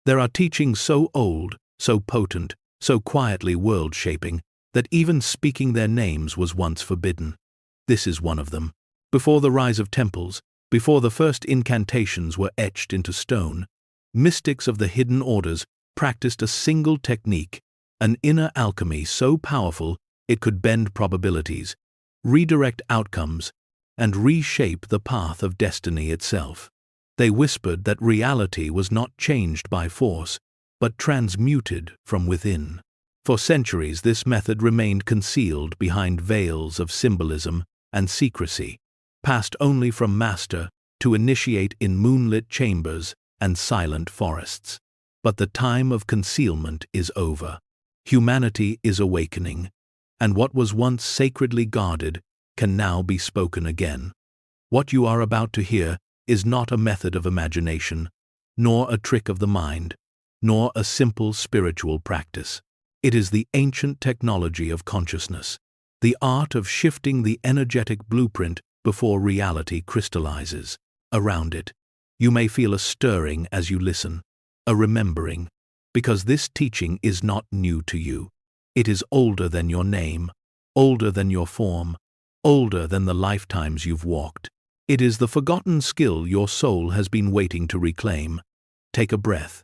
There are teachings so old, so potent, so quietly world-shaping, that even speaking their names was once forbidden. This is one of them. Before the rise of temples, before the first incantations were etched into stone, mystics of the hidden orders practiced a single technique, an inner alchemy so powerful it could bend probabilities, redirect outcomes, and reshape the path of destiny itself. They whispered that reality was not changed by force, but transmuted from within. For centuries, this method remained concealed behind veils of symbolism and secrecy, passed only from master to initiate in moonlit chambers and silent forests. But the time of concealment is over. Humanity is awakening, and what was once sacredly guarded can now be spoken again. What you are about to hear is not a method of imagination, nor a trick of the mind, nor a simple spiritual practice. It is the ancient technology of consciousness, the art of shifting the energetic blueprint before reality crystallizes. Around it, you may feel a stirring as you listen, a remembering, because this teaching is not new to you. It is older than your name, older than your form, older than the lifetimes you've walked. It is the forgotten skill your soul has been waiting to reclaim. Take a breath.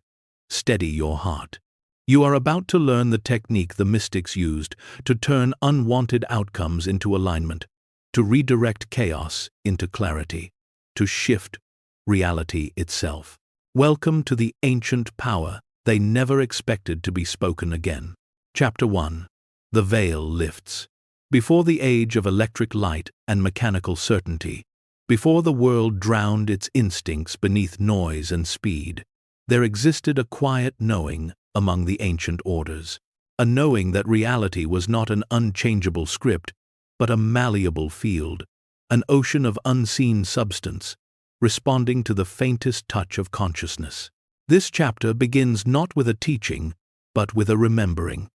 Steady your heart. You are about to learn the technique the mystics used to turn unwanted outcomes into alignment, to redirect chaos into clarity, to shift reality itself. Welcome to the ancient power they never expected to be spoken again. Chapter 1. The Veil Lifts. Before the age of electric light and mechanical certainty, before the world drowned its instincts beneath noise and speed, there existed a quiet knowing among the ancient orders, a knowing that reality was not an unchangeable script, but a malleable field, an ocean of unseen substance, responding to the faintest touch of consciousness. This chapter begins not with a teaching, but with a remembering.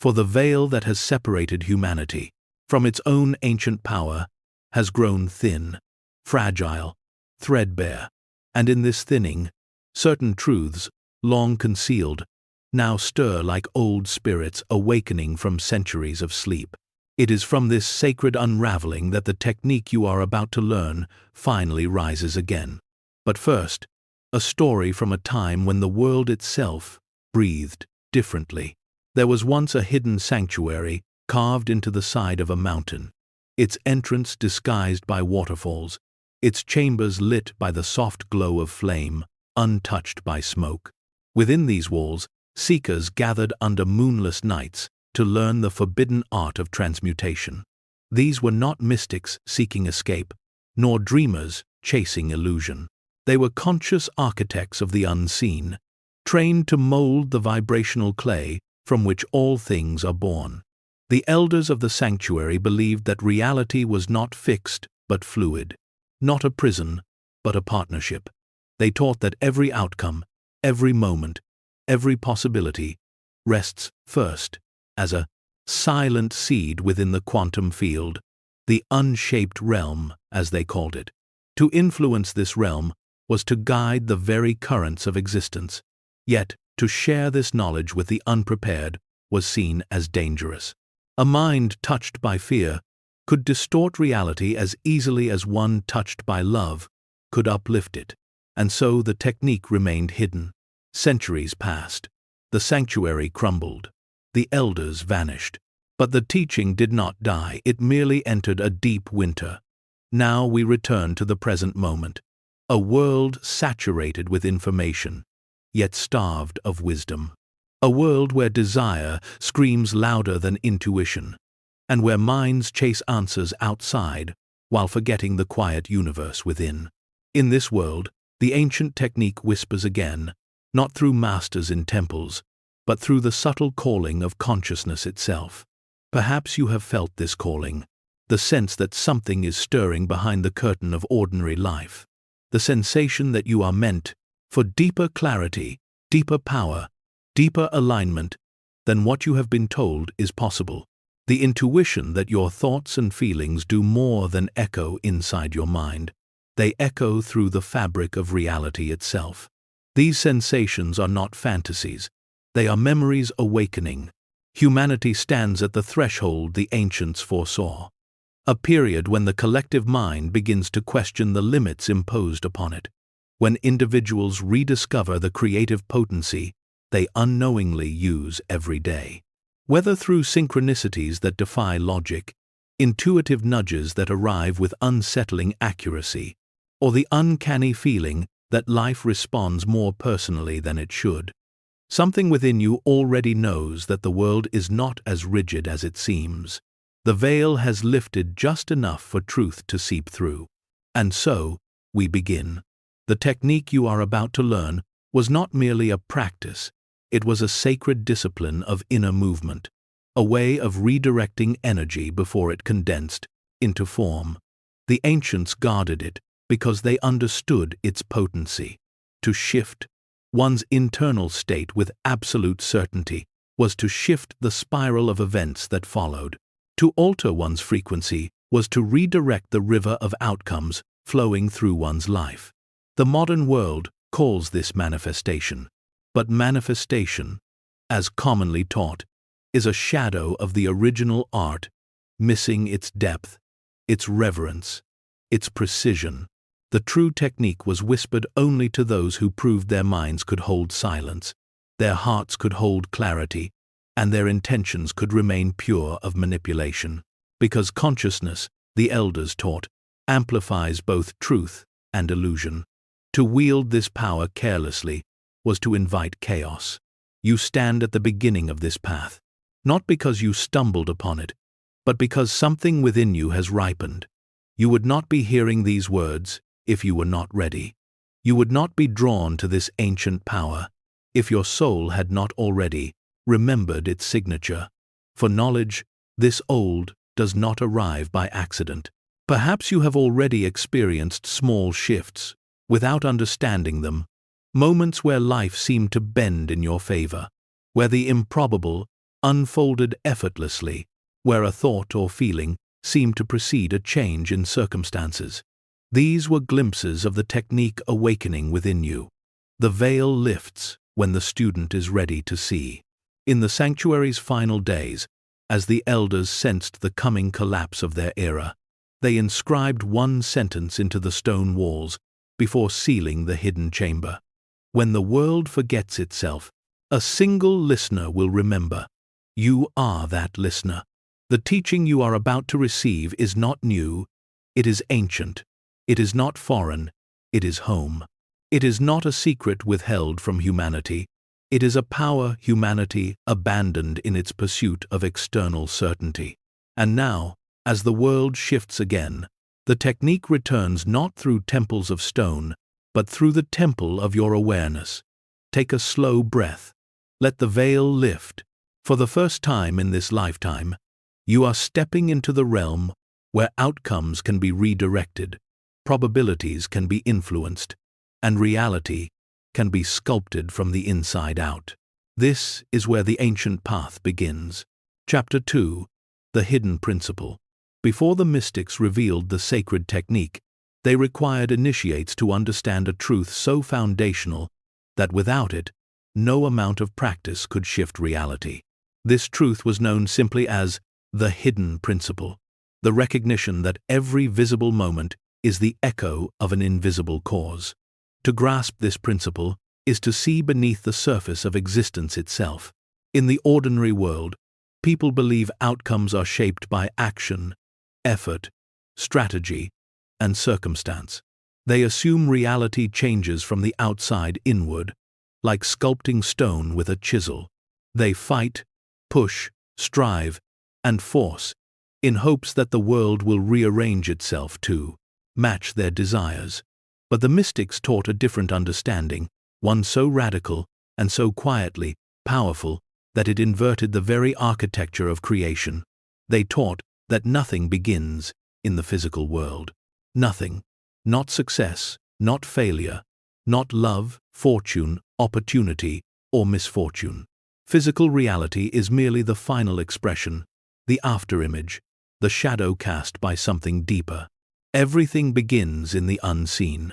For the veil that has separated humanity from its own ancient power has grown thin, fragile, threadbare, and in this thinning, certain truths, long concealed, now stir like old spirits awakening from centuries of sleep. It is from this sacred unraveling that the technique you are about to learn finally rises again. But first, a story from a time when the world itself breathed differently. There was once a hidden sanctuary carved into the side of a mountain, its entrance disguised by waterfalls, its chambers lit by the soft glow of flame, untouched by smoke. Within these walls, seekers gathered under moonless nights to learn the forbidden art of transmutation. These were not mystics seeking escape, nor dreamers chasing illusion. They were conscious architects of the unseen, trained to mold the vibrational clay from which all things are born. The elders of the sanctuary believed that reality was not fixed but fluid, not a prison but a partnership. They taught that every outcome, every moment, every possibility rests first as a silent seed within the quantum field, the unshaped realm, as they called it. To influence this realm was to guide the very currents of existence. Yet, to share this knowledge with the unprepared was seen as dangerous. A mind touched by fear could distort reality as easily as one touched by love could uplift it, and so the technique remained hidden. Centuries passed. The sanctuary crumbled. The elders vanished. But the teaching did not die, it merely entered a deep winter. Now we return to the present moment, a world saturated with information, yet starved of wisdom. A world where desire screams louder than intuition, and where minds chase answers outside while forgetting the quiet universe within. In this world, the ancient technique whispers again, not through masters in temples, but through the subtle calling of consciousness itself. Perhaps you have felt this calling, the sense that something is stirring behind the curtain of ordinary life, the sensation that you are meant for deeper clarity, deeper power, deeper alignment than what you have been told is possible. The intuition that your thoughts and feelings do more than echo inside your mind. They echo through the fabric of reality itself. These sensations are not fantasies. They are memories awakening. Humanity stands at the threshold the ancients foresaw, a period when the collective mind begins to question the limits imposed upon it, when individuals rediscover the creative potency they unknowingly use every day. Whether through synchronicities that defy logic, intuitive nudges that arrive with unsettling accuracy, or the uncanny feeling that life responds more personally than it should, something within you already knows that the world is not as rigid as it seems. The veil has lifted just enough for truth to seep through. And so, we begin. The technique you are about to learn was not merely a practice, it was a sacred discipline of inner movement, a way of redirecting energy before it condensed into form. The ancients guarded it because they understood its potency. To shift one's internal state with absolute certainty was to shift the spiral of events that followed. To alter one's frequency was to redirect the river of outcomes flowing through one's life. The modern world calls this manifestation, but manifestation, as commonly taught, is a shadow of the original art, missing its depth, its reverence, its precision. The true technique was whispered only to those who proved their minds could hold silence, their hearts could hold clarity, and their intentions could remain pure of manipulation. Because consciousness, the elders taught, amplifies both truth and illusion. To wield this power carelessly was to invite chaos. You stand at the beginning of this path, not because you stumbled upon it, but because something within you has ripened. You would not be hearing these words if you were not ready. You would not be drawn to this ancient power if your soul had not already remembered its signature. For knowledge, this old, does not arrive by accident. Perhaps you have already experienced small shifts, without understanding them, moments where life seemed to bend in your favor, where the improbable unfolded effortlessly, where a thought or feeling seemed to precede a change in circumstances. These were glimpses of the technique awakening within you. The veil lifts when the student is ready to see. In the sanctuary's final days, as the elders sensed the coming collapse of their era, they inscribed one sentence into the stone walls before sealing the hidden chamber. When the world forgets itself, a single listener will remember. You are that listener. The teaching you are about to receive is not new, it is ancient. It is not foreign, it is home. It is not a secret withheld from humanity. It is a power humanity abandoned in its pursuit of external certainty. And now, as the world shifts again, the technique returns not through temples of stone, but through the temple of your awareness. Take a slow breath. Let the veil lift. For the first time in this lifetime, you are stepping into the realm where outcomes can be redirected, probabilities can be influenced, and reality can be sculpted from the inside out. This is where the ancient path begins. Chapter 2. The Hidden Principle. Before the mystics revealed the sacred technique, they required initiates to understand a truth so foundational that without it, no amount of practice could shift reality. This truth was known simply as the hidden principle, the recognition that every visible moment is the echo of an invisible cause. To grasp this principle is to see beneath the surface of existence itself. In the ordinary world, people believe outcomes are shaped by action, effort, strategy, and circumstance. They assume reality changes from the outside inward, like sculpting stone with a chisel. They fight, push, strive, and force, in hopes that the world will rearrange itself to match their desires. But the mystics taught a different understanding, one so radical and so quietly powerful that it inverted the very architecture of creation. They taught that nothing begins in the physical world. Nothing. Not success, not failure, not love, fortune, opportunity, or misfortune. Physical reality is merely the final expression, the afterimage, the shadow cast by something deeper. Everything begins in the unseen.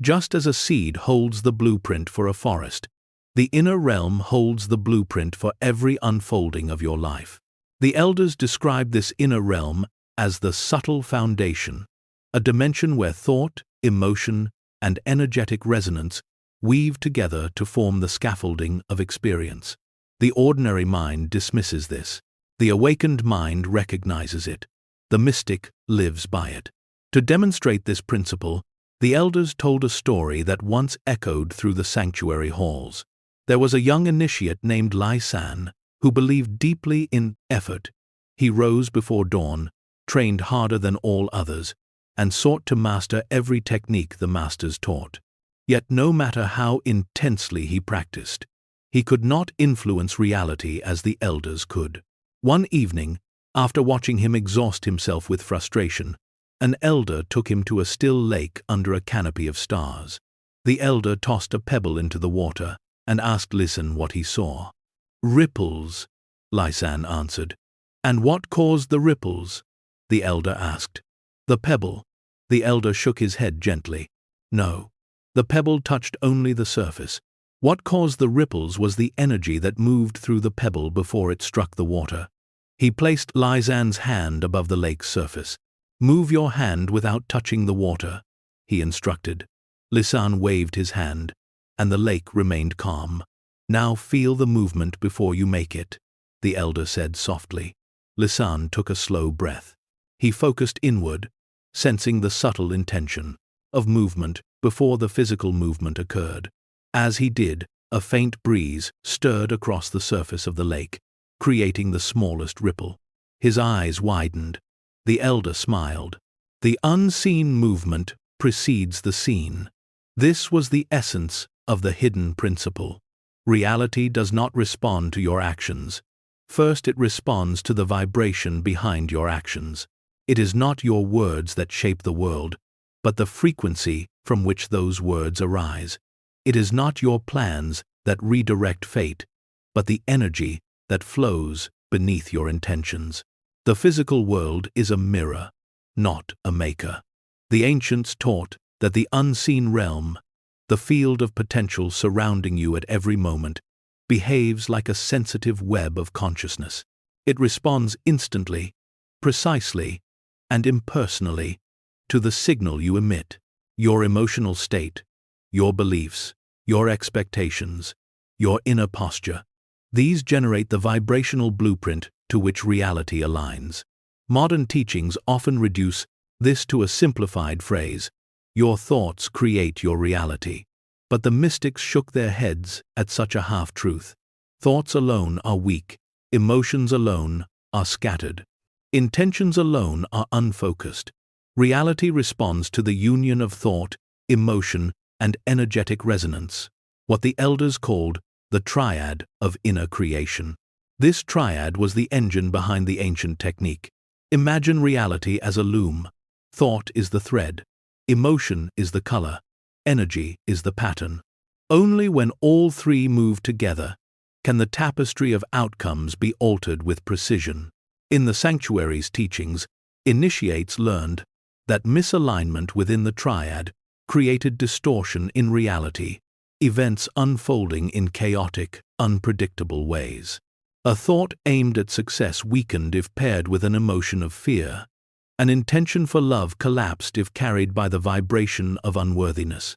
Just as a seed holds the blueprint for a forest, the inner realm holds the blueprint for every unfolding of your life. The elders describe this inner realm as the subtle foundation, a dimension where thought, emotion, and energetic resonance weave together to form the scaffolding of experience. The ordinary mind dismisses this. The awakened mind recognizes it. The mystic lives by it. To demonstrate this principle, the elders told a story that once echoed through the sanctuary halls. There was a young initiate named Lai-san who believed deeply in effort. He rose before dawn, trained harder than all others, and sought to master every technique the masters taught. Yet no matter how intensely he practiced, he could not influence reality as the elders could. One evening, after watching him exhaust himself with frustration, an elder took him to a still lake under a canopy of stars. The elder tossed a pebble into the water and asked Lai-san what he saw. "Ripples," Lai-san answered. "And what caused the ripples?" the elder asked. "The pebble." The elder shook his head gently. "No, the pebble touched only the surface. What caused the ripples was the energy that moved through the pebble before it struck the water." He placed Lai-san's hand above the lake's surface. "Move your hand without touching the water," he instructed. Lai-san waved his hand, and the lake remained calm. "Now feel the movement before you make it," the elder said softly. Lai-san took a slow breath. He focused inward, sensing the subtle intention of movement before the physical movement occurred. As he did, a faint breeze stirred across the surface of the lake, creating the smallest ripple. His eyes widened. The elder smiled. The unseen movement precedes the seen. This was the essence of the hidden principle. Reality does not respond to your actions. First, it responds to the vibration behind your actions. It is not your words that shape the world, but the frequency from which those words arise. It is not your plans that redirect fate, but the energy that flows beneath your intentions. The physical world is a mirror, not a maker. The ancients taught that the unseen realm, the field of potential surrounding you at every moment, behaves like a sensitive web of consciousness. It responds instantly, precisely, and impersonally to the signal you emit. Your emotional state, your beliefs, your expectations, your inner posture. These generate the vibrational blueprint to which reality aligns. Modern teachings often reduce this to a simplified phrase: your thoughts create your reality. But the mystics shook their heads at such a half-truth. Thoughts alone are weak, emotions alone are scattered, intentions alone are unfocused. Reality responds to the union of thought, emotion, and energetic resonance, what the elders called the triad of inner creation. This triad was the engine behind the ancient technique. Imagine reality as a loom. Thought is the thread, emotion is the color, energy is the pattern. Only when all three move together can the tapestry of outcomes be altered with precision. In the sanctuary's teachings, initiates learned that misalignment within the triad created distortion in reality, events unfolding in chaotic, unpredictable ways. A thought aimed at success weakened if paired with an emotion of fear. An intention for love collapsed if carried by the vibration of unworthiness.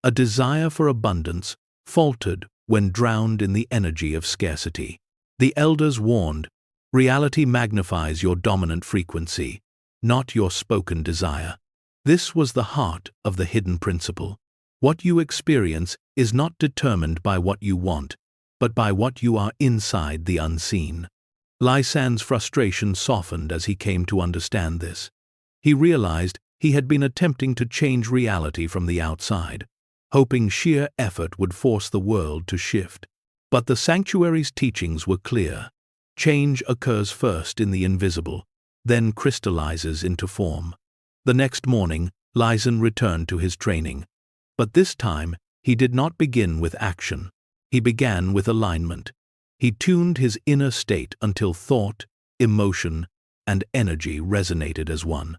A desire for abundance faltered when drowned in the energy of scarcity. The elders warned, reality magnifies your dominant frequency, not your spoken desire. This was the heart of the hidden principle. What you experience is not determined by what you want, but by what you are inside the unseen. Lai-san's frustration softened as he came to understand this. He realized he had been attempting to change reality from the outside, hoping sheer effort would force the world to shift. But the sanctuary's teachings were clear. Change occurs first in the invisible, then crystallizes into form. The next morning, Lai-san returned to his training. But this time, he did not begin with action. He began with alignment. He tuned his inner state until thought, emotion, and energy resonated as one.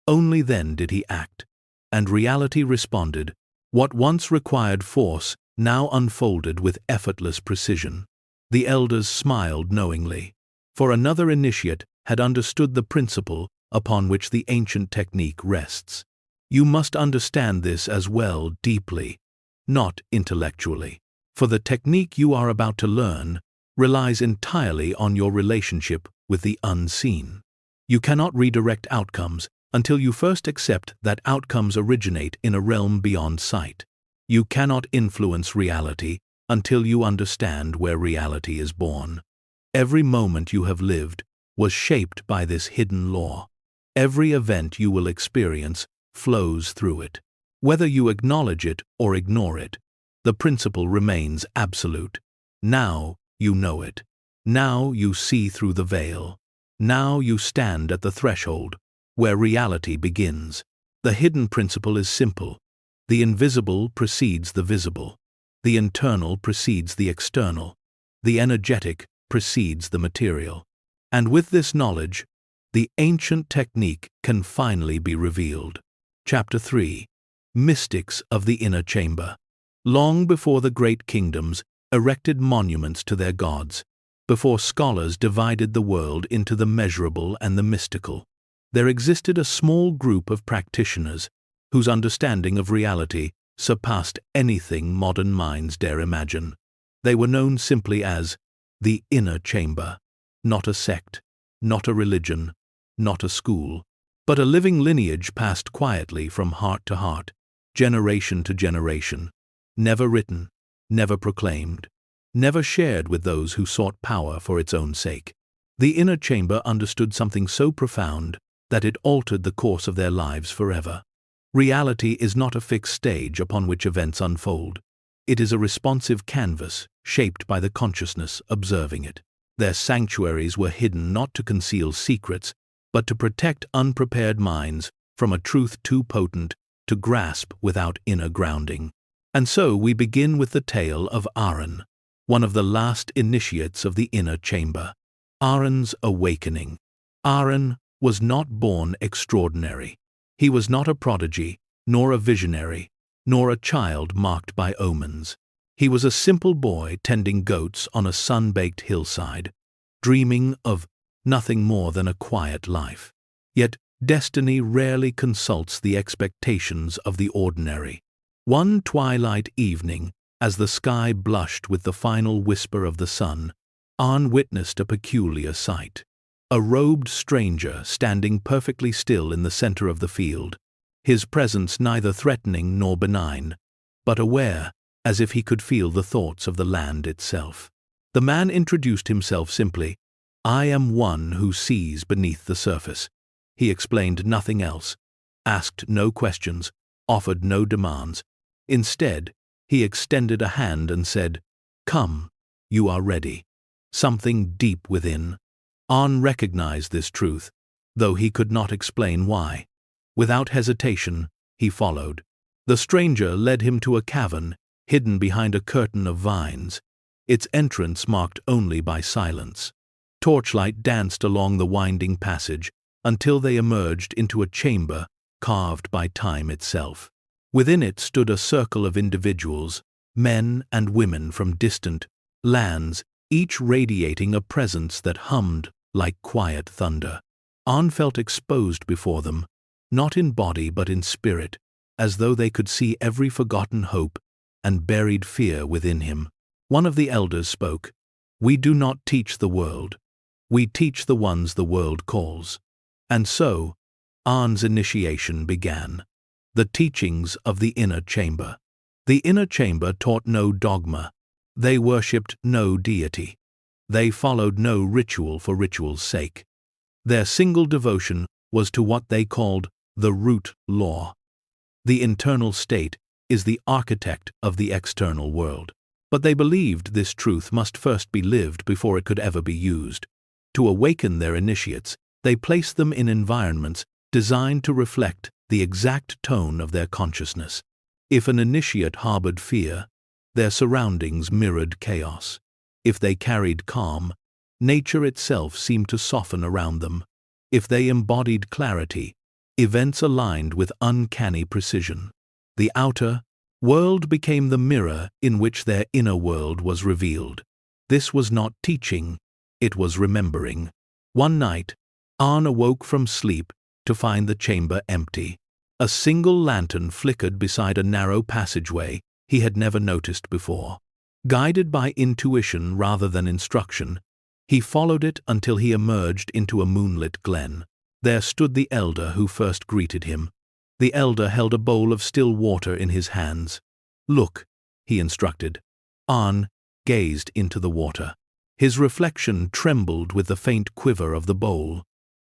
Only then did he act, and reality responded, What once required force now unfolded with effortless precision. The elders smiled knowingly, for another initiate had understood the principle upon which the ancient technique rests. You must understand this as well deeply, not intellectually, for the technique you are about to learn relies entirely on your relationship with the unseen. You cannot redirect outcomes until you first accept that outcomes originate in a realm beyond sight. You cannot influence reality until you understand where reality is born. Every moment you have lived was shaped by this hidden law. Every event you will experience flows through it. Whether you acknowledge it or ignore it, the principle remains absolute. Now you know it. Now you see through the veil. Now you stand at the threshold where reality begins. The hidden principle is simple. The invisible precedes the visible. The internal precedes the external. The energetic precedes the material. And with this knowledge, the ancient technique can finally be revealed. Chapter 3. Mystics of the Inner Chamber. Long before the great kingdoms erected monuments to their gods, before scholars divided the world into the measurable and the mystical, there existed a small group of practitioners whose understanding of reality surpassed anything modern minds dare imagine. They were known simply as the Inner Chamber, not a sect, not a religion, not a school, but a living lineage passed quietly from heart to heart, generation to generation, never written, never proclaimed, never shared with those who sought power for its own sake. The Inner Chamber understood something so profound that it altered the course of their lives forever. Reality is not a fixed stage upon which events unfold. It is a responsive canvas shaped by the consciousness observing it. Their sanctuaries were hidden not to conceal secrets, but to protect unprepared minds from a truth too potent to grasp without inner grounding. And so we begin with the tale of Aaron, one of the last initiates of the Inner Chamber. Aaron's awakening. Aaron was not born extraordinary. He was not a prodigy, nor a visionary, nor a child marked by omens. He was a simple boy tending goats on a sun-baked hillside, dreaming of nothing more than a quiet life. Yet destiny rarely consults the expectations of the ordinary. One twilight evening, as the sky blushed with the final whisper of the sun, Aaron witnessed a peculiar sight. A robed stranger standing perfectly still in the center of the field, his presence neither threatening nor benign, but aware, as if he could feel the thoughts of the land itself. The man introduced himself simply. "I am one who sees beneath the surface." He explained nothing else, asked no questions, offered no demands. Instead, he extended a hand and said, "Come, you are ready." Something deep within. Aaron recognized this truth, though he could not explain why. Without hesitation, he followed. The stranger led him to a cavern hidden behind a curtain of vines, its entrance marked only by silence. Torchlight danced along the winding passage until they emerged into a chamber carved by time itself. Within it stood a circle of individuals, men and women from distant lands, each radiating a presence that hummed like quiet thunder. Aaron felt exposed before them, not in body but in spirit, as though they could see every forgotten hope and buried fear within him. One of the elders spoke. "We do not teach the world. We teach the ones the world calls." And so, Aaron's initiation began. The teachings of the Inner Chamber. The Inner Chamber taught no dogma. They worshipped no deity. They followed no ritual for ritual's sake. Their single devotion was to what they called the root law. The internal state is the architect of the external world. But they believed this truth must first be lived before it could ever be used. To awaken their initiates, they placed them in environments designed to reflect the exact tone of their consciousness. If an initiate harbored fear, their surroundings mirrored chaos. If they carried calm, nature itself seemed to soften around them. If they embodied clarity, events aligned with uncanny precision. The outer, World became the mirror in which their inner world was revealed. This was not teaching, it was remembering. One night, Arn awoke from sleep to find the chamber empty. A single lantern flickered beside a narrow passageway he had never noticed before. Guided by intuition rather than instruction, he followed it until he emerged into a moonlit glen. There stood the elder who first greeted him. The elder held a bowl of still water in his hands. "Look," he instructed. Arn gazed into the water. His reflection trembled with the faint quiver of the bowl,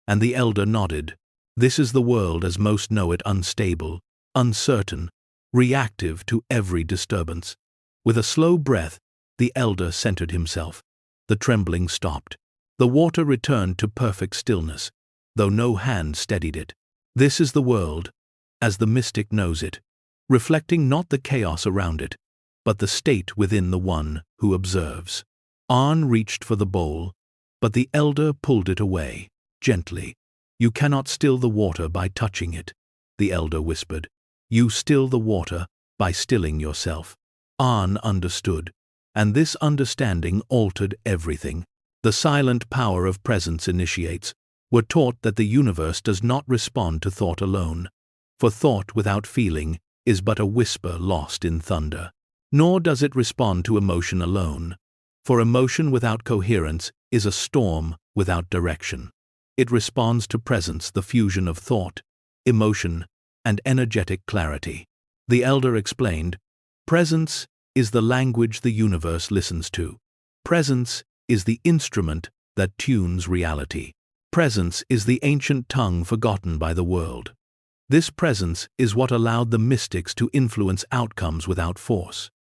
and the elder nodded. This is the world as most know it, unstable, uncertain, reactive to every disturbance. With a slow breath, the elder centered himself. The trembling stopped. The water returned to perfect stillness, though no hand steadied it. This is the world, as the mystic knows it, reflecting not the chaos around it, but the state within the one who observes. Arn reached for the bowl, but the elder pulled it away, gently. "You cannot still the water by touching it," the elder whispered. "You still the water by stilling yourself." Arn understood, and this understanding altered everything. The silent power of presence initiates were taught that the universe does not respond to thought alone, for thought without feeling is but a whisper lost in thunder. Nor does it respond to emotion alone, for emotion without coherence is a storm without direction. It responds to presence, the fusion of thought, emotion, and energetic clarity. The elder explained, "Presence is the language the universe listens to. Presence is the instrument that tunes reality. Presence is the ancient tongue forgotten by the world. This presence is what allowed the mystics to influence outcomes without force,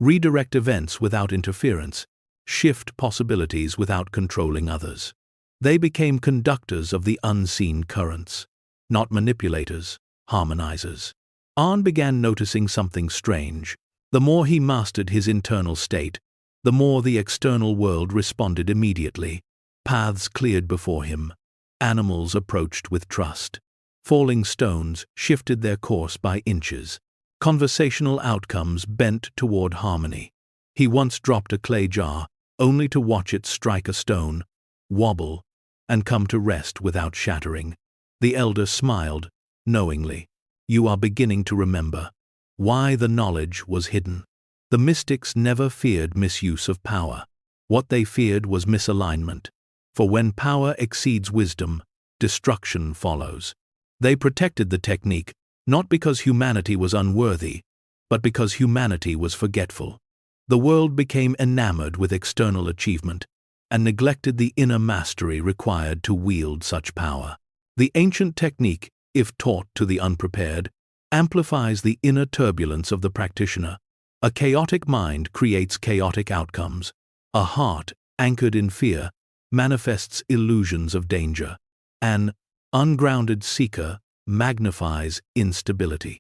redirect events without interference, shift possibilities without controlling others. They became conductors of the unseen currents, not manipulators, harmonizers." Arn began noticing something strange. The more he mastered his internal state, the more the external world responded immediately. Paths cleared before him. Animals approached with trust. Falling stones shifted their course by inches. Conversational outcomes bent toward harmony. He once dropped a clay jar, only to watch it strike a stone, wobble, and come to rest without shattering. The elder smiled, knowingly. "You are beginning to remember why the knowledge was hidden." The mystics never feared misuse of power. What they feared was misalignment. For when power exceeds wisdom, destruction follows. They protected the technique, not because humanity was unworthy, but because humanity was forgetful. The world became enamored with external achievement, and neglected the inner mastery required to wield such power. The ancient technique, if taught to the unprepared, amplifies the inner turbulence of the practitioner. A chaotic mind creates chaotic outcomes. A heart, anchored in fear, manifests illusions of danger. An ungrounded seeker magnifies instability.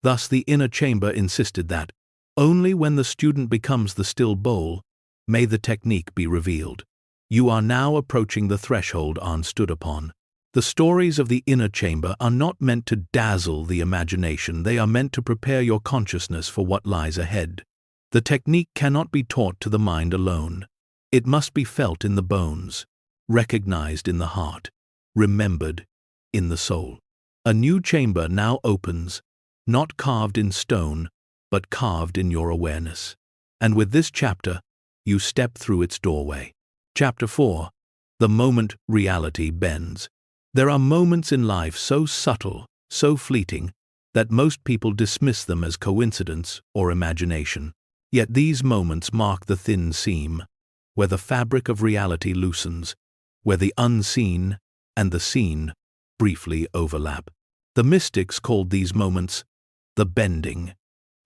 Thus the inner chamber insisted that, only when the student becomes the still bowl, may the technique be revealed. "You are now approaching the threshold Arn stood upon." The stories of the inner chamber are not meant to dazzle the imagination, they are meant to prepare your consciousness for what lies ahead. The technique cannot be taught to the mind alone. It must be felt in the bones, recognized in the heart, remembered in the soul. A new chamber now opens, not carved in stone, but carved in your awareness. And with this chapter, you step through its doorway. Chapter 4. The moment reality bends. There are moments in life so subtle, so fleeting, that most people dismiss them as coincidence or imagination. Yet these moments mark the thin seam, where the fabric of reality loosens, where the unseen and the seen briefly overlap. The mystics called these moments the bending.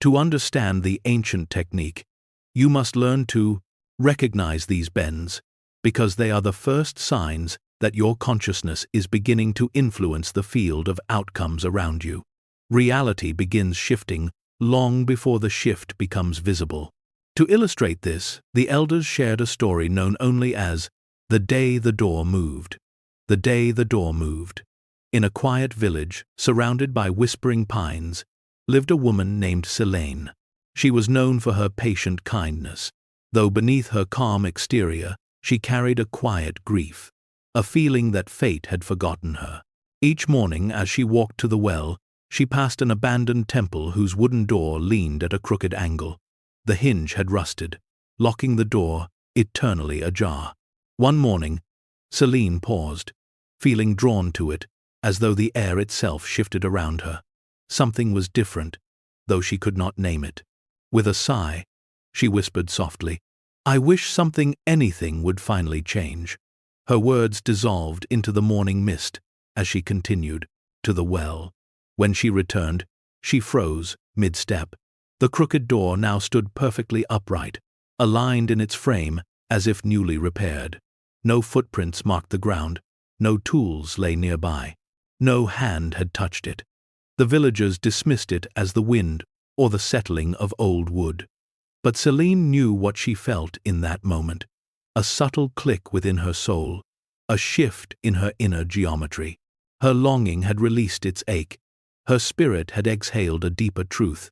To understand the ancient technique, you must learn to recognize these bends, because they are the first signs that your consciousness is beginning to influence the field of outcomes around you. Reality begins shifting long before the shift becomes visible. To illustrate this, the elders shared a story known only as "The Day the Door Moved." The day the door moved. In a quiet village, surrounded by whispering pines, lived a woman named Selene. She was known for her patient kindness, though beneath her calm exterior she carried a quiet grief, a feeling that fate had forgotten her. Each morning as she walked to the well, she passed an abandoned temple whose wooden door leaned at a crooked angle. The hinge had rusted, locking the door eternally ajar. One morning, Celine paused, feeling drawn to it, as though the air itself shifted around her. Something was different, though she could not name it. With a sigh, she whispered softly, "I wish anything would finally change." Her words dissolved into the morning mist as she continued to the well. When she returned, she froze mid-step. The crooked door now stood perfectly upright, aligned in its frame as if newly repaired. No footprints marked the ground, no tools lay nearby, no hand had touched it. The villagers dismissed it as the wind or the settling of old wood. But Celine knew what she felt in that moment, a subtle click within her soul, a shift in her inner geometry. Her longing had released its ache, her spirit had exhaled a deeper truth.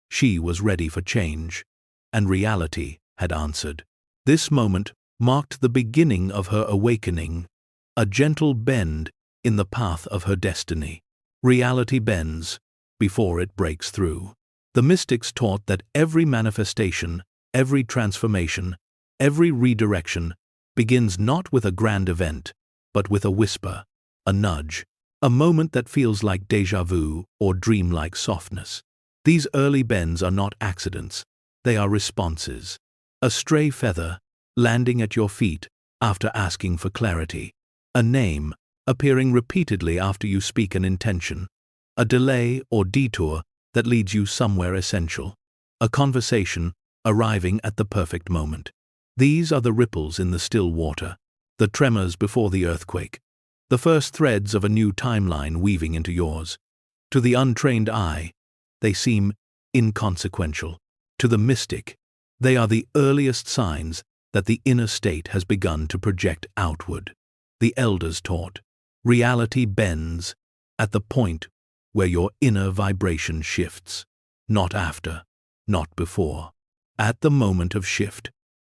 She was ready for change, and reality had answered. This moment marked the beginning of her awakening, a gentle bend in the path of her destiny. Reality bends before it breaks through. The mystics taught that every manifestation, every transformation, every redirection begins not with a grand event, but with a whisper, a nudge, a moment that feels like déjà vu or dreamlike softness. These early bends are not accidents, they are responses. A stray feather landing at your feet after asking for clarity, a name appearing repeatedly after you speak an intention, a delay or detour that leads you somewhere essential, a conversation arriving at the perfect moment. These are the ripples in the still water, the tremors before the earthquake, the first threads of a new timeline weaving into yours. To the untrained eye, they seem inconsequential. To the mystic, they are the earliest signs that the inner state has begun to project outward. The elders taught, reality bends at the point where your inner vibration shifts, not after, not before. At the moment of shift,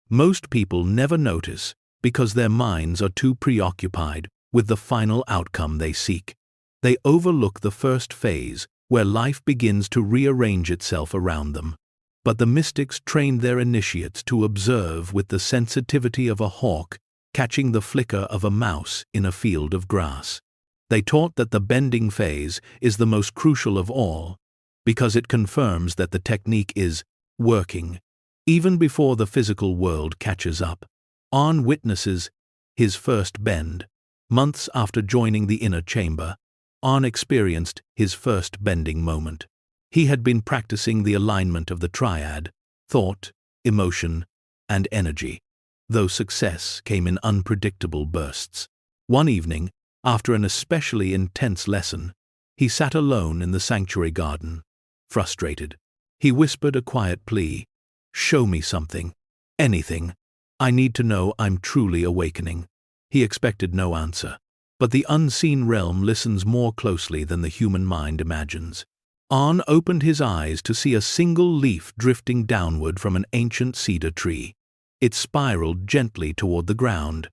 most people never notice because their minds are too preoccupied with the final outcome they seek. They overlook the first phase where life begins to rearrange itself around them. But the mystics trained their initiates to observe with the sensitivity of a hawk catching the flicker of a mouse in a field of grass. They taught that the bending phase is the most crucial of all, because it confirms that the technique is working, even before the physical world catches up. On witnesses his first bend. Months after joining the inner chamber, On experienced his first bending moment. He had been practicing the alignment of the triad, thought, emotion, and energy, though success came in unpredictable bursts. One evening, after an especially intense lesson, he sat alone in the sanctuary garden, frustrated. He whispered a quiet plea, "Show me something. Anything. I need to know I'm truly awakening." He expected no answer. But the unseen realm listens more closely than the human mind imagines. On opened his eyes to see a single leaf drifting downward from an ancient cedar tree. It spiraled gently toward the ground,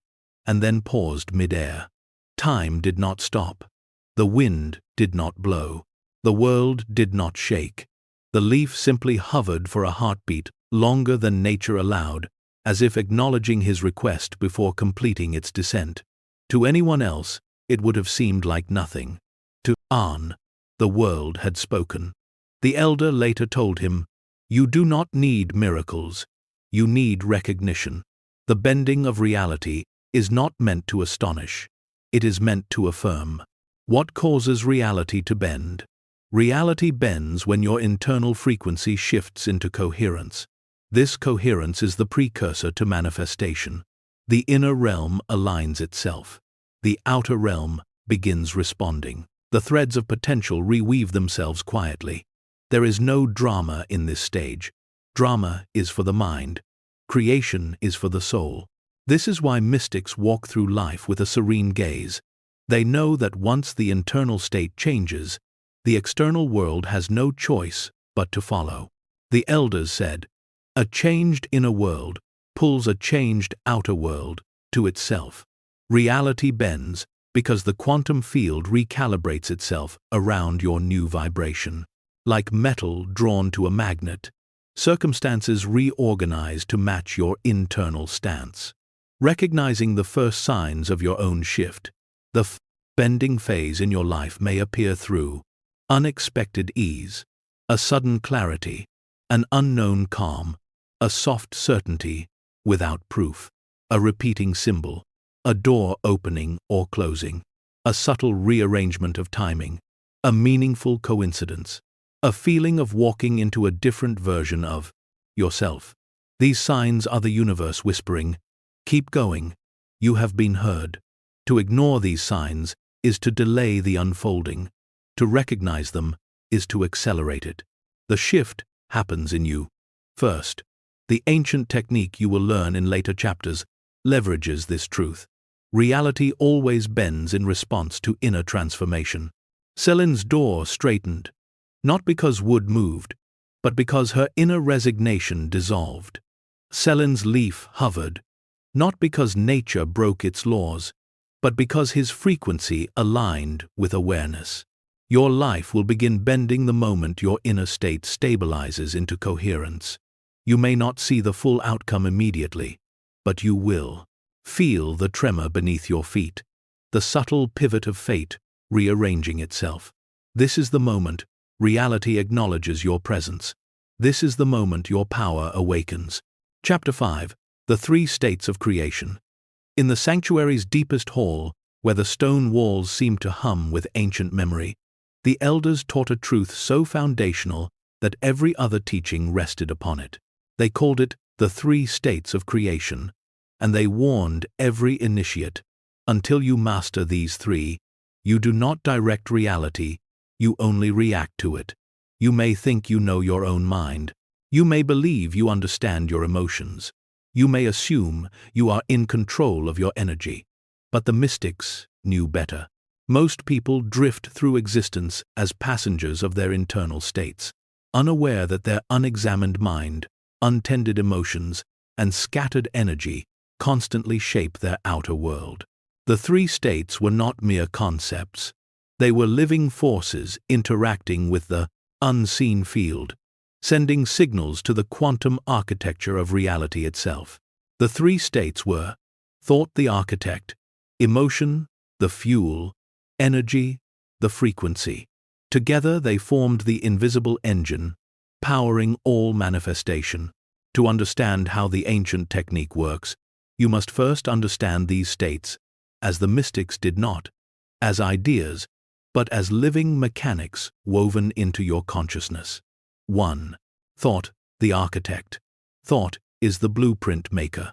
and then paused mid-air. Time did not stop. The wind did not blow. The world did not shake. The leaf simply hovered for a heartbeat longer than nature allowed, as if acknowledging his request before completing its descent. To anyone else, it would have seemed like nothing. To An, the world had spoken. The elder later told him, "You do not need miracles. You need recognition. The bending of reality is not meant to astonish. It is meant to affirm." What causes reality to bend? Reality bends when your internal frequency shifts into coherence. This coherence is the precursor to manifestation. The inner realm aligns itself. The outer realm begins responding. The threads of potential reweave themselves quietly. There is no drama in this stage. Drama is for the mind. Creation is for the soul. This is why mystics walk through life with a serene gaze. They know that once the internal state changes, the external world has no choice but to follow. The elders said, "A changed inner world pulls a changed outer world to itself. Reality bends because the quantum field recalibrates itself around your new vibration. Like metal drawn to a magnet, circumstances reorganize to match your internal stance. Recognizing the first signs of your own shift, the bending phase in your life may appear through unexpected ease, a sudden clarity, an unknown calm, a soft certainty without proof, a repeating symbol, a door opening or closing, a subtle rearrangement of timing, a meaningful coincidence, a feeling of walking into a different version of yourself. These signs are the universe whispering, "Keep going, you have been heard." To ignore these signs is to delay the unfolding. To recognize them is to accelerate it. The shift happens in you. First, the ancient technique you will learn in later chapters leverages this truth. Reality always bends in response to inner transformation. Celine's door straightened, not because wood moved, but because her inner resignation dissolved. Celine's leaf hovered, not because nature broke its laws, but because his frequency aligned with awareness. Your life will begin bending the moment your inner state stabilizes into coherence. You may not see the full outcome immediately, but you will. Feel the tremor beneath your feet, the subtle pivot of fate rearranging itself. This is the moment reality acknowledges your presence. This is the moment your power awakens. Chapter 5. The Three States of Creation. In the sanctuary's deepest hall, where the stone walls seemed to hum with ancient memory, the elders taught a truth so foundational that every other teaching rested upon it. They called it the three states of creation, and they warned every initiate, until you master these three, you do not direct reality, you only react to it. You may think you know your own mind. You may believe you understand your emotions. You may assume you are in control of your energy. But the mystics knew better. Most people drift through existence as passengers of their internal states, unaware that their unexamined mind, untended emotions, and scattered energy constantly shape their outer world. The three states were not mere concepts. They were living forces interacting with the unseen field, sending signals to the quantum architecture of reality itself. The three states were thought the architect, emotion the fuel, energy the frequency. Together they formed the invisible engine, powering all manifestation. To understand how the ancient technique works, you must first understand these states, as the mystics did not, as ideas, but as living mechanics woven into your consciousness. 1. Thought, the architect. Thought is the blueprint maker.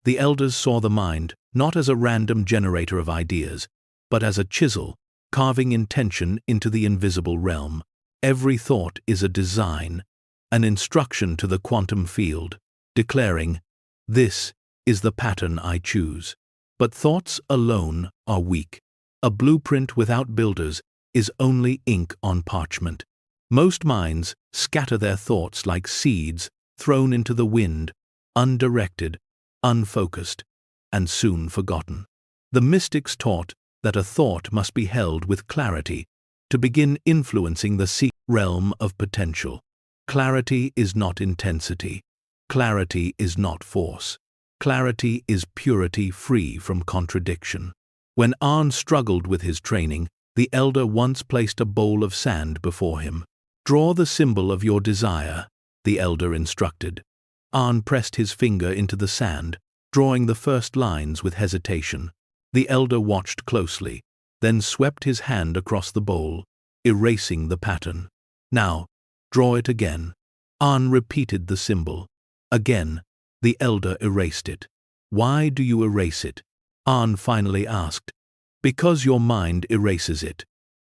The elders saw the mind not as a random generator of ideas, but as a chisel, carving intention into the invisible realm. Every thought is a design, an instruction to the quantum field, declaring, "This is the pattern I choose." But thoughts alone are weak. A blueprint without builders is only ink on parchment. Most minds scatter their thoughts like seeds thrown into the wind, undirected, unfocused, and soon forgotten. The mystics taught that a thought must be held with clarity to begin influencing the secret realm of potential. Clarity is not intensity. Clarity is not force. Clarity is purity free from contradiction. When Arn struggled with his training, the elder once placed a bowl of sand before him. "Draw the symbol of your desire," the elder instructed. Arn pressed his finger into the sand, drawing the first lines with hesitation. The elder watched closely, then swept his hand across the bowl, erasing the pattern. "Now, draw it again." Arn repeated the symbol. Again, the elder erased it. "Why do you erase it?" Arn finally asked. "Because your mind erases it,"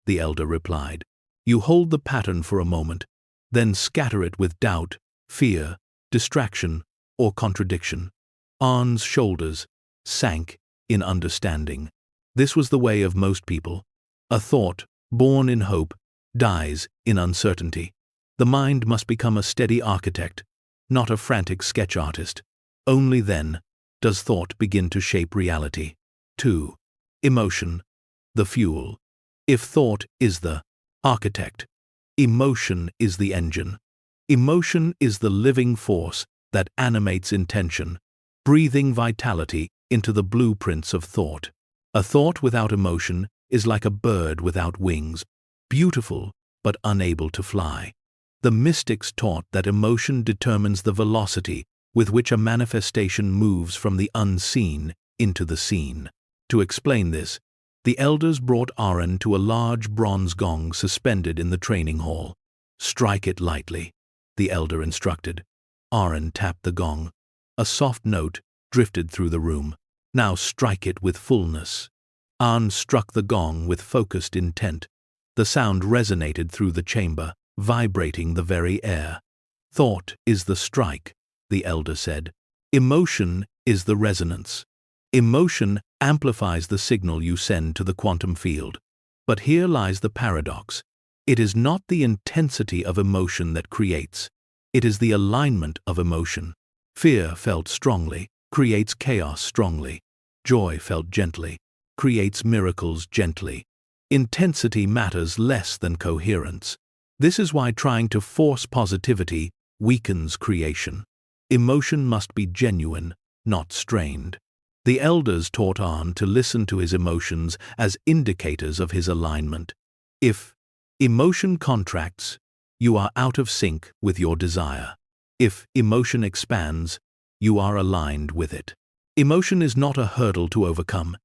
the elder replied. "You hold the pattern for a moment, then scatter it with doubt, fear, distraction, or contradiction." Arn's shoulders sank in understanding. This was the way of most people. A thought, born in hope, dies in uncertainty. The mind must become a steady architect, not a frantic sketch artist. Only then does thought begin to shape reality. 2. Emotion, the fuel. If thought is the architect, emotion is the engine. Emotion is the living force that animates intention, breathing vitality into the blueprints of thought. A thought without emotion is like a bird without wings, beautiful but unable to fly. The mystics taught that emotion determines the velocity with which a manifestation moves from the unseen into the seen. To explain this, the elders brought Aaron to a large bronze gong suspended in the training hall. "Strike it lightly," the elder instructed. Aaron tapped the gong. A soft note drifted through the room. "Now strike it with fullness." Aaron struck the gong with focused intent. The sound resonated through the chamber, vibrating the very air. "Thought is the strike," the elder said. "Emotion is the resonance. Emotion amplifies the signal you send to the quantum field. But here lies the paradox. It is not the intensity of emotion that creates. It is the alignment of emotion. Fear felt strongly creates chaos strongly. Joy felt gently creates miracles gently. Intensity matters less than coherence. This is why trying to force positivity weakens creation. Emotion must be genuine, not strained. The elders taught Aaron to listen to his emotions as indicators of his alignment. If emotion contracts, you are out of sync with your desire. If emotion expands, you are aligned with it. Emotion is not a hurdle to overcome.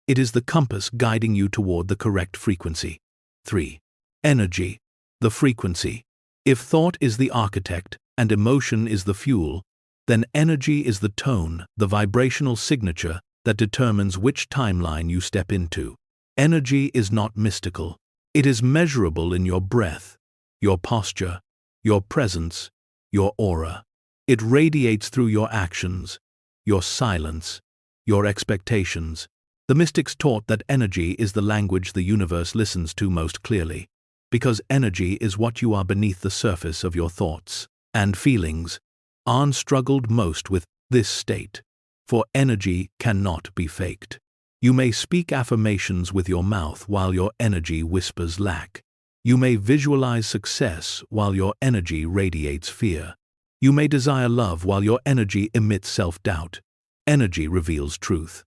It is the compass guiding you toward the correct frequency. 3. Energy, the frequency. If thought is the architect and emotion is the fuel, then energy is the tone, the vibrational signature that determines which timeline you step into. Energy is not mystical. It is measurable in your breath, your posture, your presence, your aura. It radiates through your actions, your silence, your expectations. The mystics taught that energy is the language the universe listens to most clearly, because energy is what you are beneath the surface of your thoughts and feelings. Aaron struggled most with this state, for energy cannot be faked. You may speak affirmations with your mouth while your energy whispers lack. You may visualize success while your energy radiates fear. You may desire love while your energy emits self-doubt. Energy reveals truth.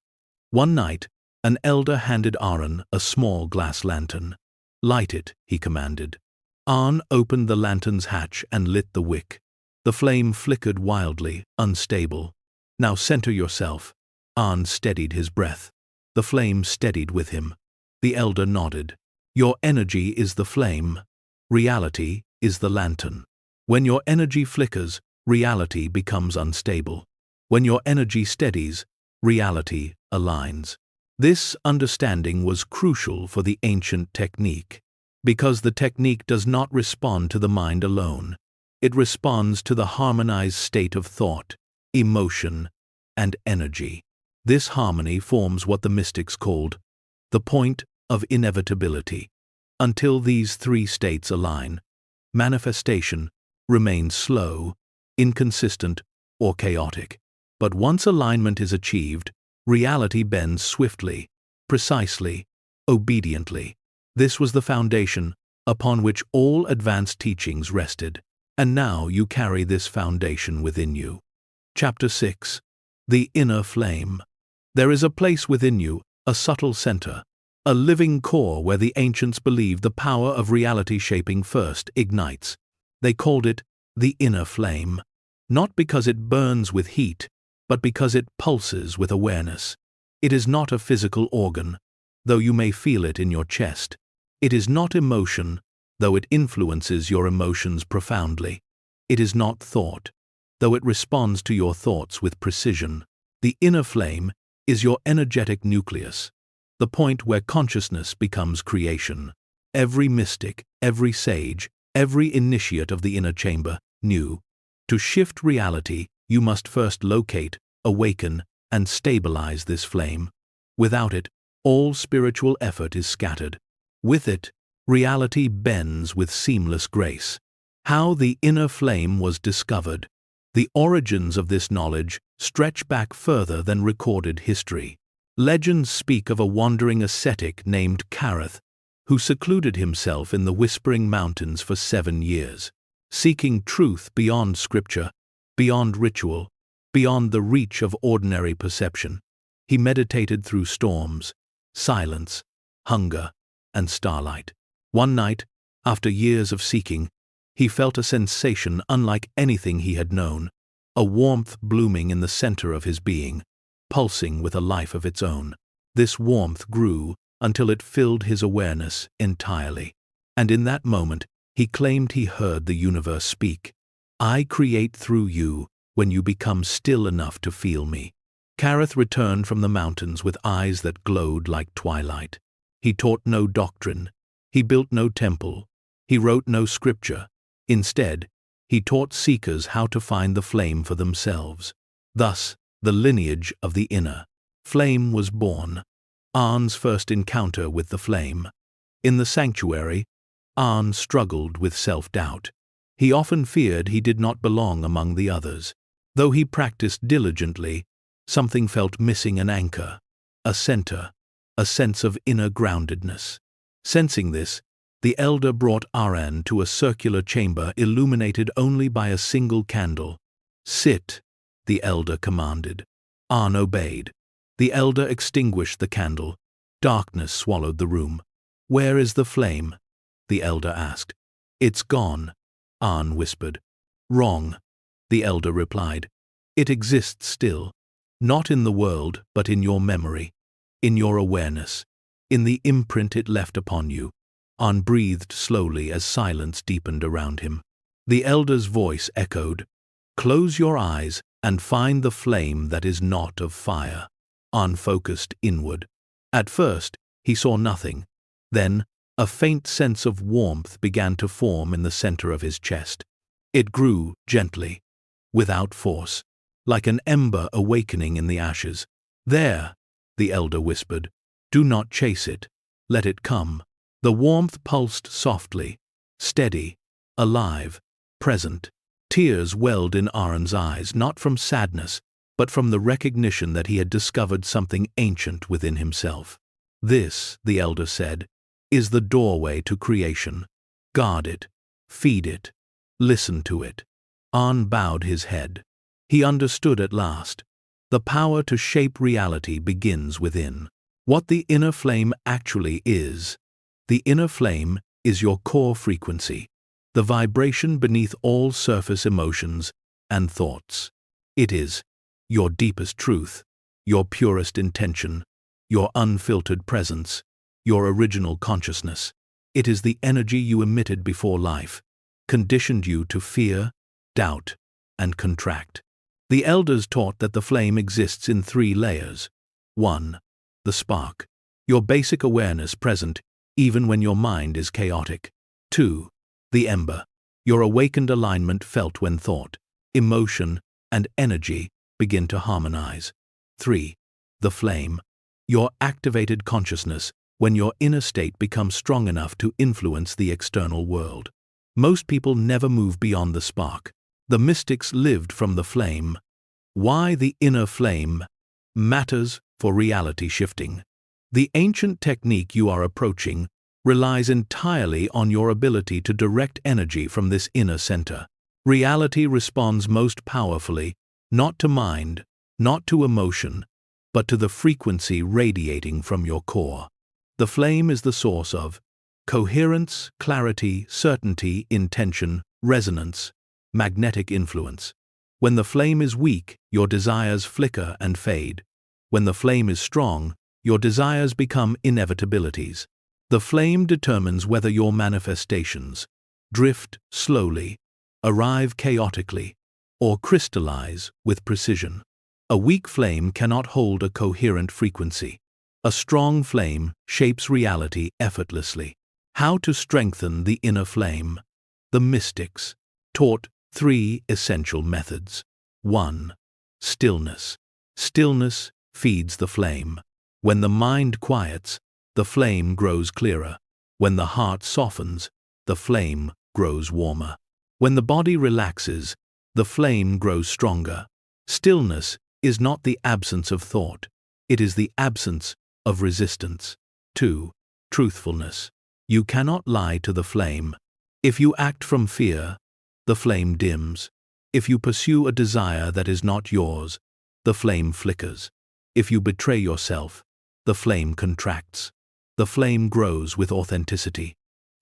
One night, an elder handed Aaron a small glass lantern. "Light it," he commanded. Aaron opened the lantern's hatch and lit the wick. The flame flickered wildly, unstable. "Now center yourself." Aaron steadied his breath. The flame steadied with him. The elder nodded. "Your energy is the flame. Reality is the lantern. When your energy flickers, reality becomes unstable. When your energy steadies, reality aligns." This understanding was crucial for the ancient technique, because the technique does not respond to the mind alone. It responds to the harmonized state of thought, emotion, and energy. This harmony forms what the mystics called the point of inevitability. Until these three states align, manifestation remains slow, inconsistent, or chaotic. But once alignment is achieved, reality bends swiftly, precisely, obediently. This was the foundation upon which all advanced teachings rested. And now you carry this foundation within you. Chapter 6. The Inner Flame. There is a place within you, a subtle center, a living core where the ancients believed the power of reality shaping first ignites. They called it the inner flame, not because it burns with heat, but because it pulses with awareness. It is not a physical organ, though you may feel it in your chest. It is not emotion, though it influences your emotions profoundly. It is not thought, though it responds to your thoughts with precision. The inner flame is your energetic nucleus, the point where consciousness becomes creation. Every mystic, every sage, every initiate of the inner chamber knew, to shift reality, you must first locate, awaken, and stabilize this flame. Without it, all spiritual effort is scattered. With it, reality bends with seamless grace. How the inner flame was discovered. The origins of this knowledge stretch back further than recorded history. Legends speak of a wandering ascetic named Kareth, who secluded himself in the Whispering Mountains for 7 years, seeking truth beyond scripture, beyond ritual, beyond the reach of ordinary perception. He meditated through storms, silence, hunger, and starlight. One night, after years of seeking, he felt a sensation unlike anything he had known, a warmth blooming in the center of his being, pulsing with a life of its own. This warmth grew until it filled his awareness entirely. And in that moment, he claimed he heard the universe speak. I create through you when you become still enough to feel me. Kareth returned from the mountains with eyes that glowed like twilight. He taught no doctrine. He built no temple. He wrote no scripture. Instead, he taught seekers how to find the flame for themselves. Thus, the lineage of the inner flame was born. Arne's first encounter with the flame. In the sanctuary, Arne struggled with self-doubt. He often feared he did not belong among the others. Though he practiced diligently, something felt missing: an anchor, a center, a sense of inner groundedness. Sensing this, the elder brought Arne to a circular chamber illuminated only by a single candle. Sit, the elder commanded. Arne obeyed. The elder extinguished the candle. Darkness swallowed the room. Where is the flame? The elder asked. It's gone, Arne whispered. Wrong, the elder replied. It exists still. Not in the world, but in your memory, in your awareness, in the imprint it left upon you. Arne breathed slowly as silence deepened around him. The elder's voice echoed, Close your eyes and find the flame that is not of fire. Arne focused inward. At first, he saw nothing. Then, a faint sense of warmth began to form in the center of his chest. It grew gently, without force, like an ember awakening in the ashes. There, the elder whispered. Do not chase it. Let it come. The warmth pulsed softly, steady, alive, present. Tears welled in Arne's eyes, not from sadness, but from the recognition that he had discovered something ancient within himself. This, the elder said, is the doorway to creation. Guard it, feed it, listen to it. Arne bowed his head. He understood at last. The power to shape reality begins within. What the inner flame actually is. The inner flame is your core frequency, the vibration beneath all surface emotions and thoughts. It is your deepest truth, your purest intention, your unfiltered presence, your original consciousness. It is the energy you emitted before life, conditioned you to fear, doubt, and contract. The elders taught that the flame exists in 3 layers. 1. The spark, your basic awareness present even when your mind is chaotic. 2. The ember, your awakened alignment felt when thought, emotion, and energy begin to harmonize. 3. The flame, your activated consciousness when your inner state becomes strong enough to influence the external world. Most people never move beyond the spark. The mystics lived from the flame. Why the inner flame matters for reality shifting. The ancient technique you are approaching relies entirely on your ability to direct energy from this inner center. Reality responds most powerfully, not to mind, not to emotion, but to the frequency radiating from your core. The flame is the source of coherence, clarity, certainty, intention, resonance, magnetic influence. When the flame is weak, your desires flicker and fade. When the flame is strong, your desires become inevitabilities. The flame determines whether your manifestations drift slowly, arrive chaotically, or crystallize with precision. A weak flame cannot hold a coherent frequency. A strong flame shapes reality effortlessly. How to strengthen the inner flame? The mystics taught 3 essential methods. 1. Stillness. Stillness feeds the flame. When the mind quiets, the flame grows clearer. When the heart softens, the flame grows warmer. When the body relaxes, the flame grows stronger. Stillness is not the absence of thought. It is the absence of resistance. 2. Truthfulness. You cannot lie to the flame. If you act from fear, the flame dims. If you pursue a desire that is not yours, the flame flickers. If you betray yourself, the flame contracts. The flame grows with authenticity.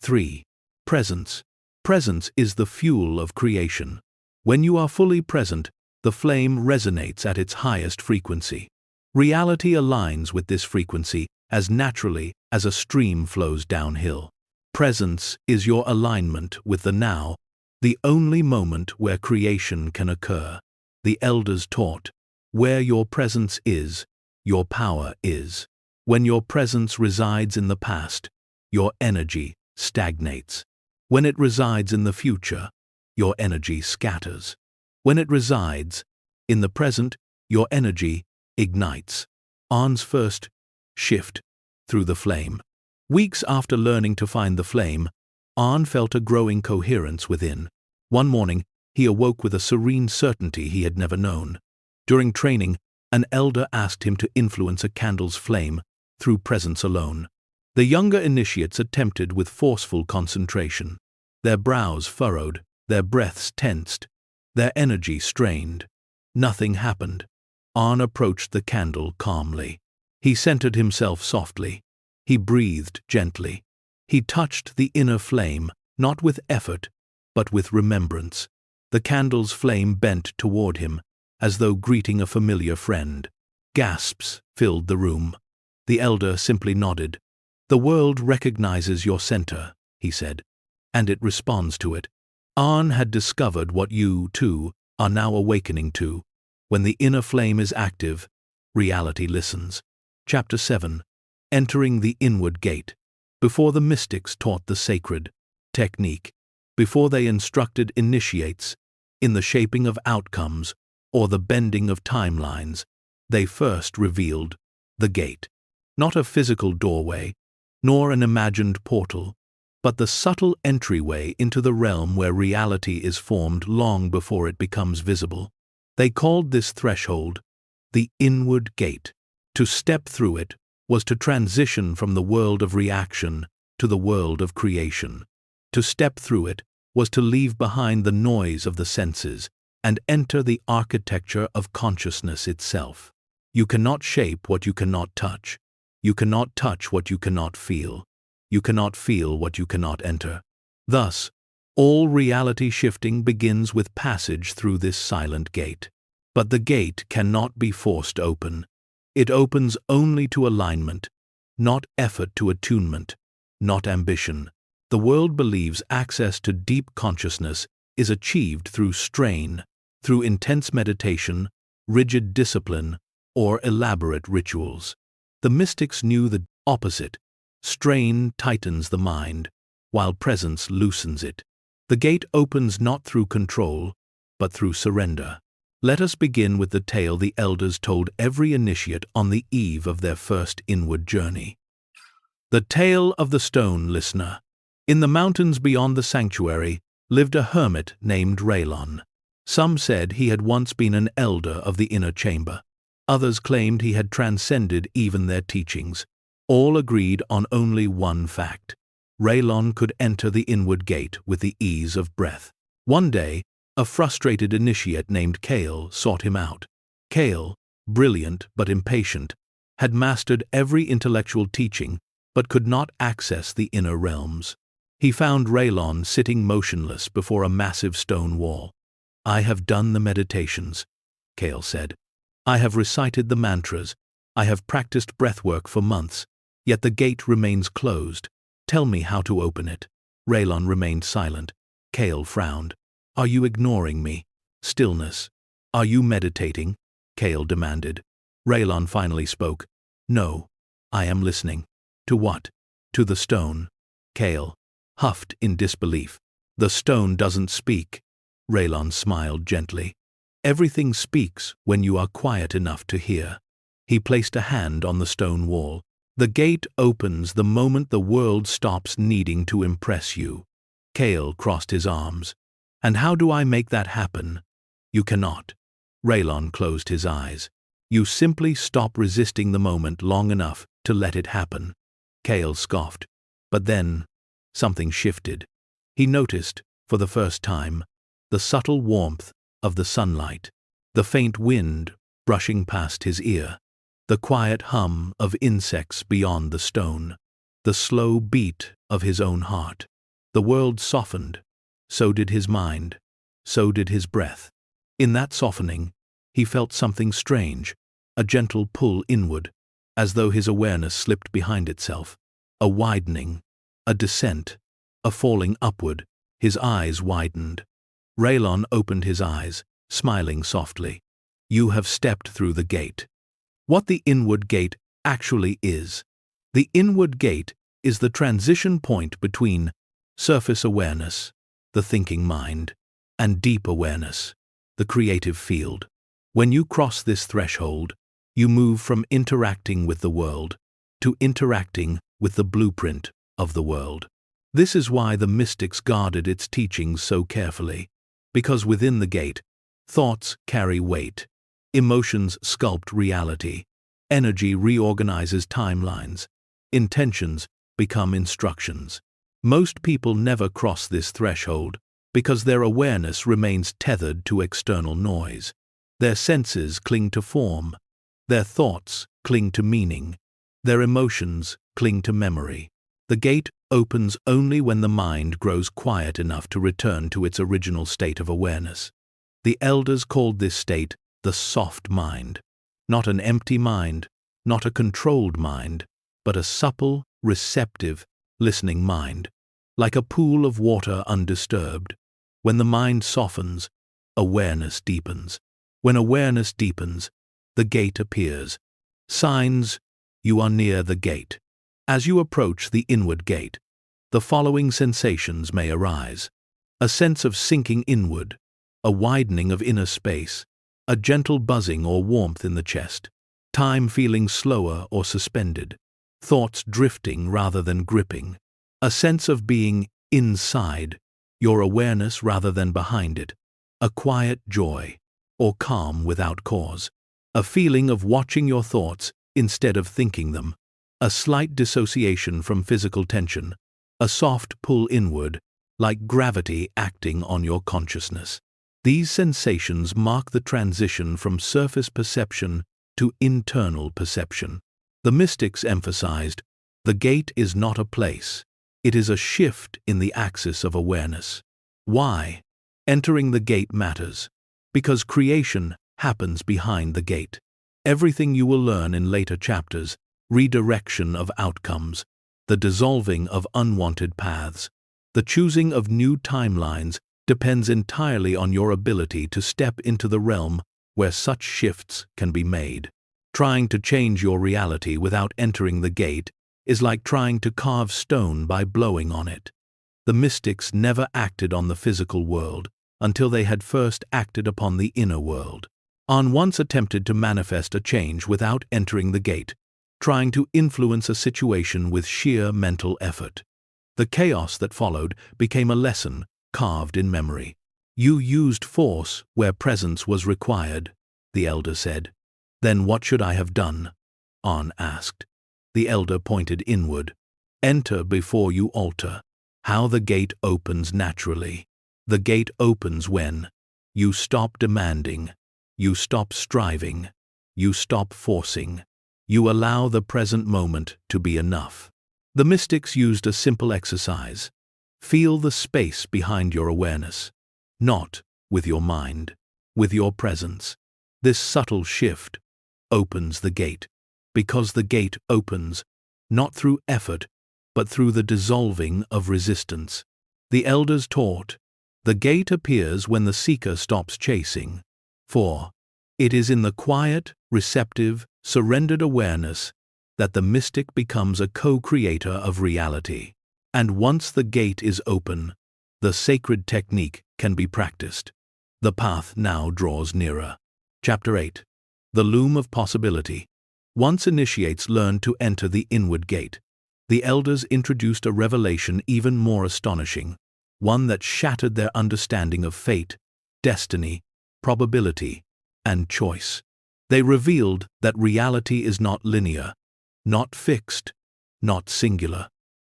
3. Presence. Presence is the fuel of creation. When you are fully present, the flame resonates at its highest frequency. Reality aligns with this frequency as naturally as a stream flows downhill. Presence is your alignment with the now, the only moment where creation can occur. The elders taught, where your presence is, your power is. When your presence resides in the past, your energy stagnates. When it resides in the future, your energy scatters. When it resides in the present, your energy ignites. Arn's first shift through the flame. Weeks after learning to find the flame, Arn felt a growing coherence within. One morning, he awoke with a serene certainty he had never known. During training, an elder asked him to influence a candle's flame through presence alone. The younger initiates attempted with forceful concentration. Their brows furrowed, their breaths tensed, their energy strained. Nothing happened. Arn approached the candle calmly. He centered himself softly. He breathed gently. He touched the inner flame, not with effort, but with remembrance. The candle's flame bent toward him, as though greeting a familiar friend. Gasps filled the room. The elder simply nodded. "The world recognizes your center," he said, "and it responds to it." Arn had discovered what you, too, are now awakening to. When the inner flame is active, reality listens. Chapter 7. Entering the Inward Gate. Before the mystics taught the sacred technique, before they instructed initiates in the shaping of outcomes or the bending of timelines, they first revealed the gate. Not a physical doorway, nor an imagined portal, but the subtle entryway into the realm where reality is formed long before it becomes visible. They called this threshold the inward gate. To step through it was to transition from the world of reaction to the world of creation. To step through it was to leave behind the noise of the senses and enter the architecture of consciousness itself. You cannot shape what you cannot touch. You cannot touch what you cannot feel. You cannot feel what you cannot enter. Thus, all reality shifting begins with passage through this silent gate. But the gate cannot be forced open. It opens only to alignment, not effort to attunement, not ambition. The world believes access to deep consciousness is achieved through strain, through intense meditation, rigid discipline, or elaborate rituals. The mystics knew the opposite. Strain tightens the mind, while presence loosens it. The gate opens not through control, but through surrender. Let us begin with the tale the elders told every initiate on the eve of their first inward journey. The tale of the stone listener. In the mountains beyond the sanctuary lived a hermit named Raylon. Some said he had once been an elder of the inner chamber. Others claimed he had transcended even their teachings. All agreed on only one fact. Raylon could enter the inward gate with the ease of breath. One day, a frustrated initiate named Kale sought him out. Kale, brilliant but impatient, had mastered every intellectual teaching but could not access the inner realms. He found Raylon sitting motionless before a massive stone wall. "I have done the meditations," Kale said. "I have recited the mantras. I have practiced breathwork for months, yet the gate remains closed. Tell me how to open it." Raylon remained silent. Kale frowned. "Are you ignoring me?" Stillness. "Are you meditating?" Kale demanded. Raylon finally spoke. "No, I am listening." "To what?" "To the stone." Kale huffed in disbelief. "The stone doesn't speak." Raylon smiled gently. "Everything speaks when you are quiet enough to hear." He placed a hand on the stone wall. "The gate opens the moment the world stops needing to impress you." Kale crossed his arms. And how do I make that happen? You cannot. Raylon closed his eyes. You simply stop resisting the moment long enough to let it happen. Kale scoffed. But then, something shifted. He noticed, for the first time, the subtle warmth of the sunlight, the faint wind brushing past his ear, the quiet hum of insects beyond the stone, the slow beat of his own heart. The world softened. So did his mind. So did his breath. In that softening, he felt something strange, a gentle pull inward, as though his awareness slipped behind itself, a widening, a descent, a falling upward. His eyes widened. Raylon opened his eyes, smiling softly. You have stepped through the gate. What the inward gate actually is. The inward gate is the transition point between surface awareness, the thinking mind, and deep awareness, the creative field. When you cross this threshold, you move from interacting with the world to interacting with the blueprint of the world. This is why the mystics guarded its teachings so carefully, because within the gate, thoughts carry weight, emotions sculpt reality, energy reorganizes timelines, intentions become instructions. Most people never cross this threshold because their awareness remains tethered to external noise. Their senses cling to form, their thoughts cling to meaning, their emotions cling to memory. The gate opens only when the mind grows quiet enough to return to its original state of awareness. The elders called this state the soft mind. Not an empty mind, not a controlled mind, but a supple, receptive, listening mind, like a pool of water undisturbed. When the mind softens, awareness deepens. When awareness deepens, the gate appears. Signs: you are near the gate. As you approach the inward gate, the following sensations may arise. A sense of sinking inward, a widening of inner space, a gentle buzzing or warmth in the chest, time feeling slower or suspended, thoughts drifting rather than gripping, a sense of being inside, your awareness rather than behind it, a quiet joy, or calm without cause, a feeling of watching your thoughts instead of thinking them, a slight dissociation from physical tension, a soft pull inward, like gravity acting on your consciousness. These sensations mark the transition from surface perception to internal perception. The mystics emphasized, the gate is not a place, it is a shift in the axis of awareness. Why? Entering the gate matters. Because creation happens behind the gate. Everything you will learn in later chapters, redirection of outcomes, the dissolving of unwanted paths, the choosing of new timelines, depends entirely on your ability to step into the realm where such shifts can be made. Trying to change your reality without entering the gate is like trying to carve stone by blowing on it. The mystics never acted on the physical world until they had first acted upon the inner world. On once attempted to manifest a change without entering the gate, trying to influence a situation with sheer mental effort. The chaos that followed became a lesson carved in memory. You used force where presence was required, the elder said. Then what should I have done? An asked. The elder pointed inward. Enter before you alter. How the gate opens naturally. The gate opens when you stop demanding, you stop striving, you stop forcing, you allow the present moment to be enough. The mystics used a simple exercise. Feel the space behind your awareness, not with your mind, with your presence. This subtle shift opens the gate, because the gate opens not through effort, but through the dissolving of resistance. The elders taught, the gate appears when the seeker stops chasing. For it is in the quiet, receptive, surrendered awareness that the mystic becomes a co-creator of reality. And once the gate is open, the sacred technique can be practiced. The path now draws nearer. Chapter 8. The Loom of Possibility. Once initiates learn to enter the inward gate, the elders introduced a revelation even more astonishing. one that shattered their understanding of fate, destiny, probability, and choice. They revealed that reality is not linear, not fixed, not singular.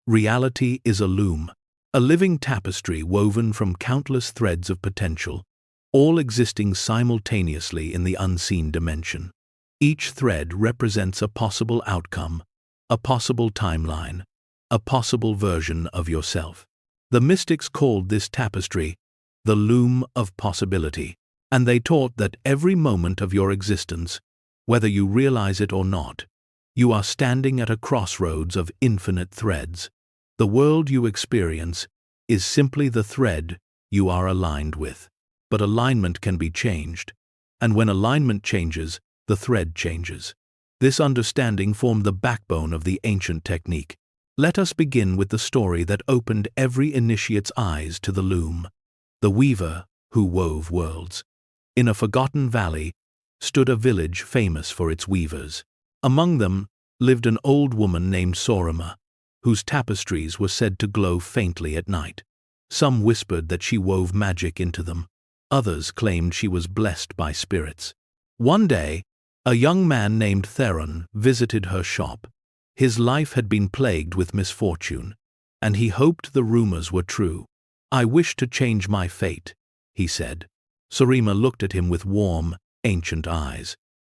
Reality is a loom, a living tapestry woven from countless threads of potential, all existing simultaneously in the unseen dimension. Each thread represents a possible outcome, a possible timeline, a possible version of yourself. The mystics called this tapestry the loom of possibility, and they taught that every moment of your existence, whether you realize it or not, you are standing at a crossroads of infinite threads. The world you experience is simply the thread you are aligned with. But alignment can be changed, and when alignment changes, the thread changes. This understanding formed the backbone of the ancient technique. Let us begin with the story that opened every initiate's eyes to the loom, the weaver who wove worlds. In a forgotten valley stood a village famous for its weavers. Among them lived an old woman named Sorima, whose tapestries were said to glow faintly at night. Some whispered that she wove magic into them. Others claimed she was blessed by spirits. One day, a young man named Theron visited her shop. His life had been plagued with misfortune, and he hoped the rumors were true. "I wish to change my fate," he said. Sorima looked at him with warm, ancient eyes.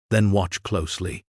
"Then watch closely."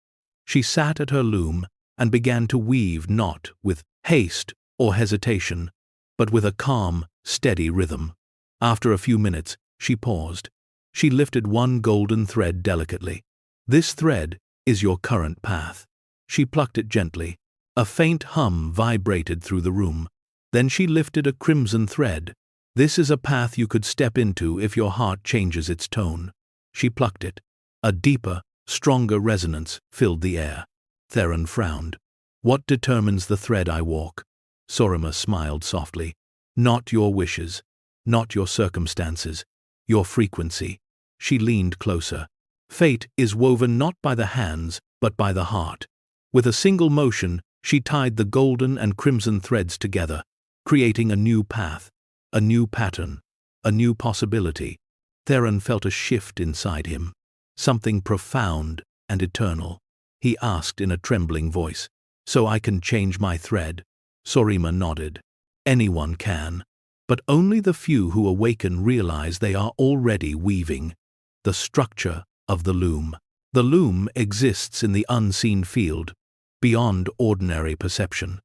She sat at her loom and began to weave, not with haste or hesitation, but with a calm, steady rhythm. After a few minutes, she paused. She lifted one golden thread delicately. "This thread is your current path." She plucked it gently. A faint hum vibrated through the room. Then she lifted a crimson thread. "This is a path you could step into if your heart changes its tone." She plucked it. A deeper, stronger resonance filled the air. Theron frowned. "What determines the thread I walk?" Sorima smiled softly. "Not your wishes, not your circumstances, your frequency." She leaned closer. "Fate is woven not by the hands, but by the heart." With a single motion, she tied the golden and crimson threads together, creating a new path, a new pattern, a new possibility. Theron felt a shift inside him, something profound and eternal. He asked in a trembling voice, "So I can change my thread?" Sorima nodded. "Anyone can, but only the few who awaken realize they are already weaving." The structure of the loom. The loom exists in the unseen field, beyond ordinary perception.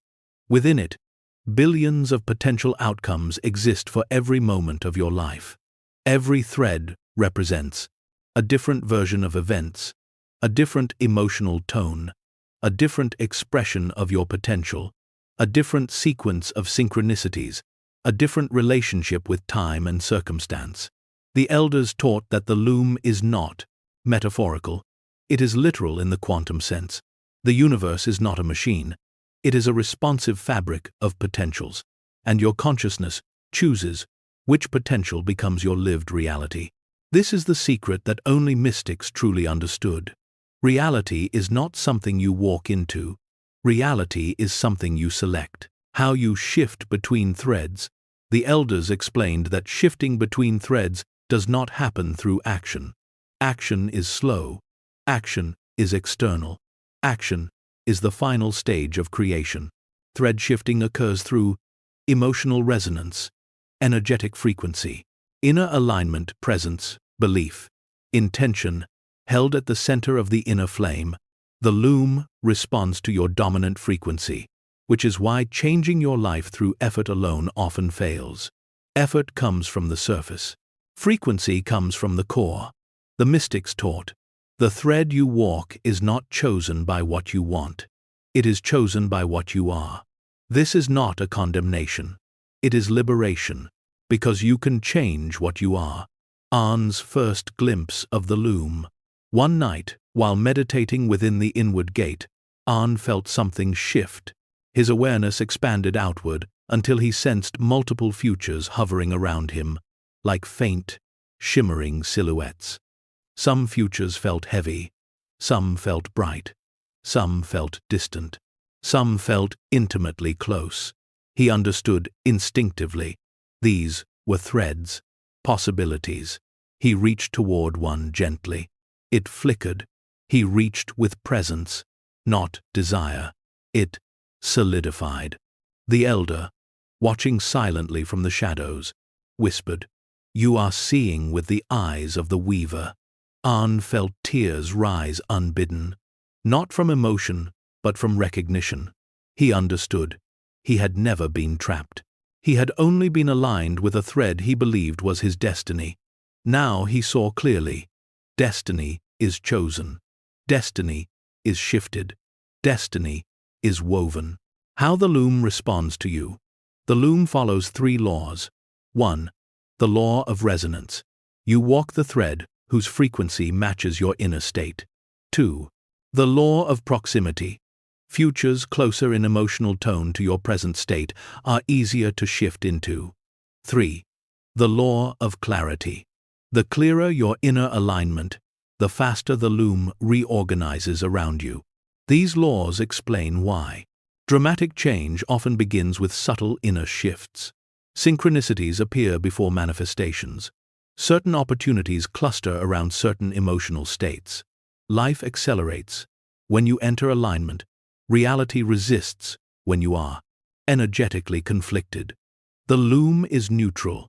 Within it, billions of potential outcomes exist for every moment of your life. Every thread represents a different version of events, a different emotional tone, a different expression of your potential, a different sequence of synchronicities, a different relationship with time and circumstance. The elders taught that the loom is not metaphorical, it is literal in the quantum sense. The universe is not a machine, it is a responsive fabric of potentials, and your consciousness chooses which potential becomes your lived reality. This is the secret that only mystics truly understood. Reality is not something you walk into, reality is something you select. How you shift between threads. The elders explained that shifting between threads does not happen through action. Action is slow, action is external. Action is the final stage of creation. Thread shifting occurs through emotional resonance, energetic frequency, inner alignment, presence, belief, intention, held at the center of the inner flame. The loom responds to your dominant frequency, which is why changing your life through effort alone often fails. Effort comes from the surface. Frequency comes from the core. The mystics taught, the thread you walk is not chosen by what you want. It is chosen by what you are. This is not a condemnation. It is liberation, because you can change what you are. Arne's first glimpse of the loom. One night, while meditating within the inward gate, Arne felt something shift. His awareness expanded outward until he sensed multiple futures hovering around him, like faint, shimmering silhouettes. Some futures felt heavy, some felt bright, some felt distant, some felt intimately close. He understood instinctively. These were threads, possibilities. He reached toward one gently. It flickered. He reached with presence, not desire. It solidified. The elder, watching silently from the shadows, whispered, "You are seeing with the eyes of the weaver." Arne felt tears rise unbidden, not from emotion, but from recognition. He understood. He had never been trapped. He had only been aligned with a thread he believed was his destiny. Now he saw clearly. Destiny is chosen. Destiny is shifted. Destiny is woven. How the loom responds to you. The loom follows 3 laws. 1. The law of resonance. You walk the thread whose frequency matches your inner state. 2. The law of proximity. Futures closer in emotional tone to your present state are easier to shift into. 3. The law of clarity. The clearer your inner alignment, the faster the loom reorganizes around you. These laws explain why. Dramatic change often begins with subtle inner shifts. Synchronicities appear before manifestations. Certain opportunities cluster around certain emotional states. Life accelerates. When you enter alignment, reality resists when you are energetically conflicted. The loom is neutral.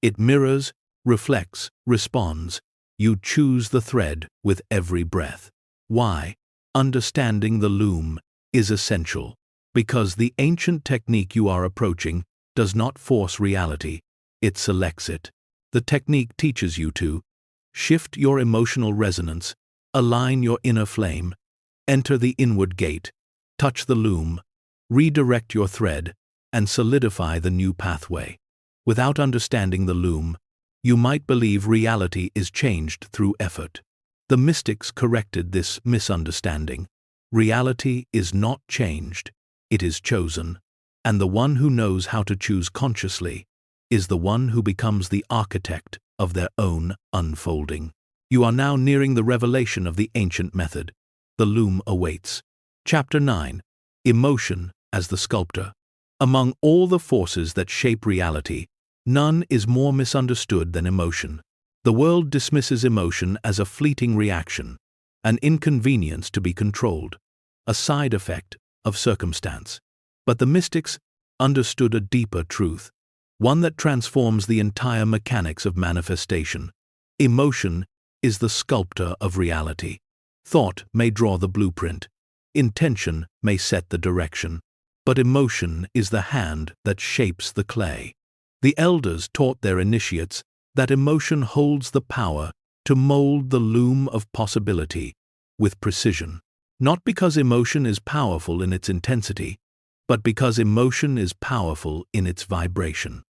It mirrors, reflects, responds. You choose the thread with every breath. Why? Understanding the loom is essential. Because the ancient technique you are approaching does not force reality, it selects it. The technique teaches you to shift your emotional resonance, align your inner flame, enter the inward gate, touch the loom, redirect your thread, and solidify the new pathway. Without understanding the loom, you might believe reality is changed through effort. The mystics corrected this misunderstanding. Reality is not changed, it is chosen, and the one who knows how to choose consciously is the one who becomes the architect of their own unfolding. You are now nearing the revelation of the ancient method. The loom awaits. Chapter 9. Emotion as the sculptor. Among all the forces that shape reality, none is more misunderstood than emotion. The world dismisses emotion as a fleeting reaction, an inconvenience to be controlled, a side effect of circumstance. But the mystics understood a deeper truth, one that transforms the entire mechanics of manifestation. Emotion is the sculptor of reality. Thought may draw the blueprint, intention may set the direction, but emotion is the hand that shapes the clay. The elders taught their initiates that emotion holds the power to mold the loom of possibility with precision. Not because emotion is powerful in its intensity, but because emotion is powerful in its vibration.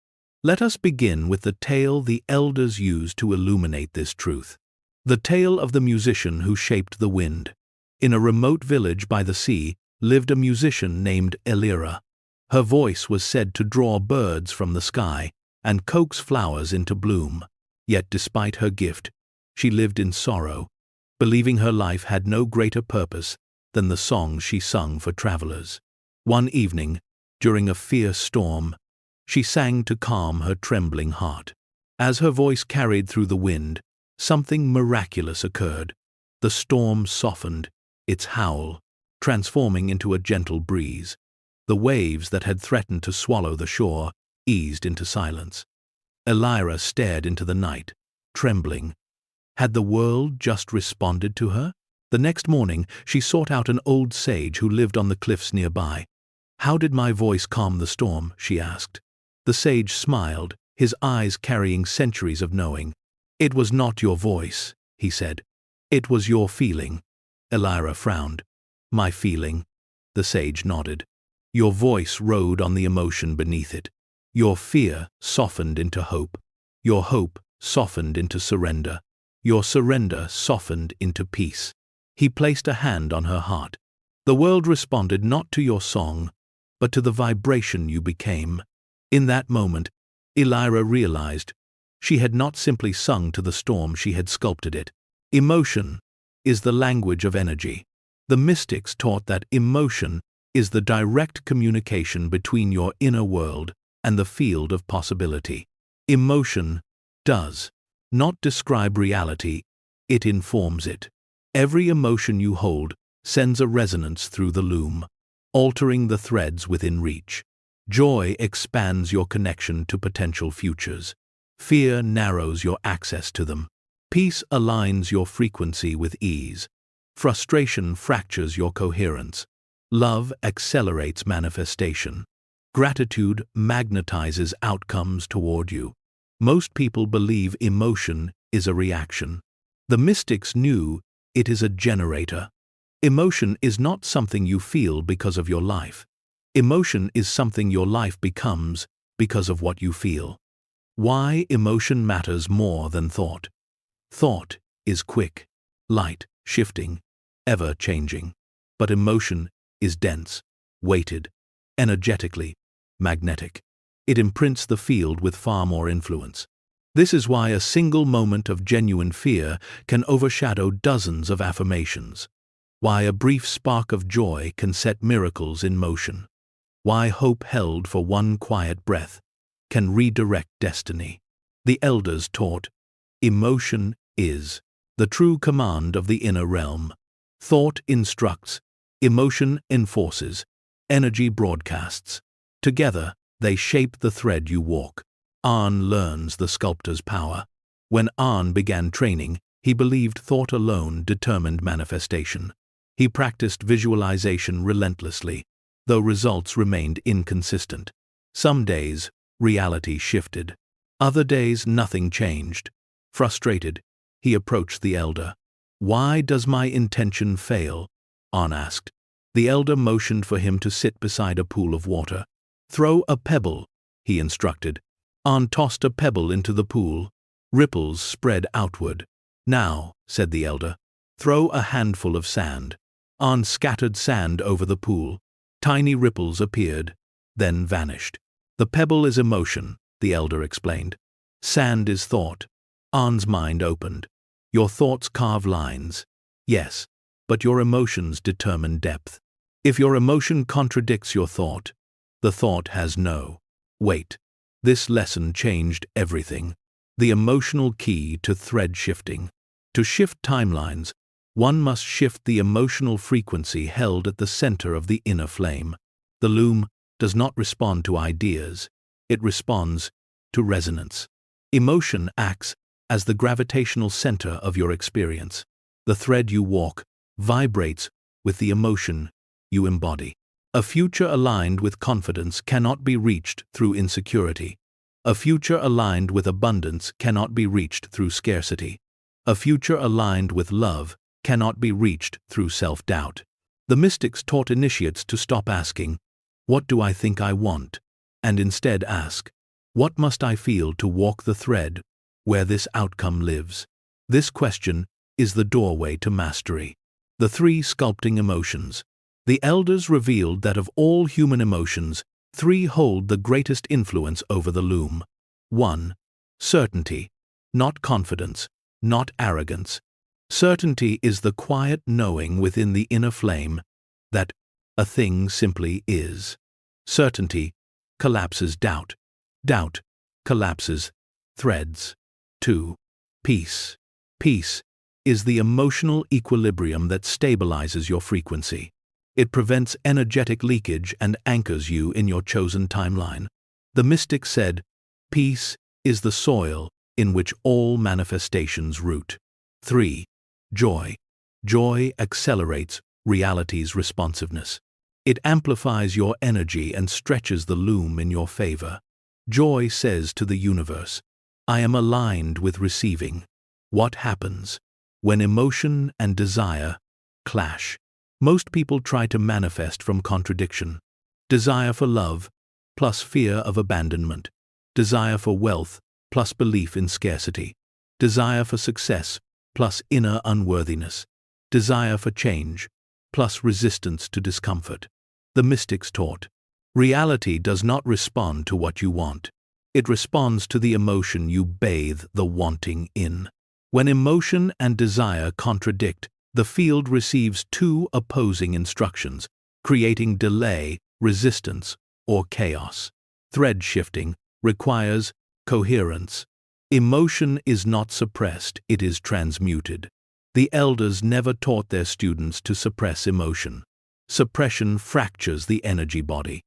Let us begin with the tale the elders used to illuminate this truth. The tale of the musician who shaped the wind. In a remote village by the sea lived a musician named Elira. Her voice was said to draw birds from the sky and coax flowers into bloom. Yet despite her gift, she lived in sorrow, believing her life had no greater purpose than the songs she sung for travelers. One evening, during a fierce storm, she sang to calm her trembling heart. As her voice carried through the wind, something miraculous occurred. The storm softened, its howl transforming into a gentle breeze. The waves that had threatened to swallow the shore eased into silence. Elira stared into the night, trembling. Had the world just responded to her? The next morning, she sought out an old sage who lived on the cliffs nearby. "How did my voice calm the storm?" she asked. The sage smiled, his eyes carrying centuries of knowing. "It was not your voice," he said. "It was your feeling." Elira frowned. "My feeling?" The sage nodded. "Your voice rode on the emotion beneath it. Your fear softened into hope. Your hope softened into surrender. Your surrender softened into peace." He placed a hand on her heart. "The world responded not to your song, but to the vibration you became." In that moment, Elira realized she had not simply sung to the storm, she had sculpted it. Emotion is the language of energy. The mystics taught that emotion is the direct communication between your inner world and the field of possibility. Emotion does not describe reality, it informs it. Every emotion you hold sends a resonance through the loom, altering the threads within reach. Joy expands your connection to potential futures. Fear narrows your access to them. Peace aligns your frequency with ease. Frustration fractures your coherence. Love accelerates manifestation. Gratitude magnetizes outcomes toward you. Most people believe emotion is a reaction. The mystics knew it is a generator. Emotion is not something you feel because of your life. Emotion is something your life becomes because of what you feel. Why emotion matters more than thought. Thought is quick, light, shifting, ever-changing. But emotion is dense, weighted, energetically magnetic. It imprints the field with far more influence. This is why a single moment of genuine fear can overshadow dozens of affirmations. Why a brief spark of joy can set miracles in motion. Why hope held for one quiet breath can redirect destiny. The elders taught, emotion is the true command of the inner realm. Thought instructs, emotion enforces, energy broadcasts. Together, they shape the thread you walk. Ahn learns the sculptor's power. When Ahn began training, he believed thought alone determined manifestation. He practiced visualization relentlessly, though results remained inconsistent. Some days, reality shifted. Other days, nothing changed. Frustrated, he approached the elder. "Why does my intention fail?" Ahn asked. The elder motioned for him to sit beside a pool of water. "Throw a pebble," he instructed. Ahn tossed a pebble into the pool. Ripples spread outward. "Now," said the elder, "throw a handful of sand." Ahn scattered sand over the pool. Tiny ripples appeared, then vanished. "The pebble is emotion," the elder explained. "Sand is thought." Ahn's mind opened. "Your thoughts carve lines." "Yes, but your emotions determine depth. If your emotion contradicts your thought, the thought has no weight." This lesson changed everything. The emotional key to thread shifting. To shift timelines, one must shift the emotional frequency held at the center of the inner flame. The loom does not respond to ideas, it responds to resonance. Emotion acts as the gravitational center of your experience. The thread you walk vibrates with the emotion you embody. A future aligned with confidence cannot be reached through insecurity. A future aligned with abundance cannot be reached through scarcity. A future aligned with love cannot be reached through self-doubt. The mystics taught initiates to stop asking, "What do I think I want?" and instead ask, "What must I feel to walk the thread where this outcome lives?" This question is the doorway to mastery. The three sculpting emotions. The elders revealed that of all human emotions, three hold the greatest influence over the loom. 1. Certainty, not confidence, not arrogance. Certainty is the quiet knowing within the inner flame that a thing simply is. Certainty collapses doubt. Doubt collapses threads. 2. Peace. Peace is the emotional equilibrium that stabilizes your frequency. It prevents energetic leakage and anchors you in your chosen timeline. The mystic said, "Peace is the soil in which all manifestations root." 3. Joy. Joy accelerates reality's responsiveness. It amplifies your energy and stretches the loom in your favor. Joy says to the universe, "I am aligned with receiving." What happens when emotion and desire clash? Most people try to manifest from contradiction. Desire for love plus fear of abandonment. Desire for wealth plus belief in scarcity. Desire for success plus inner unworthiness. Desire for change plus resistance to discomfort. The mystics taught, reality does not respond to what you want. It responds to the emotion you bathe the wanting in. When emotion and desire contradict, the field receives two opposing instructions, creating delay, resistance, or chaos. Thread shifting requires coherence. Emotion is not suppressed, it is transmuted. The elders never taught their students to suppress emotion. Suppression fractures the energy body.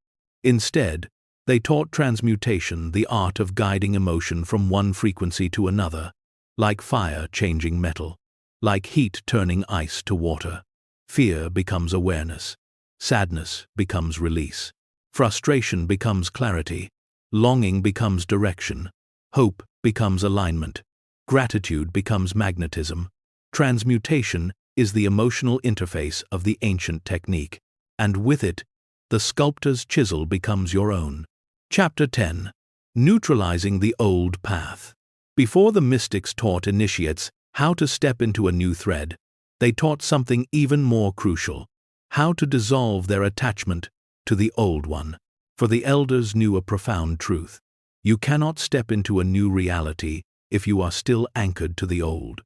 Instead, they taught transmutation, the art of guiding emotion from one frequency to another, like fire changing metal, like heat turning ice to water. Fear becomes awareness. Sadness becomes release. Frustration becomes clarity. Longing becomes direction. Hope becomes alignment. Gratitude becomes magnetism. Transmutation is the emotional interface of the ancient technique, and with it, the sculptor's chisel becomes your own. Chapter 10. Neutralizing the Old Path. Before the mystics taught initiates how to step into a new thread, they taught something even more crucial: how to dissolve their attachment to the old one. For the elders knew a profound truth. You cannot step into a new reality if you are still anchored to the old.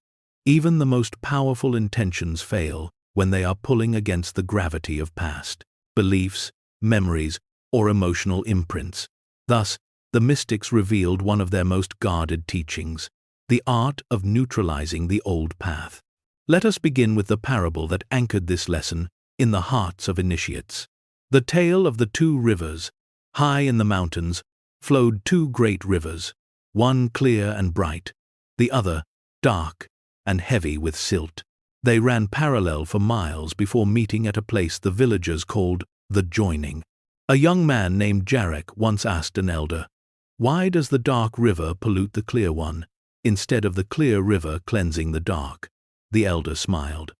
Even the most powerful intentions fail when they are pulling against the gravity of past beliefs, memories, or emotional imprints. Thus, the mystics revealed one of their most guarded teachings: the art of neutralizing the old path. Let us begin with the parable that anchored this lesson in the hearts of initiates. The tale of the two rivers. High in the mountains flowed two great rivers, one clear and bright, the other dark and heavy with silt. They ran parallel for miles before meeting at a place the villagers called the joining. A young man named Jarek once asked an elder, "Why does the dark river pollute the clear one, instead of the clear river cleansing the dark?" The elder smiled.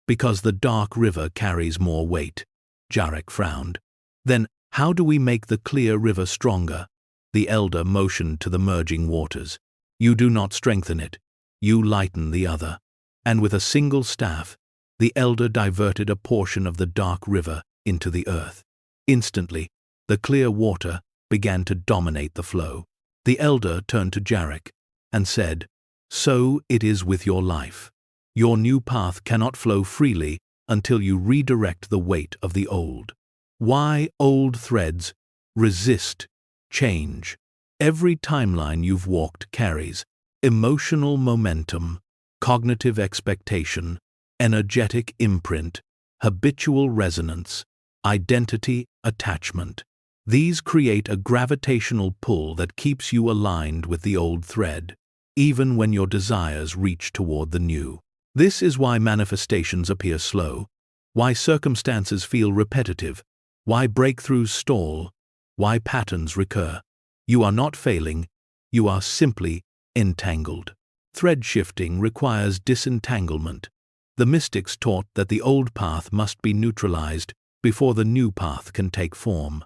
"Because the dark river carries more weight." Jarek frowned. "Then how do we make the clear river stronger?" The elder motioned to the merging waters. "You do not strengthen it, you lighten the other." And with a single staff, the elder diverted a portion of the dark river into the earth. Instantly, the clear water began to dominate the flow. The elder turned to Jarek and said, "So it is with your life. Your new path cannot flow freely until you redirect the weight of the old." Why old threads resist change? Every timeline you've walked carries emotional momentum, cognitive expectation, energetic imprint, habitual resonance, identity attachment. These create a gravitational pull that keeps you aligned with the old thread, even when your desires reach toward the new. This is why manifestations appear slow, why circumstances feel repetitive, why breakthroughs stall, why patterns recur. You are not failing, you are simply entangled. Thread shifting requires disentanglement. The mystics taught that the old path must be neutralized before the new path can take form.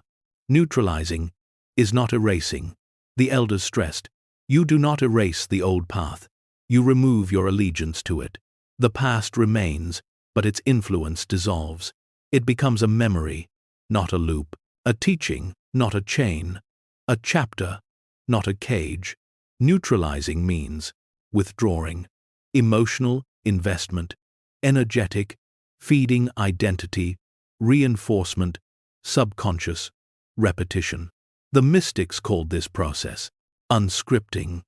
Neutralizing is not erasing. The elders stressed, you do not erase the old path, you remove your allegiance to it. The past remains, but its influence dissolves. It becomes a memory, not a loop, a teaching, not a chain, a chapter, not a cage. Neutralizing means withdrawing, emotional investment, energetic, feeding identity, reinforcement, subconscious, repetition. The mystics called this process unscripting.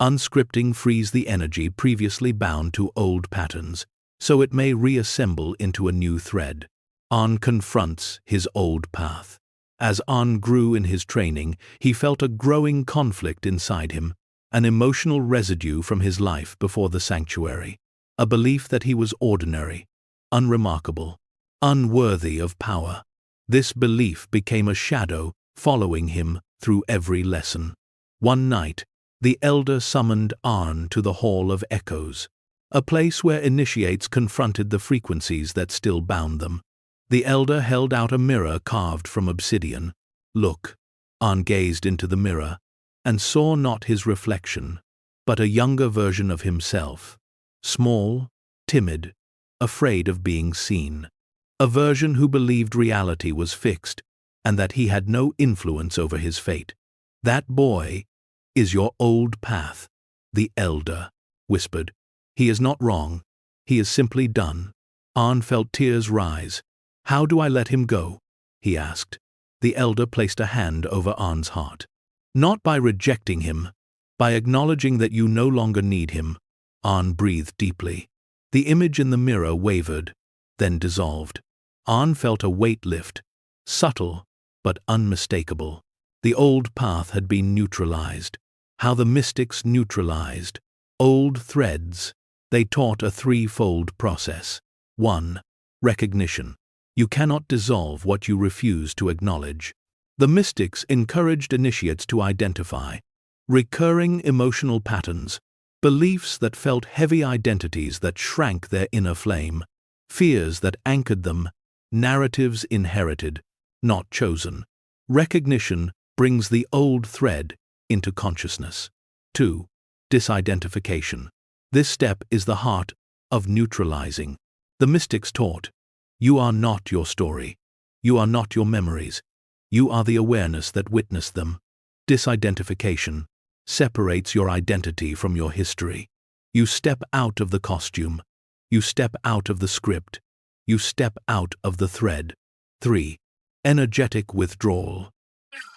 Unscripting frees the energy previously bound to old patterns, so it may reassemble into a new thread. An confronts his old path. As An grew in his training, he felt a growing conflict inside him, an emotional residue from his life before the sanctuary, a belief that he was ordinary, unremarkable, unworthy of power. This belief became a shadow following him through every lesson. One night, the elder summoned An to the Hall of Echoes, a place where initiates confronted the frequencies that still bound them. The elder held out a mirror carved from obsidian. "Look." An gazed into the mirror and saw not his reflection, but a younger version of himself, small, timid, afraid of being seen. A version who believed reality was fixed and that he had no influence over his fate. "That boy is your old path," the elder whispered. "He is not wrong, he is simply done." An felt tears rise. "How do I let him go?" he asked. The elder placed a hand over An's heart. Not by rejecting him, by acknowledging that you no longer need him. Arn breathed deeply. The image in the mirror wavered, then dissolved. Arn felt a weight lift, subtle but unmistakable. The old path had been neutralized. How the mystics neutralized. Old threads. They taught a threefold process. 1. Recognition. You cannot dissolve what you refuse to acknowledge. The mystics encouraged initiates to identify recurring emotional patterns, beliefs that felt heavy, identities that shrank their inner flame, fears that anchored them, narratives inherited, not chosen. Recognition brings the old thread into consciousness. 2. Disidentification. This step is the heart of neutralizing. The mystics taught, you are not your story. You are not your memories. You are the awareness that witnessed them. Disidentification separates your identity from your history. You step out of the costume. You step out of the script. You step out of the thread. 3. Energetic withdrawal.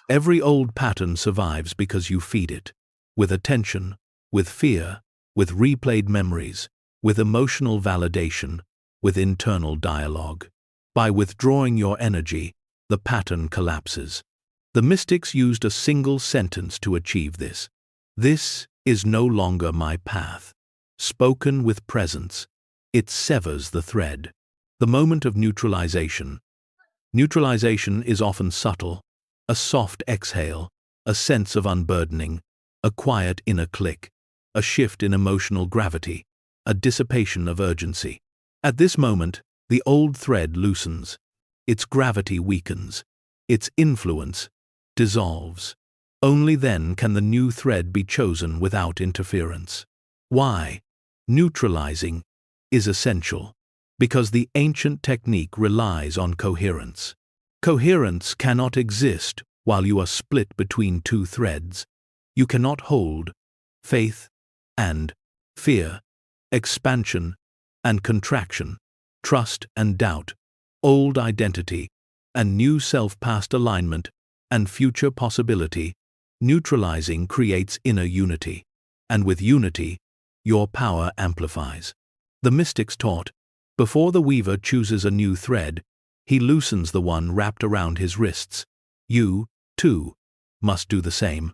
Every old pattern survives because you feed it. With attention, with fear, with replayed memories, with emotional validation, with internal dialogue. By withdrawing your energy, the pattern collapses. The mystics used a single sentence to achieve this. This is no longer my path. Spoken with presence, it severs the thread. The moment of neutralization. Neutralization is often subtle, a soft exhale, a sense of unburdening, a quiet inner click, a shift in emotional gravity, a dissipation of urgency. At this moment, the old thread loosens, its gravity weakens, its influence dissolves. Only then can the new thread be chosen without interference. Why? Neutralizing is essential. Because the ancient technique relies on coherence. Coherence cannot exist while you are split between two threads. You cannot hold faith and fear, expansion and contraction, trust and doubt, old identity and new self, past alignment and future possibility. Neutralizing creates inner unity, and with unity, your power amplifies. The mystics taught, before the weaver chooses a new thread, he loosens the one wrapped around his wrists. You, too, must do the same,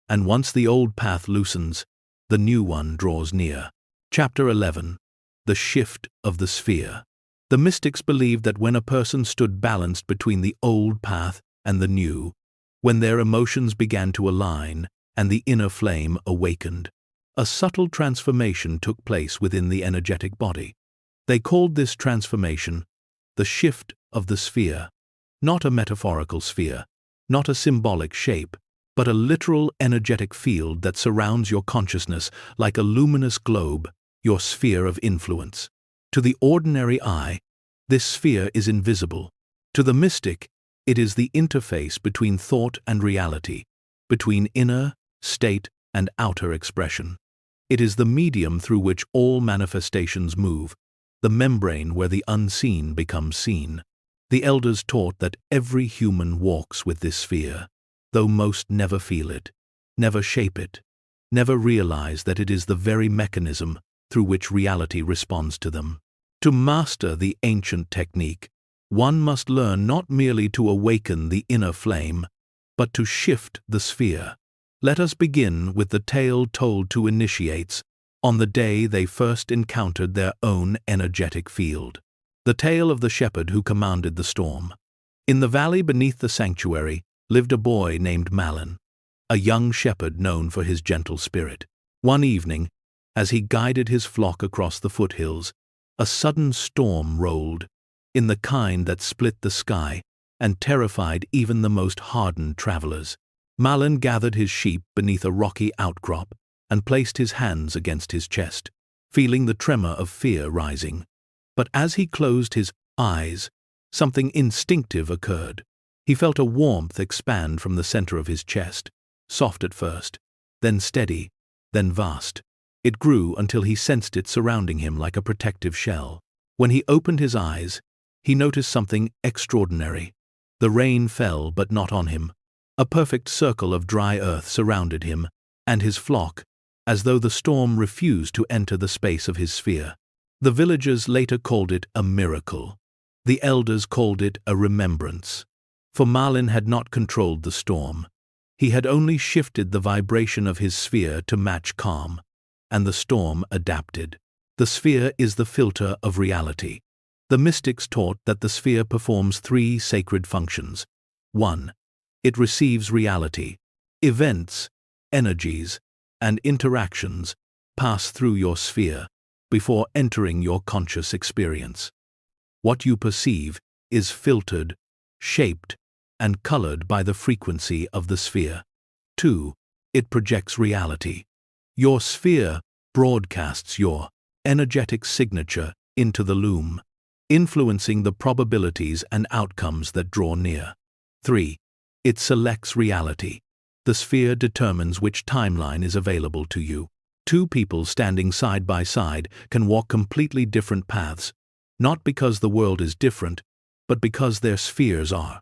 and once the old path loosens, the new one draws near. Chapter 11. The Shift of the Sphere. The mystics believed that when a person stood balanced between the old path and the new, when their emotions began to align and the inner flame awakened, a subtle transformation took place within the energetic body. They called this transformation the shift of the sphere, not a metaphorical sphere, not a symbolic shape, but a literal energetic field that surrounds your consciousness like a luminous globe, your sphere of influence. To the ordinary eye, this sphere is invisible. To the mystic, it is the interface between thought and reality, between inner state and outer expression. It is the medium through which all manifestations move, the membrane where the unseen becomes seen. The elders taught that every human walks with this sphere, though most never feel it, never shape it, never realize that it is the very mechanism through which reality responds to them. To master the ancient technique, one must learn not merely to awaken the inner flame, but to shift the sphere. Let us begin with the tale told to initiates on the day they first encountered their own energetic field. The tale of the shepherd who commanded the storm. In the valley beneath the sanctuary lived a boy named Malin, a young shepherd known for his gentle spirit. One evening, as he guided his flock across the foothills, a sudden storm rolled, in the kind that split the sky and terrified even the most hardened travelers. Malin gathered his sheep beneath a rocky outcrop and placed his hands against his chest, feeling the tremor of fear rising. But as he closed his eyes, something instinctive occurred. He felt a warmth expand from the center of his chest, soft at first, then steady, then vast. It grew until he sensed it surrounding him like a protective shell. When he opened his eyes, he noticed something extraordinary. The rain fell, but not on him. A perfect circle of dry earth surrounded him and his flock, as though the storm refused to enter the space of his sphere. The villagers later called it a miracle. The elders called it a remembrance. For Marlin had not controlled the storm. He had only shifted the vibration of his sphere to match calm, and the storm adapted. The sphere is the filter of reality. The mystics taught that the sphere performs 3 sacred functions. 1. It receives reality. Events, energies, and interactions pass through your sphere before entering your conscious experience. What you perceive is filtered, shaped, and colored by the frequency of the sphere. 2. It projects reality. Your sphere broadcasts your energetic signature into the loom, influencing the probabilities and outcomes that draw near. 3. It selects reality. The sphere determines which timeline is available to you. 2 people standing side by side can walk completely different paths, not because the world is different, but because their spheres are.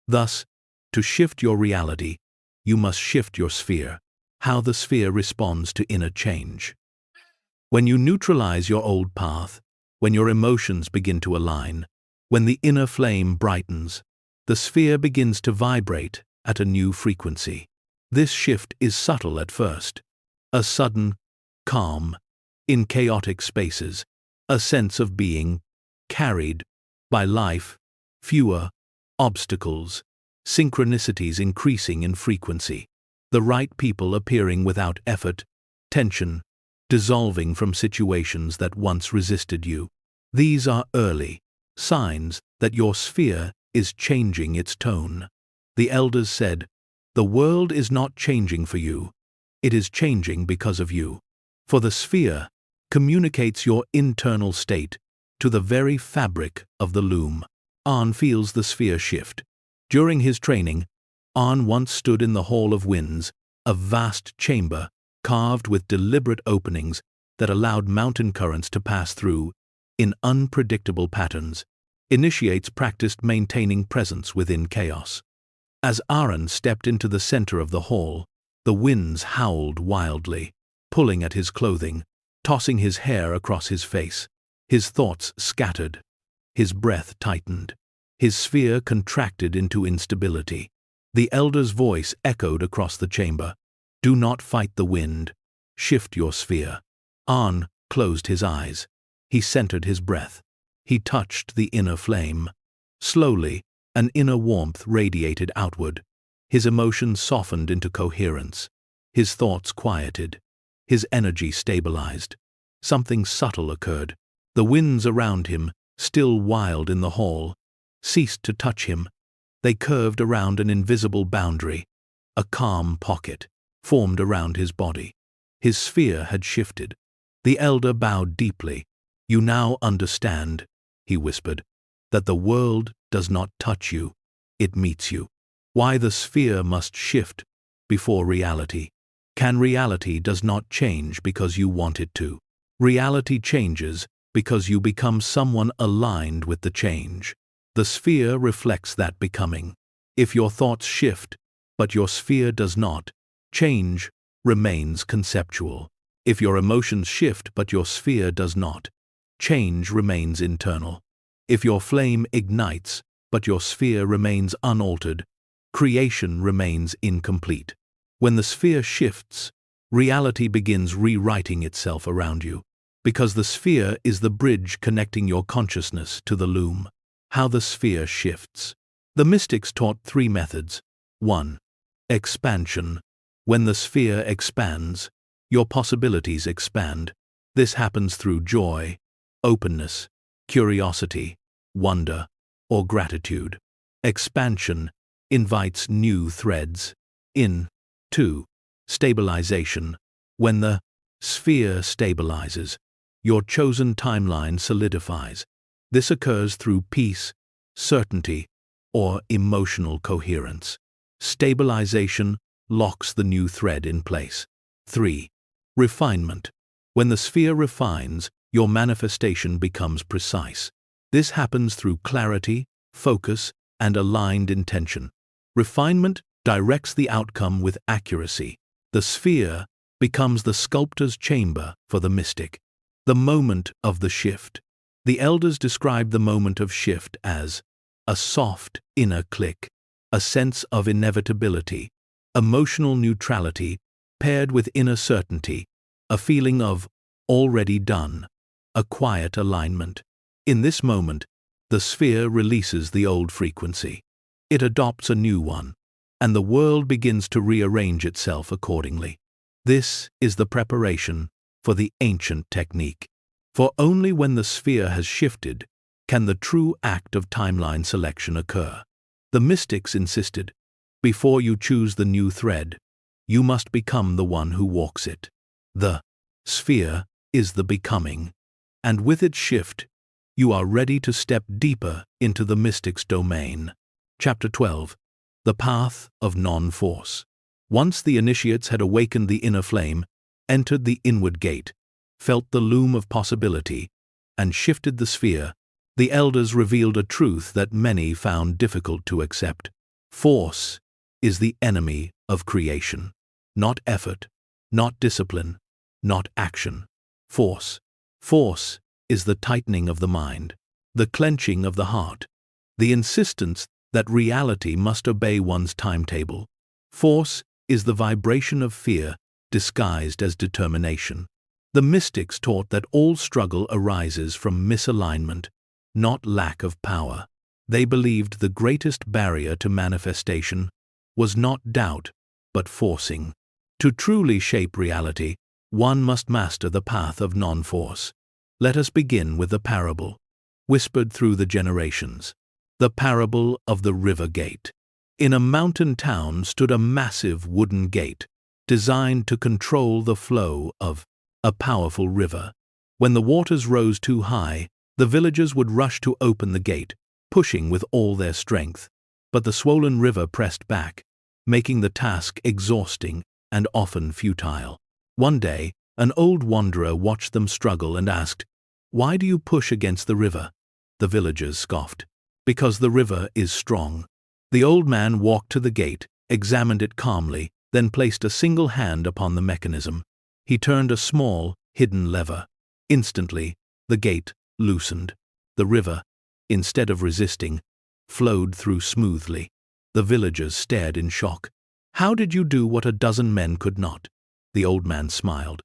Thus, to shift your reality, you must shift your sphere, how the sphere responds to inner change. When you neutralize your old path, when your emotions begin to align, when the inner flame brightens, the sphere begins to vibrate at a new frequency. This shift is subtle at first. A sudden calm in chaotic spaces, a sense of being carried by life, fewer obstacles, synchronicities increasing in frequency, the right people appearing without effort, tension dissolving from situations that once resisted you. These are early signs that your sphere is changing its tone. The elders said, "The world is not changing for you, it is changing because of you." For the sphere communicates your internal state to the very fabric of the loom. Arn feels the sphere shift. During his training, Arn once stood in the Hall of Winds, a vast chamber carved with deliberate openings that allowed mountain currents to pass through in unpredictable patterns, initiates practiced maintaining presence within chaos. As Arn stepped into the center of the hall, the winds howled wildly, pulling at his clothing, tossing his hair across his face. His thoughts scattered. His breath tightened. His sphere contracted into instability. The elder's voice echoed across the chamber. "Do not fight the wind. Shift your sphere." Arn closed his eyes. He centered his breath. He touched the inner flame. Slowly, an inner warmth radiated outward. His emotions softened into coherence. His thoughts quieted. His energy stabilized. Something subtle occurred. The winds around him, still wild in the hall, ceased to touch him. They curved around an invisible boundary. A calm pocket formed around his body. His sphere had shifted. The elder bowed deeply. "You now understand," he whispered, "that the world does not touch you, it meets you. Why the sphere must shift before reality. Can reality does not change because you want it to. Reality changes because you become someone aligned with the change. The sphere reflects that becoming. If your thoughts shift, but your sphere does not, change remains conceptual. If your emotions shift but your sphere does not, change remains internal. If your flame ignites but your sphere remains unaltered, creation remains incomplete. When the sphere shifts, reality begins rewriting itself around you, because the sphere is the bridge connecting your consciousness to the loom. How the sphere shifts. The mystics taught 3 methods. 1. Expansion. When the sphere expands, your possibilities expand. This happens through joy, openness, curiosity, wonder, or gratitude. Expansion invites new threads in. 2. Stabilization. When the sphere stabilizes, your chosen timeline solidifies. This occurs through peace, certainty, or emotional coherence. Stabilization locks the new thread in place. 3. Refinement. When the sphere refines, your manifestation becomes precise. This happens through clarity, focus, and aligned intention. Refinement directs the outcome with accuracy. The sphere becomes the sculptor's chamber for the mystic. The moment of the shift. The elders describe the moment of shift as a soft inner click, a sense of inevitability, emotional neutrality paired with inner certainty, a feeling of already done, a quiet alignment. In this moment, the sphere releases the old frequency. It adopts a new one, and the world begins to rearrange itself accordingly. This is the preparation for the ancient technique. For only when the sphere has shifted can the true act of timeline selection occur. The mystics insisted, before you choose the new thread, you must become the one who walks it. The sphere is the becoming, and with its shift, you are ready to step deeper into the mystic's domain. Chapter 12. The Path of Non-Force. Once the initiates had awakened the inner flame, entered the inward gate, felt the loom of possibility, and shifted the sphere, the elders revealed a truth that many found difficult to accept. Force is the enemy of creation. Not effort, not discipline, not action. Force. Force is the tightening of the mind, the clenching of the heart, the insistence that reality must obey one's timetable. Force is the vibration of fear disguised as determination. The mystics taught that all struggle arises from misalignment, not lack of power. They believed the greatest barrier to manifestation was not doubt, but forcing. To truly shape reality, one must master the path of non-force. Let us begin with the parable, whispered through the generations. The parable of the river gate. In a mountain town stood a massive wooden gate, designed to control the flow of a powerful river. When the waters rose too high, the villagers would rush to open the gate, pushing with all their strength. But the swollen river pressed back, making the task exhausting and often futile. One day, an old wanderer watched them struggle and asked, "Why do you push against the river?" The villagers scoffed, "Because the river is strong." The old man walked to the gate, examined it calmly, then placed a single hand upon the mechanism. He turned a small, hidden lever. Instantly, the gate loosened. The river, instead of resisting, flowed through smoothly. The villagers stared in shock. "How did you do what a dozen men could not?" The old man smiled.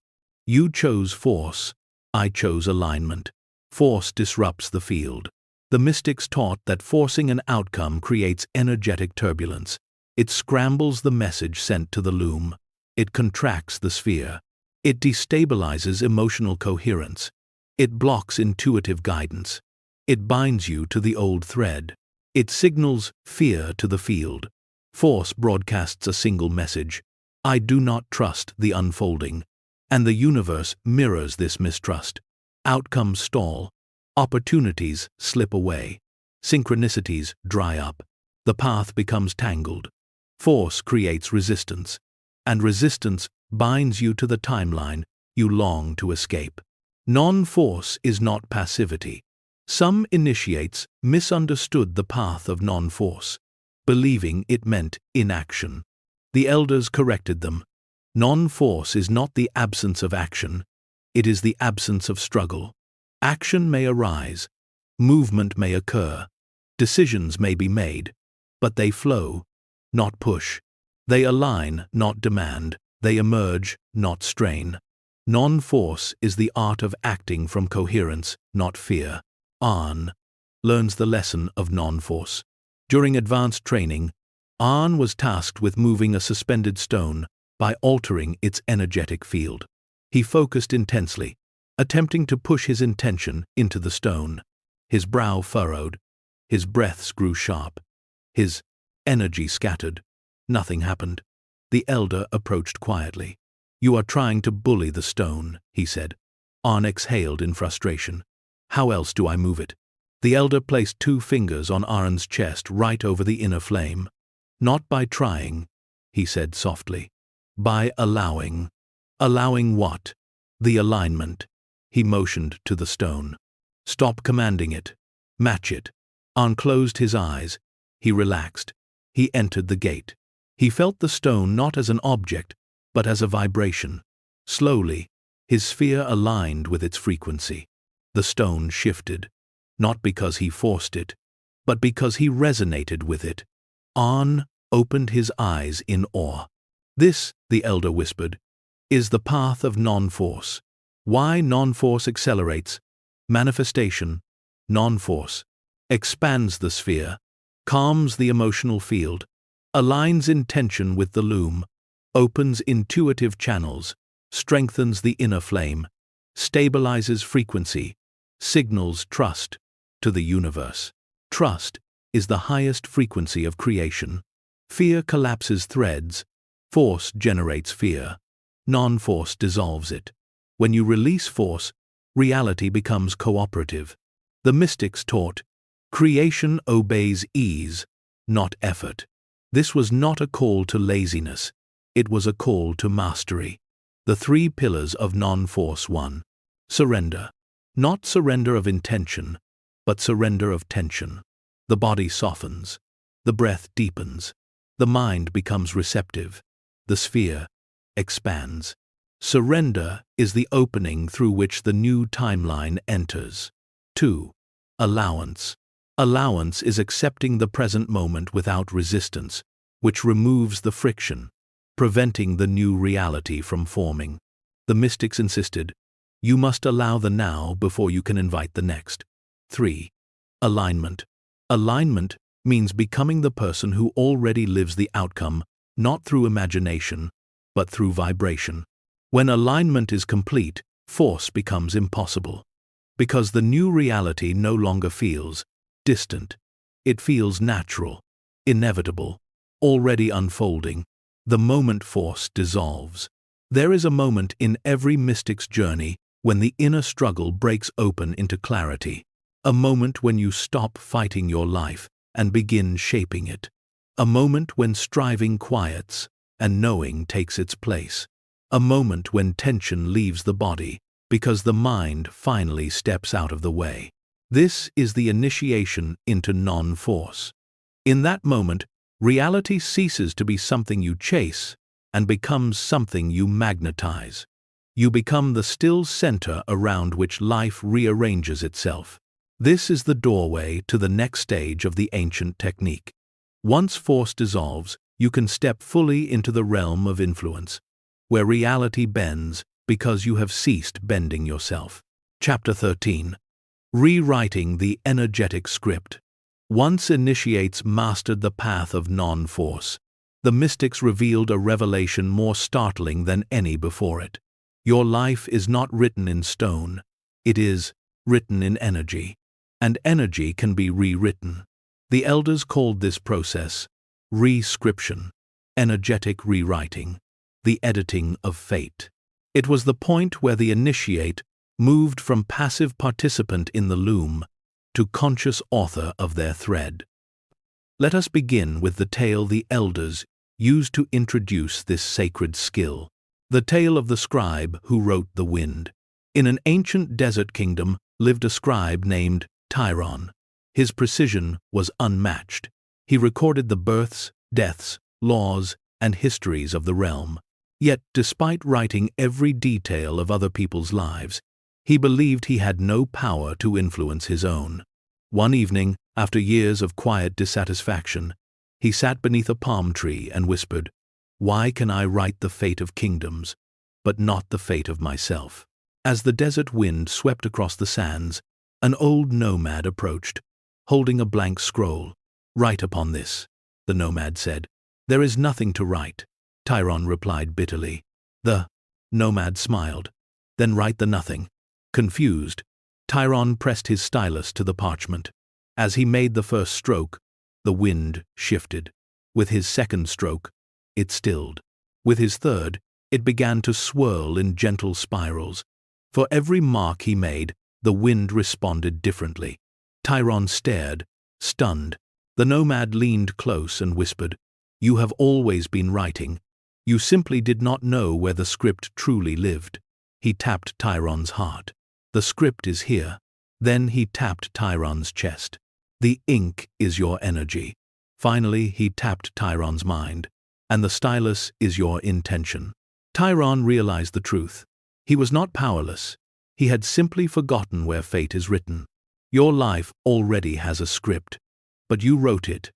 "You chose force, I chose alignment. Force disrupts the field." The mystics taught that forcing an outcome creates energetic turbulence. It scrambles the message sent to the loom. It contracts the sphere. It destabilizes emotional coherence. It blocks intuitive guidance. It binds you to the old thread. It signals fear to the field. Force broadcasts a single message: I do not trust the unfolding. And the universe mirrors this mistrust. Outcomes stall. Opportunities slip away. Synchronicities dry up. The path becomes tangled. Force creates resistance, and resistance binds you to the timeline you long to escape. Non-force is not passivity. Some initiates misunderstood the path of non-force, believing it meant inaction. The elders corrected them. Non-force is not the absence of action, it is the absence of struggle. Action may arise, movement may occur, decisions may be made, but they flow, not push. They align, not demand. They emerge, not strain. Non-force is the art of acting from coherence, not fear. Arn learns the lesson of non-force. During advanced training, Arn was tasked with moving a suspended stone by altering its energetic field. He focused intensely, attempting to push his intention into the stone. His brow furrowed, his breaths grew sharp, his energy scattered. Nothing happened. The elder approached quietly. "You are trying to bully the stone," he said. Arn exhaled in frustration. "How else do I move it?" The elder placed 2 fingers on Arn's chest right over the inner flame. "Not by trying," he said softly. "By allowing." "Allowing what?" "The alignment." He motioned to the stone. "Stop commanding it. Match it." Arn closed his eyes. He relaxed. He entered the gate. He felt the stone not as an object, but as a vibration. Slowly, his sphere aligned with its frequency. The stone shifted, not because he forced it, but because he resonated with it. Arn opened his eyes in awe. This, the elder whispered, is the path of non-force. Why non-force accelerates? Manifestation, non-force, expands the sphere, calms the emotional field, aligns intention with the loom, opens intuitive channels, strengthens the inner flame, stabilizes frequency, signals trust to the universe. Trust is the highest frequency of creation. Fear collapses threads. Force generates fear. Non-force dissolves it. When you release force, reality becomes cooperative. The mystics taught, creation obeys ease, not effort. This was not a call to laziness. It was a call to mastery. The 3 pillars of non-force. 1. Surrender. Not surrender of intention, but surrender of tension. The body softens. The breath deepens. The mind becomes receptive. The sphere expands. Surrender is the opening through which the new timeline enters. 2. Allowance. Allowance is accepting the present moment without resistance, which removes the friction, preventing the new reality from forming. The mystics insisted, you must allow the now before you can invite the next. 3. Alignment. Alignment means becoming the person who already lives the outcome, not through imagination, but through vibration. When alignment is complete, force becomes impossible. Because the new reality no longer feels distant. It feels natural, inevitable, already unfolding. The moment force dissolves. There is a moment in every mystic's journey when the inner struggle breaks open into clarity. A moment when you stop fighting your life and begin shaping it. A moment when striving quiets and knowing takes its place. A moment when tension leaves the body because the mind finally steps out of the way. This is the initiation into non-force. In that moment, reality ceases to be something you chase and becomes something you magnetize. You become the still center around which life rearranges itself. This is the doorway to the next stage of the ancient technique. Once force dissolves, you can step fully into the realm of influence, where reality bends because you have ceased bending yourself. Chapter 13. Rewriting the energetic script. Once initiates mastered the path of non-force, the mystics revealed a revelation more startling than any before it. Your life is not written in stone, it is written in energy, and energy can be rewritten. The elders called this process rescription, energetic rewriting, the editing of fate. It was the point where the initiate moved from passive participant in the loom to conscious author of their thread. Let us begin with the tale the elders used to introduce this sacred skill. The tale of the scribe who wrote the wind. In an ancient desert kingdom lived a scribe named Tyron. His precision was unmatched. He recorded the births, deaths, laws, and histories of the realm. Yet, despite writing every detail of other people's lives, he believed he had no power to influence his own. One evening, after years of quiet dissatisfaction, he sat beneath a palm tree and whispered, "Why can I write the fate of kingdoms, but not the fate of myself?" As the desert wind swept across the sands, an old nomad approached, holding a blank scroll. "Write upon this," the nomad said. "There is nothing to write," Tyron replied bitterly. The nomad smiled. "Then write the nothing." Confused, Tyron pressed his stylus to the parchment. As he made the first stroke, the wind shifted. With his second stroke, it stilled. With his third, it began to swirl in gentle spirals. For every mark he made, the wind responded differently. Tyron stared, stunned. The nomad leaned close and whispered, "You have always been writing. You simply did not know where the script truly lived." He tapped Tyron's heart. "The script is here." Then he tapped Tyron's chest. "The ink is your energy." Finally, he tapped Tyron's mind. and the stylus is your intention. Tyron realized the truth. He was not powerless. He had simply forgotten where fate is written. Your life already has a script, but you wrote it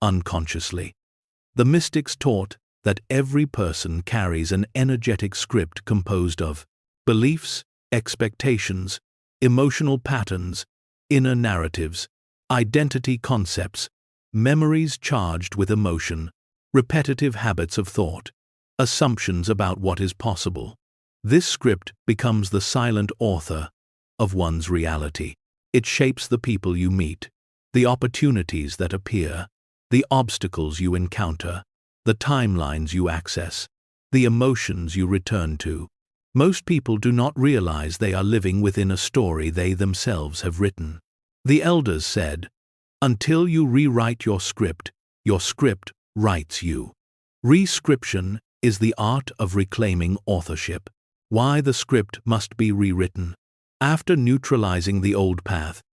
unconsciously. The mystics taught that every person carries an energetic script composed of beliefs, expectations, emotional patterns, inner narratives, identity concepts, memories charged with emotion, repetitive habits of thought, assumptions about what is possible. This script becomes the silent author of one's reality. It shapes the people you meet, the opportunities that appear, the obstacles you encounter, the timelines you access, the emotions you return to. Most people do not realize they are living within a story they themselves have written. The elders said, "Until you rewrite your script writes you." Rescription is the art of reclaiming authorship. Why the script must be rewritten. After neutralizing the old path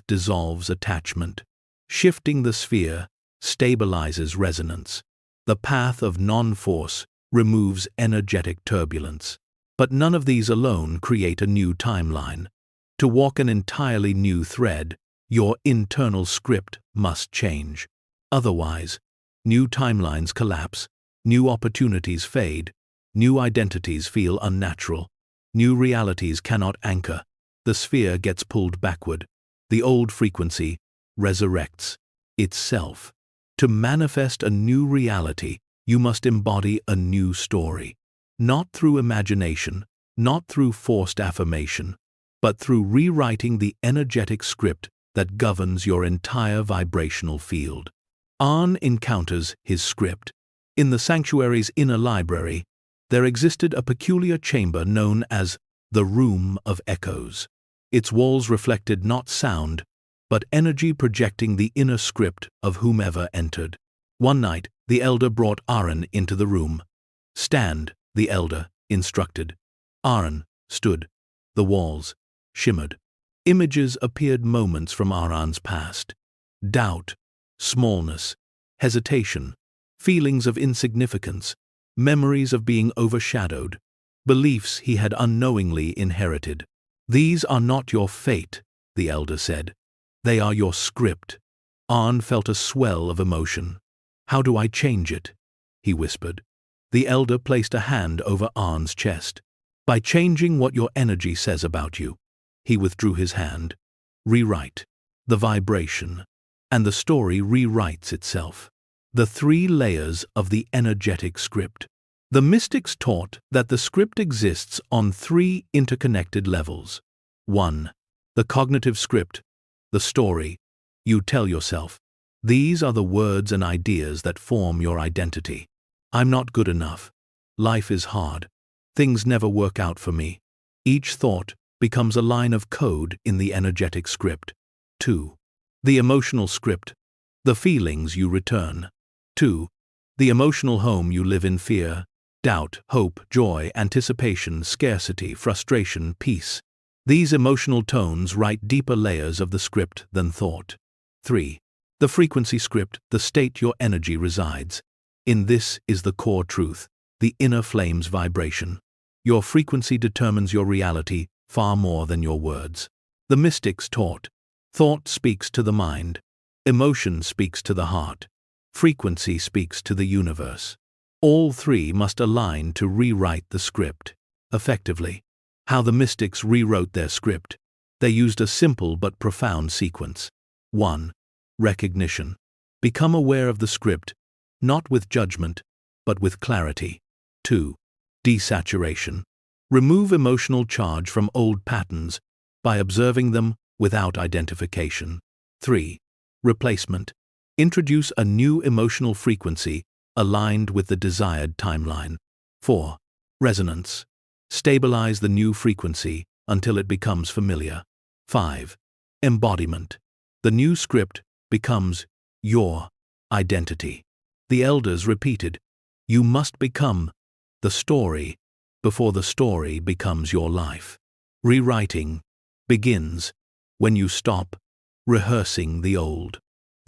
dissolves attachment. Shifting the sphere stabilizes resonance. The path of non-force removes energetic turbulence. But none of these alone create a new timeline. To walk an entirely new thread, your internal script must change. Otherwise, new timelines collapse, new opportunities fade, new identities feel unnatural, new realities cannot anchor. The sphere gets pulled backward. The old frequency resurrects itself. To manifest a new reality, you must embody a new story. Not through imagination, not through forced affirmation, but through rewriting the energetic script that governs your entire vibrational field. Arn encounters his script. In the sanctuary's inner library, there existed a peculiar chamber known as the Room of Echoes. Its walls reflected not sound, but energy projecting the inner script of whomever entered. One night, the elder brought Aaron into the room. "Stand," the elder instructed. Aaron stood. The walls shimmered. Images appeared, moments from Aaron's past. Doubt, smallness, hesitation, feelings of insignificance, memories of being overshadowed, beliefs he had unknowingly inherited. "These are not your fate," the elder said. "They are your script." Arn felt a swell of emotion. "How do I change it?" he whispered. The elder placed a hand over Arn's chest. "By changing what your energy says about you." He withdrew his hand. "Rewrite the vibration, and the story rewrites itself." The 3 layers of the energetic script. The mystics taught that the script exists on 3 interconnected levels. 1. The cognitive script, the story you tell yourself. These are the words and ideas that form your identity. I'm not good enough. Life is hard. Things never work out for me. Each thought becomes a line of code in the energetic script. 2. The emotional script, the feelings you return. 2. The emotional home you live in: fear, doubt, hope, joy, anticipation, scarcity, frustration, peace. These emotional tones write deeper layers of the script than thought. 3. The frequency script, the state your energy resides. In this is the core truth, the inner flame's vibration. Your frequency determines your reality far more than your words. The mystics taught, thought speaks to the mind, emotion speaks to the heart, frequency speaks to the universe. All 3 must align to rewrite the script effectively. How the mystics rewrote their script. They used a simple but profound sequence. 1. Recognition. Become aware of the script, not with judgment, but with clarity. 2. Desaturation. Remove emotional charge from old patterns by observing them without identification. 3. Replacement. Introduce a new emotional frequency aligned with the desired timeline. 4. Resonance. Stabilize the new frequency until it becomes familiar. 5. Embodiment. The new script becomes your identity. The elders repeated, "You must become the story before the story becomes your life." Rewriting begins when you stop rehearsing the old.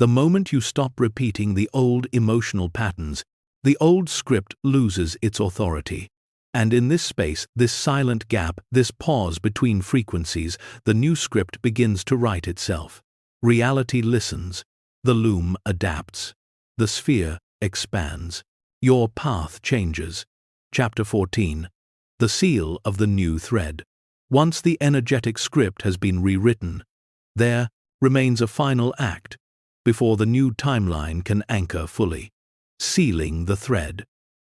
The moment you stop repeating the old emotional patterns, the old script loses its authority. And in this space, this silent gap, this pause between frequencies, the new script begins to write itself. Reality listens. The loom adapts. The sphere expands. Your path changes. Chapter 14. The seal of the new thread. Once the energetic script has been rewritten, there remains a final act before the new timeline can anchor fully. Sealing the thread.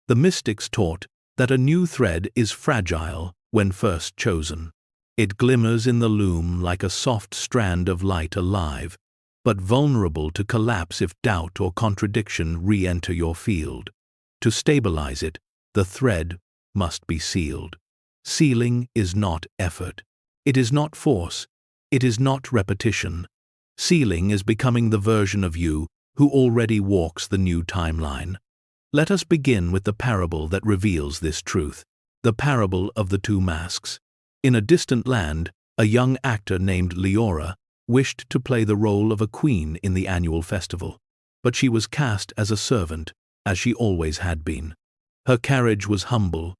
The mystics taught that a new thread is fragile when first chosen. It glimmers in the loom like a soft strand of light alive, but vulnerable to collapse if doubt or contradiction re-enter your field. To stabilize it, the thread must be sealed. Sealing is not effort. It is not force. It is not repetition. Sealing is becoming the version of you who already walks the new timeline. Let us begin with the parable that reveals this truth. The parable of the two masks. In a distant land, a young actor named Leora wished to play the role of a queen in the annual festival, but she was cast as a servant, as she always had been. Her carriage was humble,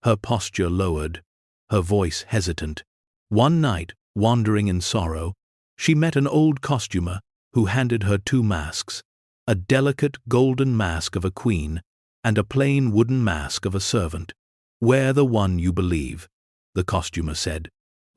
her posture lowered, her voice hesitant. One night, wandering in sorrow, she met an old costumer who handed her two masks, a delicate golden mask of a queen and a plain wooden mask of a servant. "Wear the one you believe," the costumer said.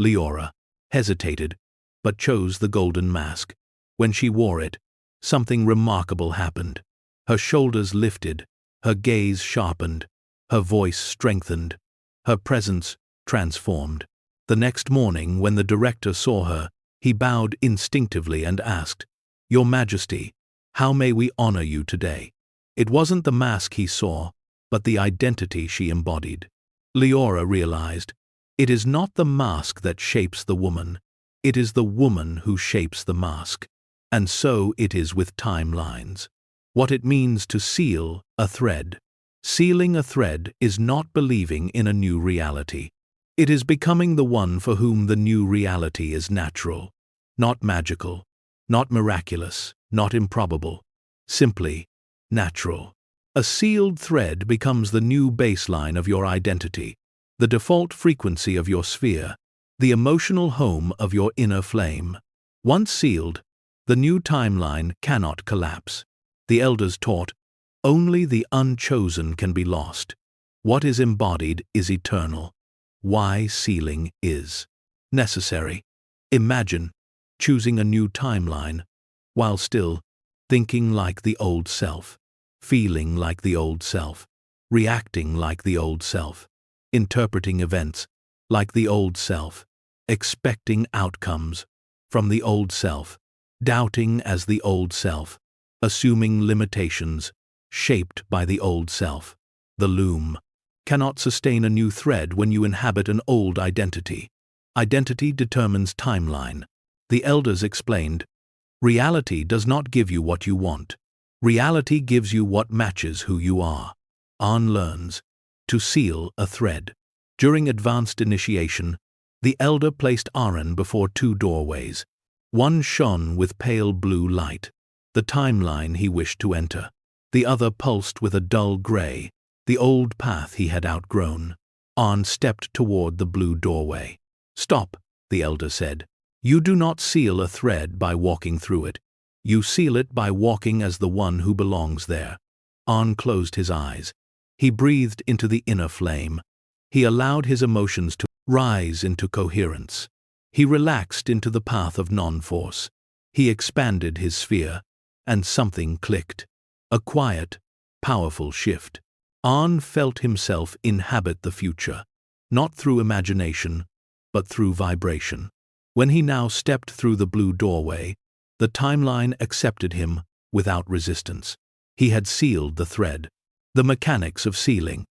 Leora hesitated, but chose the golden mask. When she wore it, something remarkable happened. Her shoulders lifted, her gaze sharpened, her voice strengthened, her presence transformed. The next morning, when the director saw her, he bowed instinctively and asked, "Your Majesty, how may we honor you today?" It wasn't the mask he saw, but the identity she embodied. Leora realized, it is not the mask that shapes the woman, it is the woman who shapes the mask. And so it is with timelines. What it means to seal a thread. Sealing a thread is not believing in a new reality. It is becoming the one for whom the new reality is natural, not magical, not miraculous, not improbable, simply natural. A sealed thread becomes the new baseline of your identity, the default frequency of your sphere, the emotional home of your inner flame. Once sealed, the new timeline cannot collapse. The elders taught, only the unchosen can be lost. What is embodied is eternal. Why sealing is necessary. Imagine choosing a new timeline while still thinking like the old self, feeling like the old self, reacting like the old self, interpreting events like the old self, expecting outcomes from the old self, doubting as the old self, assuming limitations shaped by the old self. The loom cannot sustain a new thread when you inhabit an old identity. Identity determines timeline. The elders explained, reality does not give you what you want. Reality gives you what matches who you are. An learns to seal a thread. During advanced initiation, the elder placed Aaron before two doorways. One shone with pale blue light, the timeline he wished to enter. The other pulsed with a dull gray, the old path he had outgrown. An stepped toward the blue doorway. "Stop," the elder said. "You do not seal a thread by walking through it. You seal it by walking as the one who belongs there." An closed his eyes. He breathed into the inner flame. He allowed his emotions to rise into coherence. He relaxed into the path of non-force. He expanded his sphere, and something clicked. A quiet, powerful shift. An felt himself inhabit the future, not through imagination, but through vibration. When he now stepped through the blue doorway, the timeline accepted him without resistance. He had sealed the thread. The mechanics of sealing.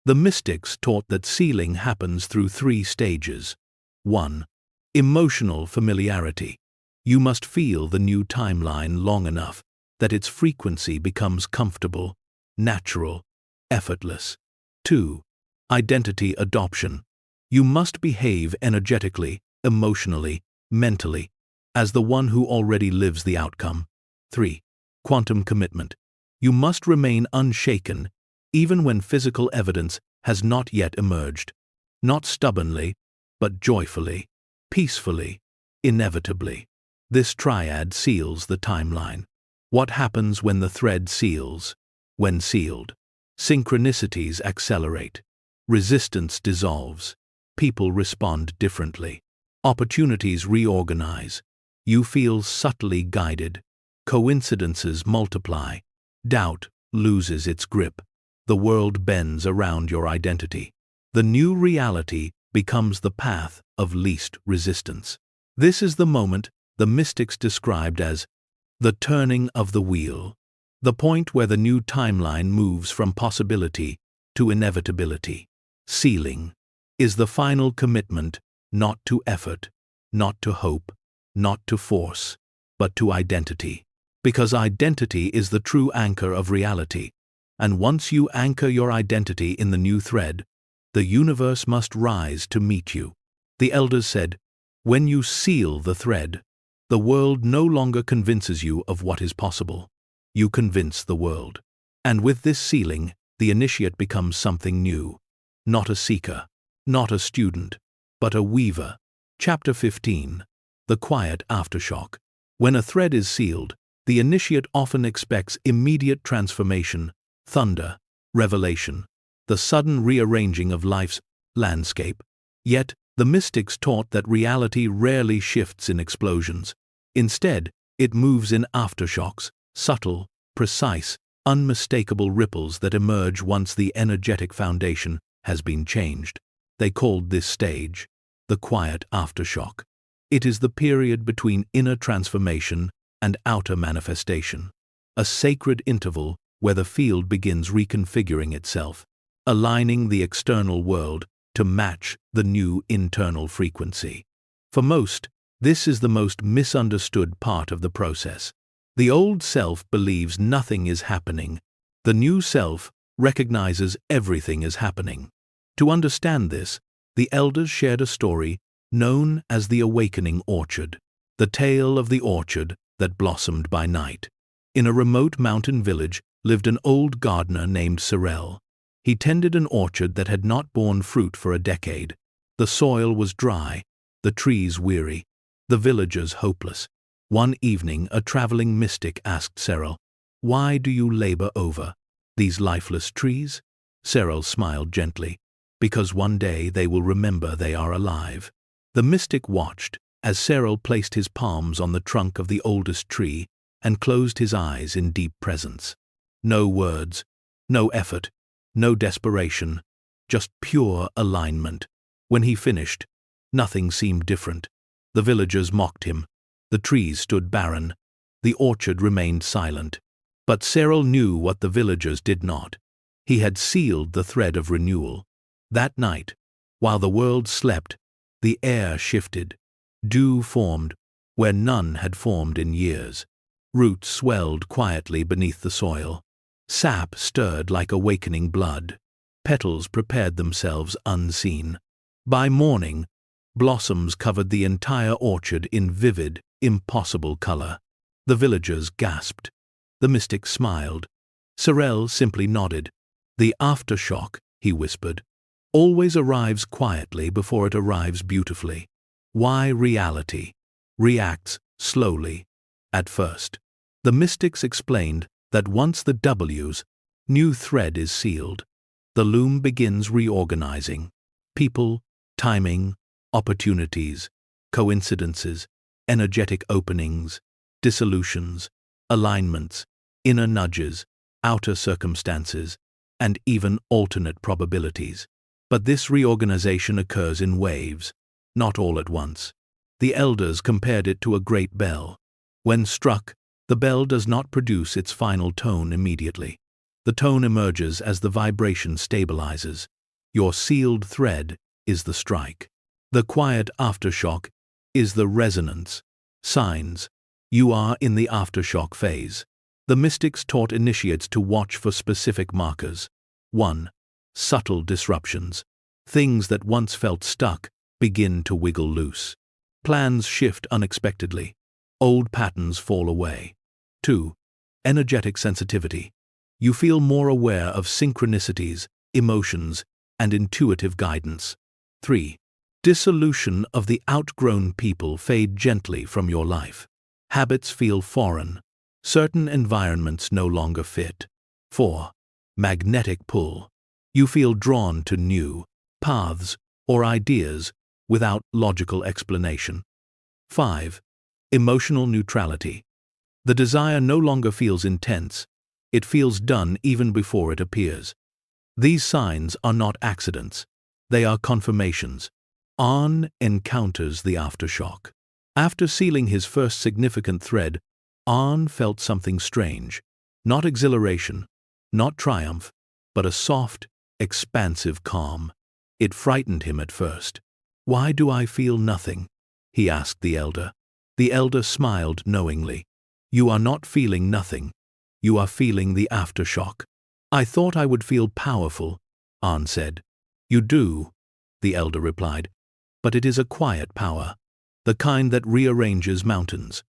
The mystics taught that sealing happens through three stages. 1. Emotional familiarity. You must feel the new timeline long enough that its frequency becomes comfortable, natural, effortless. 2. Identity adoption. You must behave energetically, emotionally, mentally, as the one who already lives the outcome. 3. Quantum commitment. You must remain unshaken, even when physical evidence has not yet emerged. Not stubbornly, but joyfully, peacefully, inevitably. This triad seals the timeline. What happens when the thread seals? When sealed, synchronicities accelerate. Resistance dissolves. People respond differently. Opportunities reorganize. You feel subtly guided. Coincidences multiply. Doubt loses its grip. The world bends around your identity. The new reality becomes the path of least resistance. This is the moment the mystics described as the turning of the wheel, the point where the new timeline moves from possibility to inevitability. Sealing is the final commitment, not to effort, not to hope, not to force, but to identity. Because identity is the true anchor of reality, and once you anchor your identity in the new thread, the universe must rise to meet you. The elders said, when you seal the thread, the world no longer convinces you of what is possible. You convince the world. And with this sealing, the initiate becomes something new. Not a seeker, not a student, but a weaver. Chapter 15. The quiet aftershock. When a thread is sealed, the initiate often expects immediate transformation, thunder, revelation, the sudden rearranging of life's landscape. Yet, the mystics taught that reality rarely shifts in explosions. Instead, it moves in aftershocks, subtle, precise, unmistakable ripples that emerge once the energetic foundation has been changed. They called this stage the quiet aftershock. It is the period between inner transformation and outer manifestation, a sacred interval where the field begins reconfiguring itself, aligning the external world to match the new internal frequency. For most, this is the most misunderstood part of the process. The old self believes nothing is happening. The new self recognizes everything is happening. To understand this, the elders shared a story known as the Awakening Orchard, the tale of the orchard that blossomed by night. In a remote mountain village lived an old gardener named Sorel. He tended an orchard that had not borne fruit for a decade. The soil was dry, the trees weary, the villagers hopeless. One evening, a traveling mystic asked Sorel, "Why do you labor over these lifeless trees?" Sorel smiled gently, "Because one day they will remember they are alive." The mystic watched as Sorel placed his palms on the trunk of the oldest tree and closed his eyes in deep presence. No words, no effort, no desperation, just pure alignment. When he finished, nothing seemed different. The villagers mocked him. The trees stood barren. The orchard remained silent. But Sorel knew what the villagers did not. He had sealed the thread of renewal. That night, while the world slept, the air shifted. Dew formed where none had formed in years. Roots swelled quietly beneath the soil. Sap stirred like awakening blood. Petals prepared themselves unseen. By morning, blossoms covered the entire orchard in vivid, impossible color. The villagers gasped. The mystic smiled. Sorel simply nodded. "The aftershock," he whispered, "always arrives quietly before it arrives beautifully. Why reality reacts slowly at first." The mystics explained that once the W's new thread is sealed, the loom begins reorganizing. People, timing, opportunities, coincidences, energetic openings, dissolutions, alignments, inner nudges, outer circumstances, and even alternate probabilities. But this reorganization occurs in waves, not all at once. The elders compared it to a great bell. When struck, the bell does not produce its final tone immediately. The tone emerges as the vibration stabilizes. Your sealed thread is the strike. The quiet aftershock is the resonance. Signs. You are in the aftershock phase. The mystics taught initiates to watch for specific markers. 1. Subtle disruptions. Things that once felt stuck begin to wiggle loose. Plans shift unexpectedly. Old patterns fall away. 2. energetic sensitivity. You feel more aware of synchronicities, emotions, and intuitive guidance. 3. Dissolution of the outgrown people fade gently from your life. Habits feel foreign. Certain environments no longer fit. 4. Magnetic pull. You feel drawn to new paths or ideas without logical explanation. 5. Emotional neutrality. The desire no longer feels intense. It feels done even before it appears. These signs are not accidents. They are confirmations. Arn encounters the aftershock. After sealing his first significant thread, Arn felt something strange. Not exhilaration, not triumph, but a soft, expansive calm. It frightened him at first. "Why do I feel nothing?" he asked the elder. The elder smiled knowingly. "You are not feeling nothing. You are feeling the aftershock." "I thought I would feel powerful," Arn said. "You do," the elder replied, "but it is a quiet power, the kind that rearranges mountains."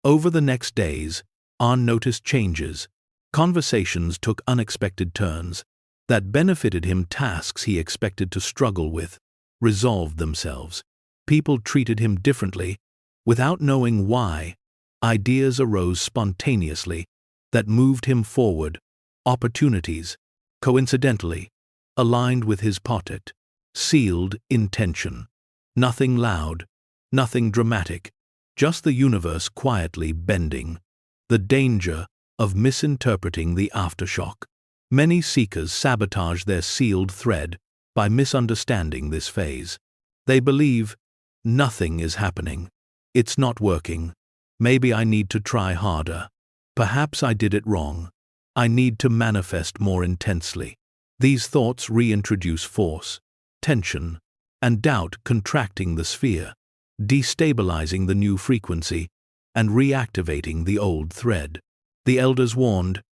Over the next days, Arn noticed changes. Conversations took unexpected turns. That benefited him, tasks he expected to struggle with resolved themselves. People treated him differently. Without knowing why, ideas arose spontaneously that moved him forward. Opportunities, coincidentally, aligned with his pocket, sealed intention. Nothing loud, nothing dramatic, just the universe quietly bending. The danger of misinterpreting the aftershock. Many seekers sabotage their sealed thread by misunderstanding this phase. They believe, nothing is happening. It's not working. Maybe I need to try harder. Perhaps I did it wrong. I need to manifest more intensely. These thoughts reintroduce force, tension, and doubt, contracting the sphere, destabilizing the new frequency, and reactivating the old thread. The elders warned,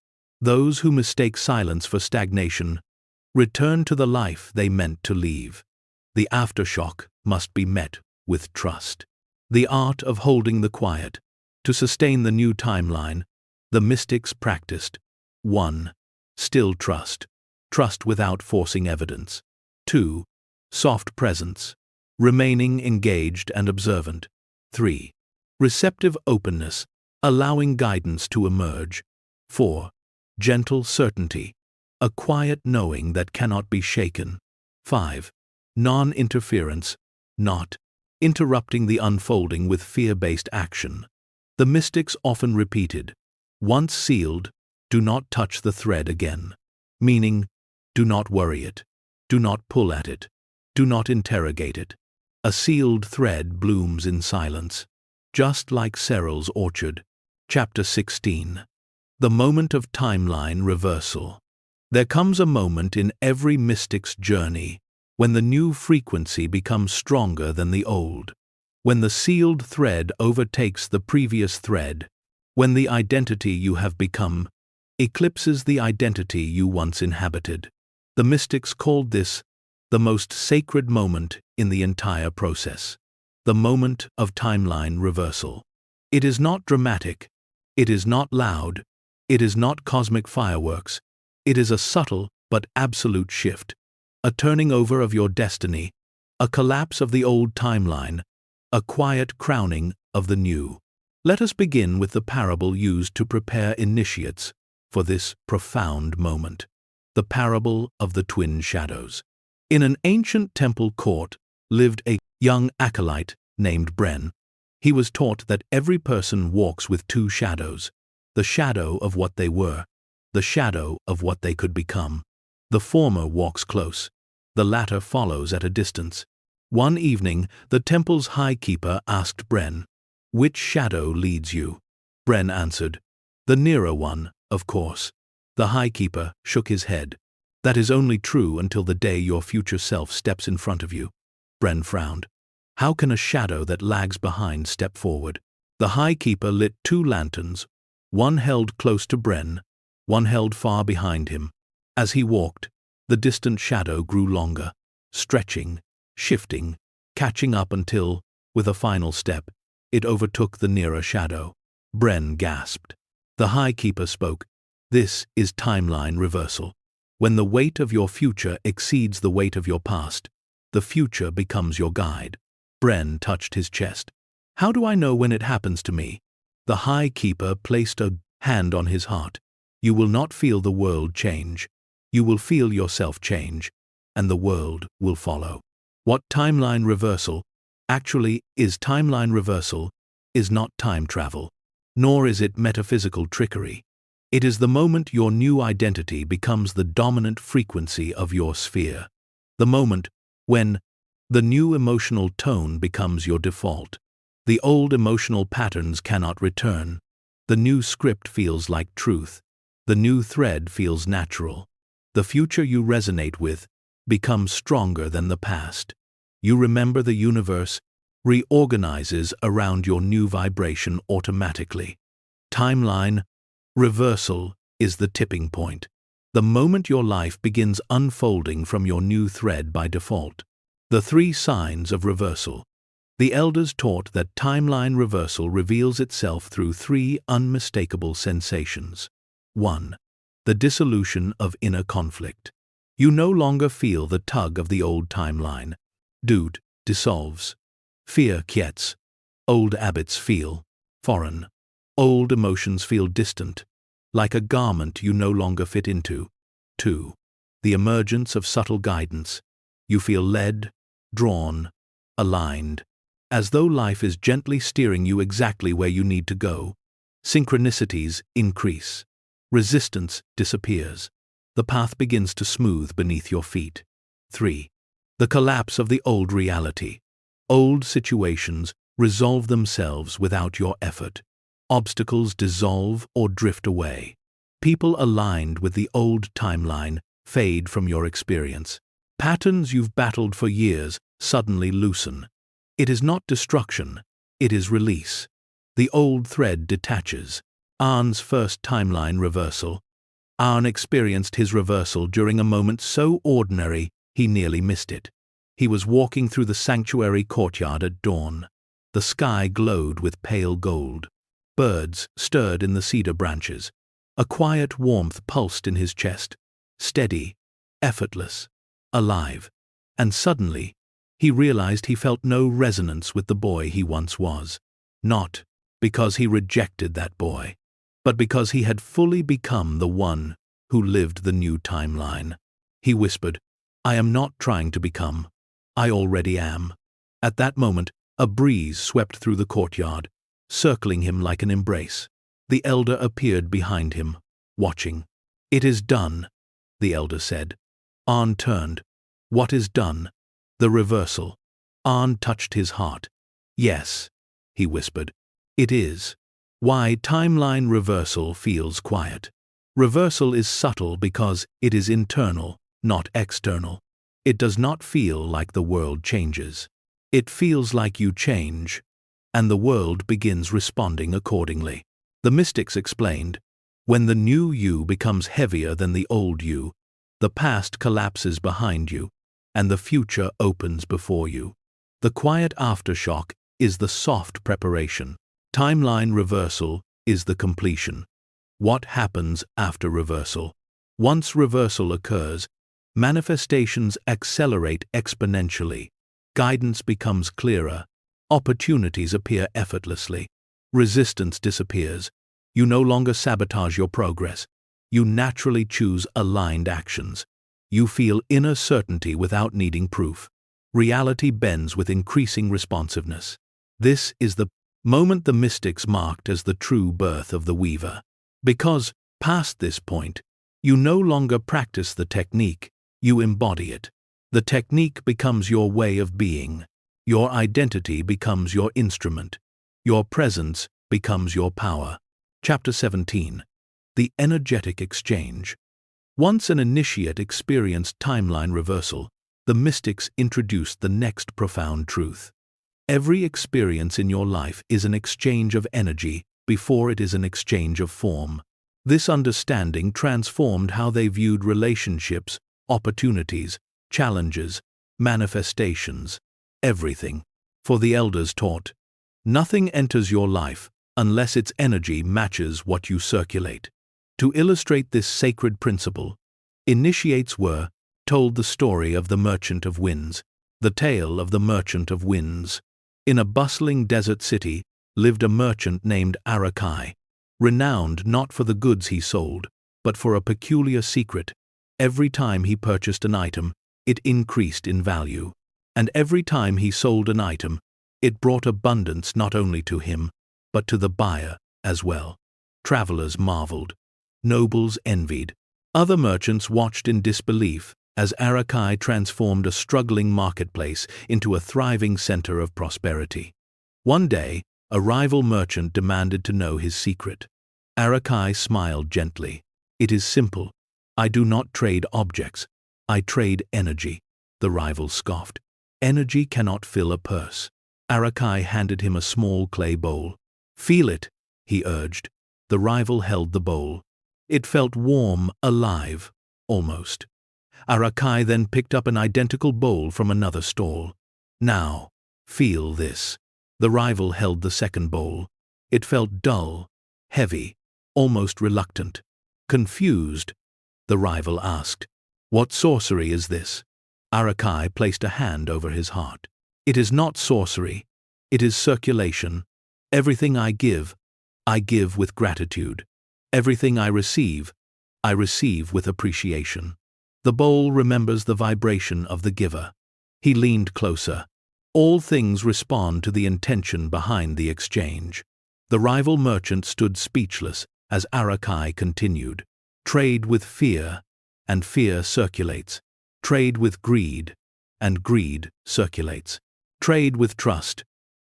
those who mistake silence for stagnation return to the life they meant to leave. The aftershock must be met with trust. The art of holding the quiet. To sustain the new timeline, the mystics practiced 1. Still trust. Trust without forcing evidence. 2. Soft presence. Remaining engaged and observant. 3. Receptive openness, allowing guidance to emerge. 4. Gentle certainty. A quiet knowing that cannot be shaken. 5. Non-interference, not interrupting the unfolding with fear-based action. The mystics often repeated, once sealed, do not touch the thread again. Meaning, do not worry it, do not pull at it, do not interrogate it. A sealed thread blooms in silence, just like Cyril's orchard. Chapter 16. The moment of timeline reversal. There comes a moment in every mystic's journey when the new frequency becomes stronger than the old, when the sealed thread overtakes the previous thread, when the identity you have become eclipses the identity you once inhabited. The mystics called this the most sacred moment in the entire process, the moment of timeline reversal. It is not dramatic, it is not loud, it is not cosmic fireworks. It is a subtle but absolute shift, a turning over of your destiny, a collapse of the old timeline, a quiet crowning of the new. Let us begin with the parable used to prepare initiates for this profound moment, the parable of the twin shadows. In an ancient temple court lived a young acolyte named Bren. He was taught that every person walks with two shadows, the shadow of what they were, the shadow of what they could become. The former walks close, the latter follows at a distance. One evening, the temple's high keeper asked Bren, "Which shadow leads you?" Bren answered, "The nearer one, of course." The high keeper shook his head. "That is only true until the day your future self steps in front of you." Bren frowned. "How can a shadow that lags behind step forward?" The high keeper lit two lanterns, one held close to Bren, one held far behind him. As he walked, the distant shadow grew longer, stretching, shifting, catching up until, with a final step, it overtook the nearer shadow. Bren gasped. The High Keeper spoke. This is timeline reversal. When the weight of your future exceeds the weight of your past, the future becomes your guide. Bren touched his chest. How do I know when it happens to me? The High Keeper placed a hand on his heart. You will not feel the world change. You will feel yourself change, and the world will follow. What timeline reversal actually is not time travel, nor is it metaphysical trickery. It is the moment your new identity becomes the dominant frequency of your sphere. The moment when the new emotional tone becomes your default. The old emotional patterns cannot return. The new script feels like truth. The new thread feels natural. The future you resonate with becomes stronger than the past. You remember the universe reorganizes around your new vibration automatically. Timeline reversal is the tipping point. The moment your life begins unfolding from your new thread by default. The 3 signs of reversal. The elders taught that timeline reversal reveals itself through 3 unmistakable sensations. 1. The dissolution of inner conflict. You no longer feel the tug of the old timeline. Doubt dissolves. Fear quiets. Old habits feel foreign. Old emotions feel distant, like a garment you no longer fit into. 2. The emergence of subtle guidance. You feel led, drawn, aligned, as though life is gently steering you exactly where you need to go. Synchronicities increase. Resistance disappears. The path begins to smooth beneath your feet. 3. The collapse of the old reality. Old situations resolve themselves without your effort. Obstacles dissolve or drift away. People aligned with the old timeline fade from your experience. Patterns you've battled for years suddenly loosen. It is not destruction, it is release. The old thread detaches. Arn's first timeline reversal. Arn experienced his reversal during a moment so ordinary he nearly missed it. He was walking through the sanctuary courtyard at dawn. The sky glowed with pale gold. Birds stirred in the cedar branches. A quiet warmth pulsed in his chest. Steady, effortless, alive. And suddenly, he realized he felt no resonance with the boy he once was. Not because he rejected that boy, but because he had fully become the one who lived the new timeline. He whispered, I am not trying to become. I already am. At that moment, a breeze swept through the courtyard, circling him like an embrace. The elder appeared behind him, watching. It is done, the elder said. Arn turned. What is done? The reversal. Arn touched his heart. Yes, he whispered. It is. Why timeline reversal feels quiet. Reversal is subtle because it is internal, not external. It does not feel like the world changes. It feels like you change, and the world begins responding accordingly. The mystics explained, when the new you becomes heavier than the old you, the past collapses behind you, and the future opens before you. The quiet aftershock is the soft preparation. Timeline reversal is the completion. What happens after reversal? Once reversal occurs, manifestations accelerate exponentially. Guidance becomes clearer. Opportunities appear effortlessly. Resistance disappears. You no longer sabotage your progress. You naturally choose aligned actions. You feel inner certainty without needing proof. Reality bends with increasing responsiveness. This is the moment the mystics marked as the true birth of the weaver. Because, past this point, you no longer practice the technique, you embody it. The technique becomes your way of being. Your identity becomes your instrument. Your presence becomes your power. Chapter 17. The Energetic Exchange. Once an initiate experienced timeline reversal, the mystics introduced the next profound truth. Every experience in your life is an exchange of energy before it is an exchange of form. This understanding transformed how they viewed relationships, opportunities, challenges, manifestations, everything. For the elders taught, nothing enters your life unless its energy matches what you circulate. To illustrate this sacred principle, initiates were told the story of the Merchant of Winds, the tale of the Merchant of Winds. In a bustling desert city lived a merchant named Arakai, renowned not for the goods he sold, but for a peculiar secret. Every time he purchased an item, it increased in value. And every time he sold an item, it brought abundance not only to him, but to the buyer as well. Travelers marveled. Nobles envied. Other merchants watched in disbelief as Arakai transformed a struggling marketplace into a thriving center of prosperity. One day, a rival merchant demanded to know his secret. Arakai smiled gently. "It is simple. I do not trade objects. I trade energy." The rival scoffed. "Energy cannot fill a purse." Arakai handed him a small clay bowl. "Feel it," he urged. The rival held the bowl. It felt warm, alive, almost. Arakai then picked up an identical bowl from another stall. "Now, feel this." The rival held the second bowl. It felt dull, heavy, almost reluctant. Confused, the rival asked, "What sorcery is this?" Arakai placed a hand over his heart. "It is not sorcery. It is circulation. Everything I give with gratitude. Everything I receive with appreciation." The bowl remembers the vibration of the giver. He leaned closer. All things respond to the intention behind the exchange. The rival merchant stood speechless as Arakai continued. "Trade with fear, and fear circulates. Trade with greed, and greed circulates. Trade with trust,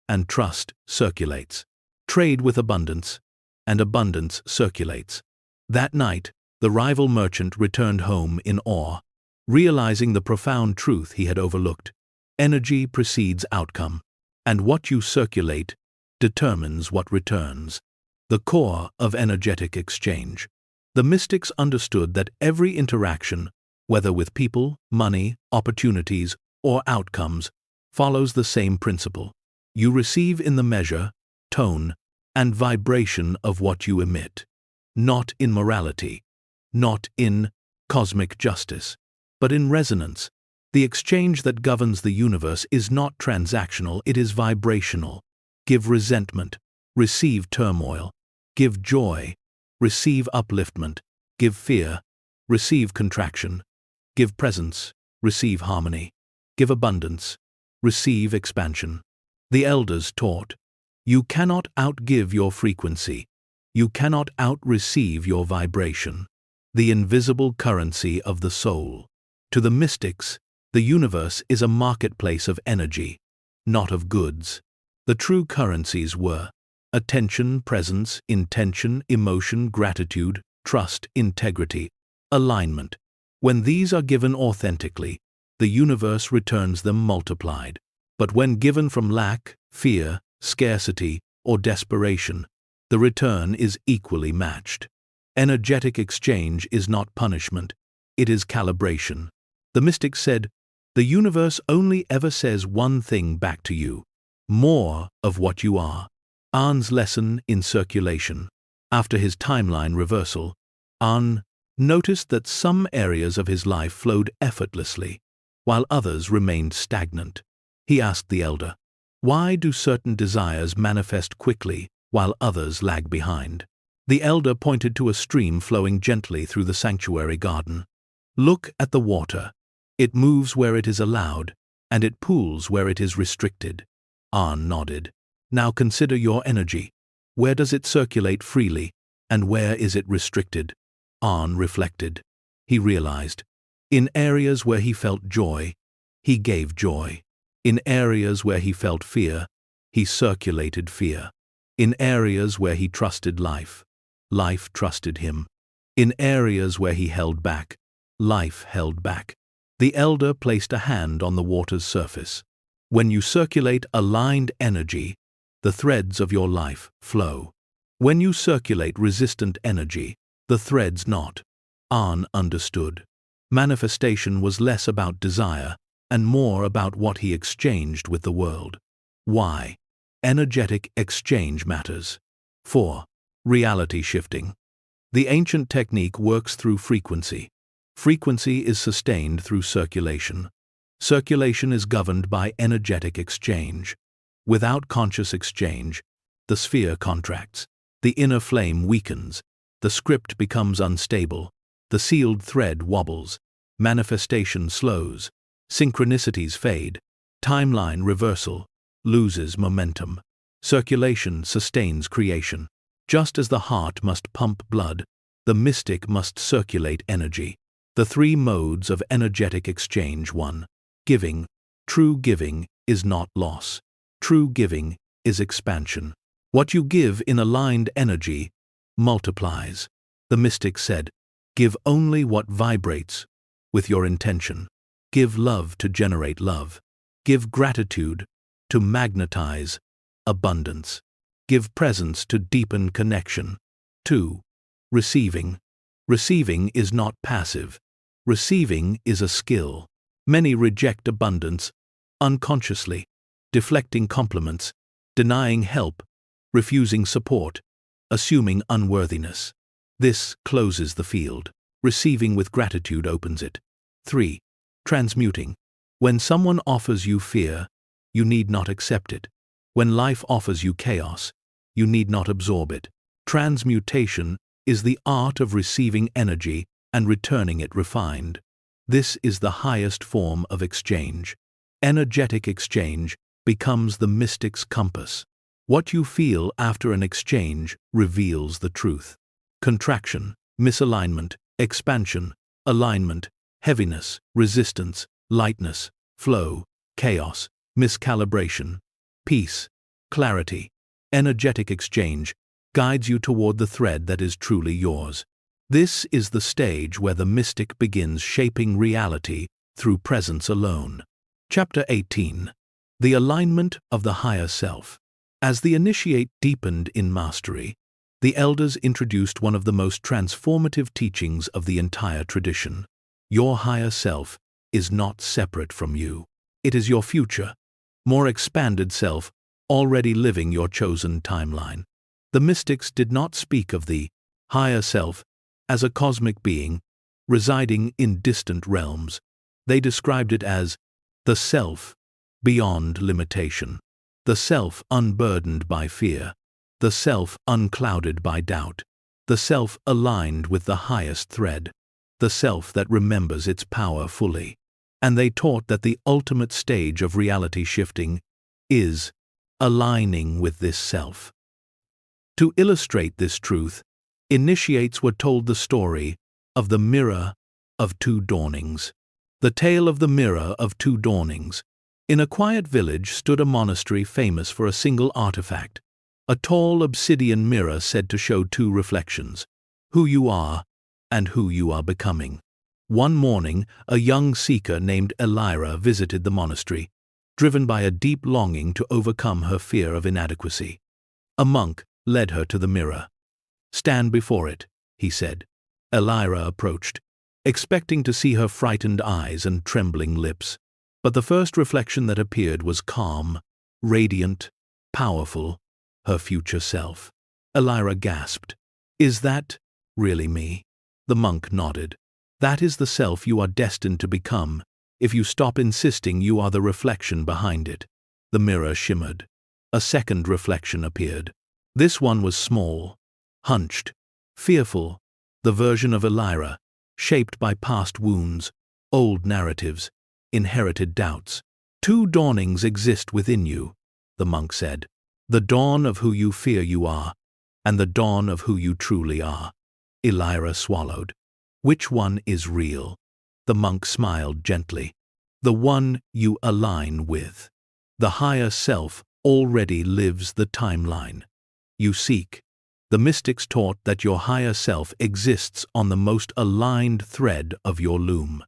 and trust circulates. Trade with abundance, and abundance circulates." That night, the rival merchant returned home in awe, realizing the profound truth he had overlooked. Energy precedes outcome, and what you circulate determines what returns. The core of energetic exchange. The mystics understood that every interaction, whether with people, money, opportunities, or outcomes, follows the same principle. You receive in the measure, tone, and vibration of what you emit. Not in morality, not in cosmic justice, but in resonance. The exchange that governs the universe is not transactional, it is vibrational. Give resentment, receive turmoil. Give joy, receive upliftment. Give fear, receive contraction. Give presence, receive harmony. Give abundance, receive expansion. The elders taught, you cannot outgive your frequency. You cannot outreceive your vibration. The invisible currency of the soul. To the mystics, the universe is a marketplace of energy, not of goods. The true currencies were attention, presence, intention, emotion, gratitude, trust, integrity, alignment. When these are given authentically, the universe returns them multiplied. But when given from lack, fear, scarcity, or desperation, the return is equally matched. Energetic exchange is not punishment, it is calibration. The mystic said, the universe only ever says one thing back to you: more of what you are. An's lesson in circulation. After his timeline reversal, An noticed that some areas of his life flowed effortlessly, while others remained stagnant. He asked the elder, why do certain desires manifest quickly while others lag behind? The elder pointed to a stream flowing gently through the sanctuary garden. Look at the water. It moves where it is allowed, and it pools where it is restricted. An nodded. Now consider your energy. Where does it circulate freely, and where is it restricted? An reflected. He realized. In areas where he felt joy, he gave joy. In areas where he felt fear, he circulated fear. In areas where he trusted life, life trusted him. In areas where he held back, life held back. The elder placed a hand on the water's surface. When you circulate aligned energy, the threads of your life flow. When you circulate resistant energy, the threads not. An understood. Manifestation was less about desire and more about what he exchanged with the world. Why? Energetic exchange matters. 4. Reality shifting. The ancient technique works through frequency. Frequency is sustained through circulation. Circulation is governed by energetic exchange. Without conscious exchange, the sphere contracts, the inner flame weakens, the script becomes unstable, the sealed thread wobbles, manifestation slows, synchronicities fade, timeline reversal loses momentum. Circulation sustains creation. Just as the heart must pump blood, the mystic must circulate energy. The 3 modes of energetic exchange. 1. Giving. True giving is not loss. True giving is expansion. What you give in aligned energy multiplies. The mystic said, "Give only what vibrates with your intention. Give love to generate love. Give gratitude to magnetize abundance. Give presence to deepen connection." 2. Receiving. Receiving is not passive. Receiving is a skill. Many reject abundance unconsciously, deflecting compliments, denying help, refusing support, assuming unworthiness. This closes the field. Receiving with gratitude opens it. 3. Transmuting. When someone offers you fear, you need not accept it. When life offers you chaos, you need not absorb it. Transmutation is the art of receiving energy and returning it refined. This is the highest form of exchange. Energetic exchange becomes the mystic's compass. What you feel after an exchange reveals the truth. Contraction, misalignment, expansion, alignment, heaviness, resistance, lightness, flow, chaos, miscalibration, peace, clarity. Energetic exchange guides you toward the thread that is truly yours. This is the stage where the mystic begins shaping reality through presence alone. Chapter 18. The alignment of the higher self. As the initiate deepened in mastery, the elders introduced one of the most transformative teachings of the entire tradition. Your higher self is not separate from you. It is your future, more expanded self, already living your chosen timeline. The mystics did not speak of the higher self as a cosmic being residing in distant realms. They described it as the self beyond limitation, the self unburdened by fear, the self unclouded by doubt, the self aligned with the highest thread, the self that remembers its power fully. And they taught that the ultimate stage of reality shifting is aligning with this self. To illustrate this truth, initiates were told the story of the mirror of 2 dawnings. The tale of the mirror of 2 dawnings. In a quiet village stood a monastery famous for a single artifact, a tall obsidian mirror said to show 2 reflections, who you are and who you are becoming. One morning, a young seeker named Elira visited the monastery, driven by a deep longing to overcome her fear of inadequacy. A monk led her to the mirror. "Stand before it," he said. Elira approached, expecting to see her frightened eyes and trembling lips. But the first reflection that appeared was calm, radiant, powerful, her future self. Elira gasped. "Is that really me?" The monk nodded. "That is the self you are destined to become. If you stop insisting you are the reflection behind it." The mirror shimmered. A second reflection appeared. This one was small, hunched, fearful, the version of Elira, shaped by past wounds, old narratives, inherited doubts. 2 dawnings exist within you, the monk said. The dawn of who you fear you are, and the dawn of who you truly are. Elira swallowed. Which one is real? The monk smiled gently. The one you align with. The higher self already lives the timeline you seek. The mystics taught that your higher self exists on the most aligned thread of your loom,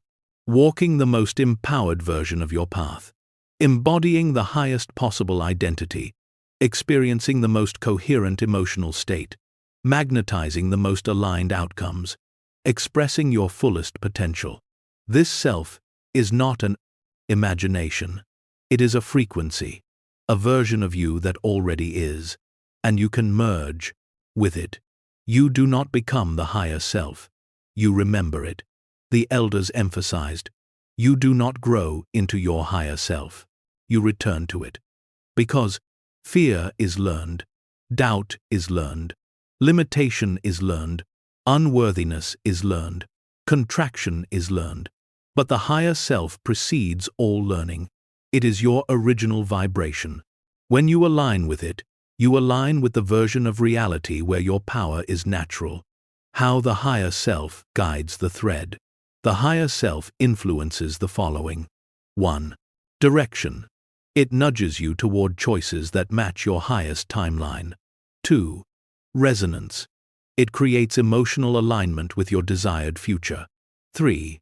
walking the most empowered version of your path, embodying the highest possible identity, experiencing the most coherent emotional state, magnetizing the most aligned outcomes, expressing your fullest potential. This self is not an imagination. It is a frequency, a version of you that already is, and you can merge, With it, you do not become the higher self. You remember it. The elders emphasized, you do not grow into your higher self. You return to it. Because fear is learned, doubt is learned, limitation is learned, unworthiness is learned, contraction is learned. But the higher self precedes all learning. It is your original vibration. When you align with it, you align with the version of reality where your power is natural. How the higher self guides the thread. The higher self influences the following. 1. Direction. It nudges you toward choices that match your highest timeline. 2. Resonance. It creates emotional alignment with your desired future. 3.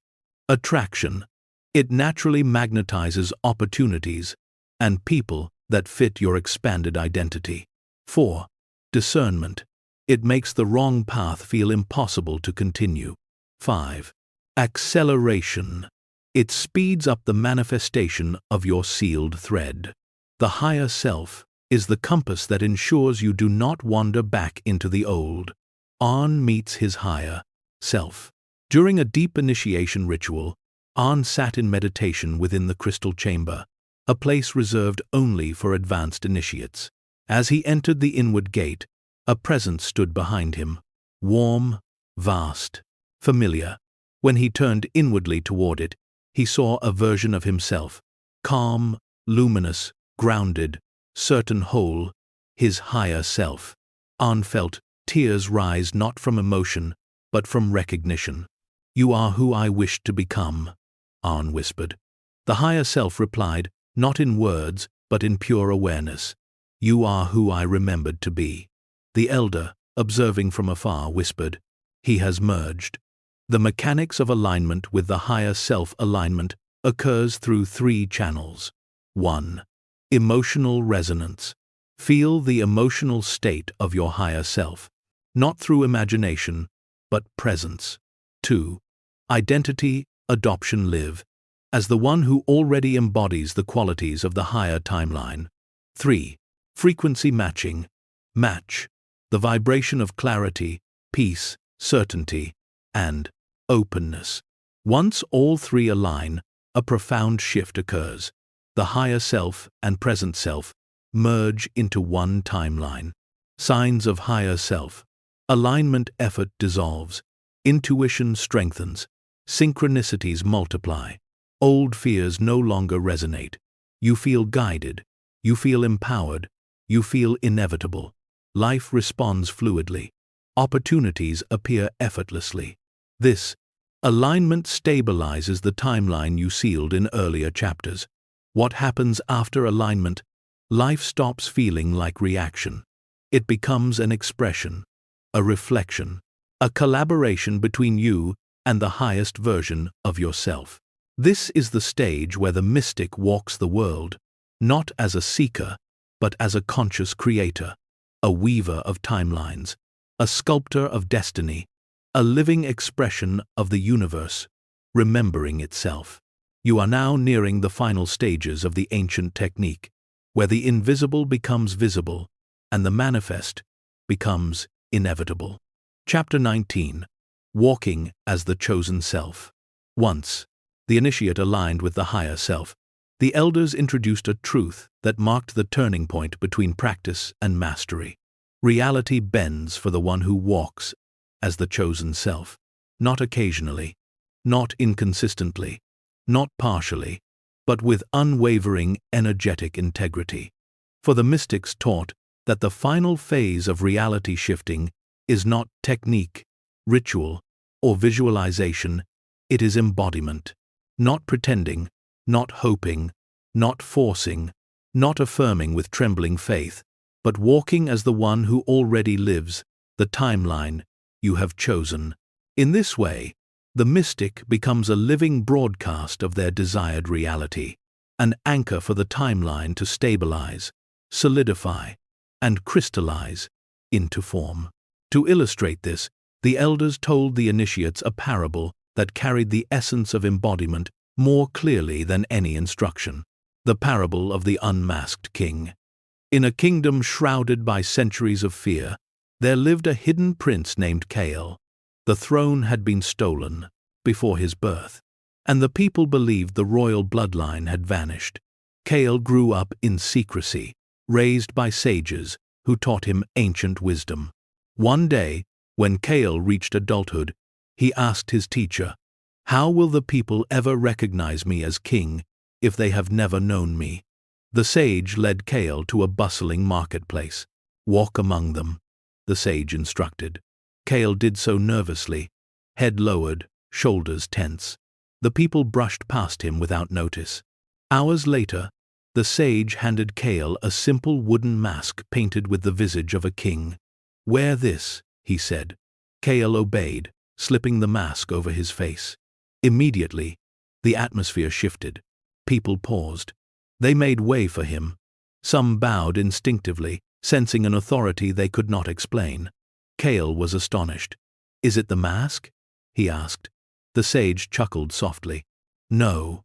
Attraction. It naturally magnetizes opportunities and people that fit your expanded identity. 4. Discernment. It makes the wrong path feel impossible to continue. 5. Acceleration. It speeds up the manifestation of your sealed thread. The higher self is the compass that ensures you do not wander back into the old. On meets his higher self. During a deep initiation ritual, An sat in meditation within the crystal chamber, a place reserved only for advanced initiates. As he entered the inward gate, a presence stood behind him, warm, vast, familiar. When he turned inwardly toward it, he saw a version of himself, calm, luminous, grounded, certain whole, his higher self. An felt tears rise not from emotion, but from recognition. "You are who I wished to become," An whispered. The higher self replied, not in words, but in pure awareness. "You are who I remembered to be." The elder, observing from afar, whispered, "He has merged." The mechanics of alignment with the higher self alignment occurs through 3 channels. 1. Emotional resonance. Feel the emotional state of your higher self, not through imagination, but presence. 2. Identity adoption. Live as the one who already embodies the qualities of the higher timeline. 3. Frequency matching. Match the vibration of clarity, peace, certainty, and openness. Once all 3 align, a profound shift occurs. The higher self and present self merge into one timeline. Signs of higher self. Alignment effort dissolves. Intuition strengthens. Synchronicities multiply. Old fears no longer resonate. You feel guided. You feel empowered. You feel inevitable. Life responds fluidly. Opportunities appear effortlessly. This alignment stabilizes the timeline you sealed in earlier chapters. What happens after alignment? Life stops feeling like reaction. It becomes an expression, a reflection, a collaboration between you and the highest version of yourself. This is the stage where the mystic walks the world, not as a seeker, but as a conscious creator, a weaver of timelines, a sculptor of destiny, a living expression of the universe, remembering itself. You are now nearing the final stages of the ancient technique, where the invisible becomes visible and the manifest becomes inevitable. Chapter 19. Walking as the Chosen Self. Once the initiate aligned with the higher self, the elders introduced a truth that marked the turning point between practice and mastery. Reality bends for the one who walks as the chosen self, not occasionally, not inconsistently, not partially, but with unwavering energetic integrity. For the mystics taught that the final phase of reality shifting is not technique, ritual, or visualization, it is embodiment. Not pretending, not hoping, not forcing, not affirming with trembling faith, but walking as the one who already lives, the timeline you have chosen. In this way, the mystic becomes a living broadcast of their desired reality, an anchor for the timeline to stabilize, solidify, and crystallize into form. To illustrate this, the elders told the initiates a parable that carried the essence of embodiment more clearly than any instruction. The parable of the unmasked king. In a kingdom shrouded by centuries of fear, There lived a hidden prince named Kale. The throne had been stolen before his birth, and the people believed the royal bloodline had vanished. Kale grew up in secrecy, raised by sages who taught him ancient wisdom. One day, when Kale reached adulthood, he asked his teacher, "How will the people ever recognize me as king if they have never known me?" The sage led Kale to a bustling marketplace. "Walk among them," the sage instructed. Kale did so nervously, head lowered, shoulders tense. The people brushed past him without notice. Hours later, the sage handed Kale a simple wooden mask painted with the visage of a king. "Wear this," he said. Kale obeyed, slipping the mask over his face. Immediately, the atmosphere shifted. People paused. They made way for him. Some bowed instinctively, sensing an authority they could not explain. Kale was astonished. "Is it the mask?" he asked. The sage chuckled softly. "No,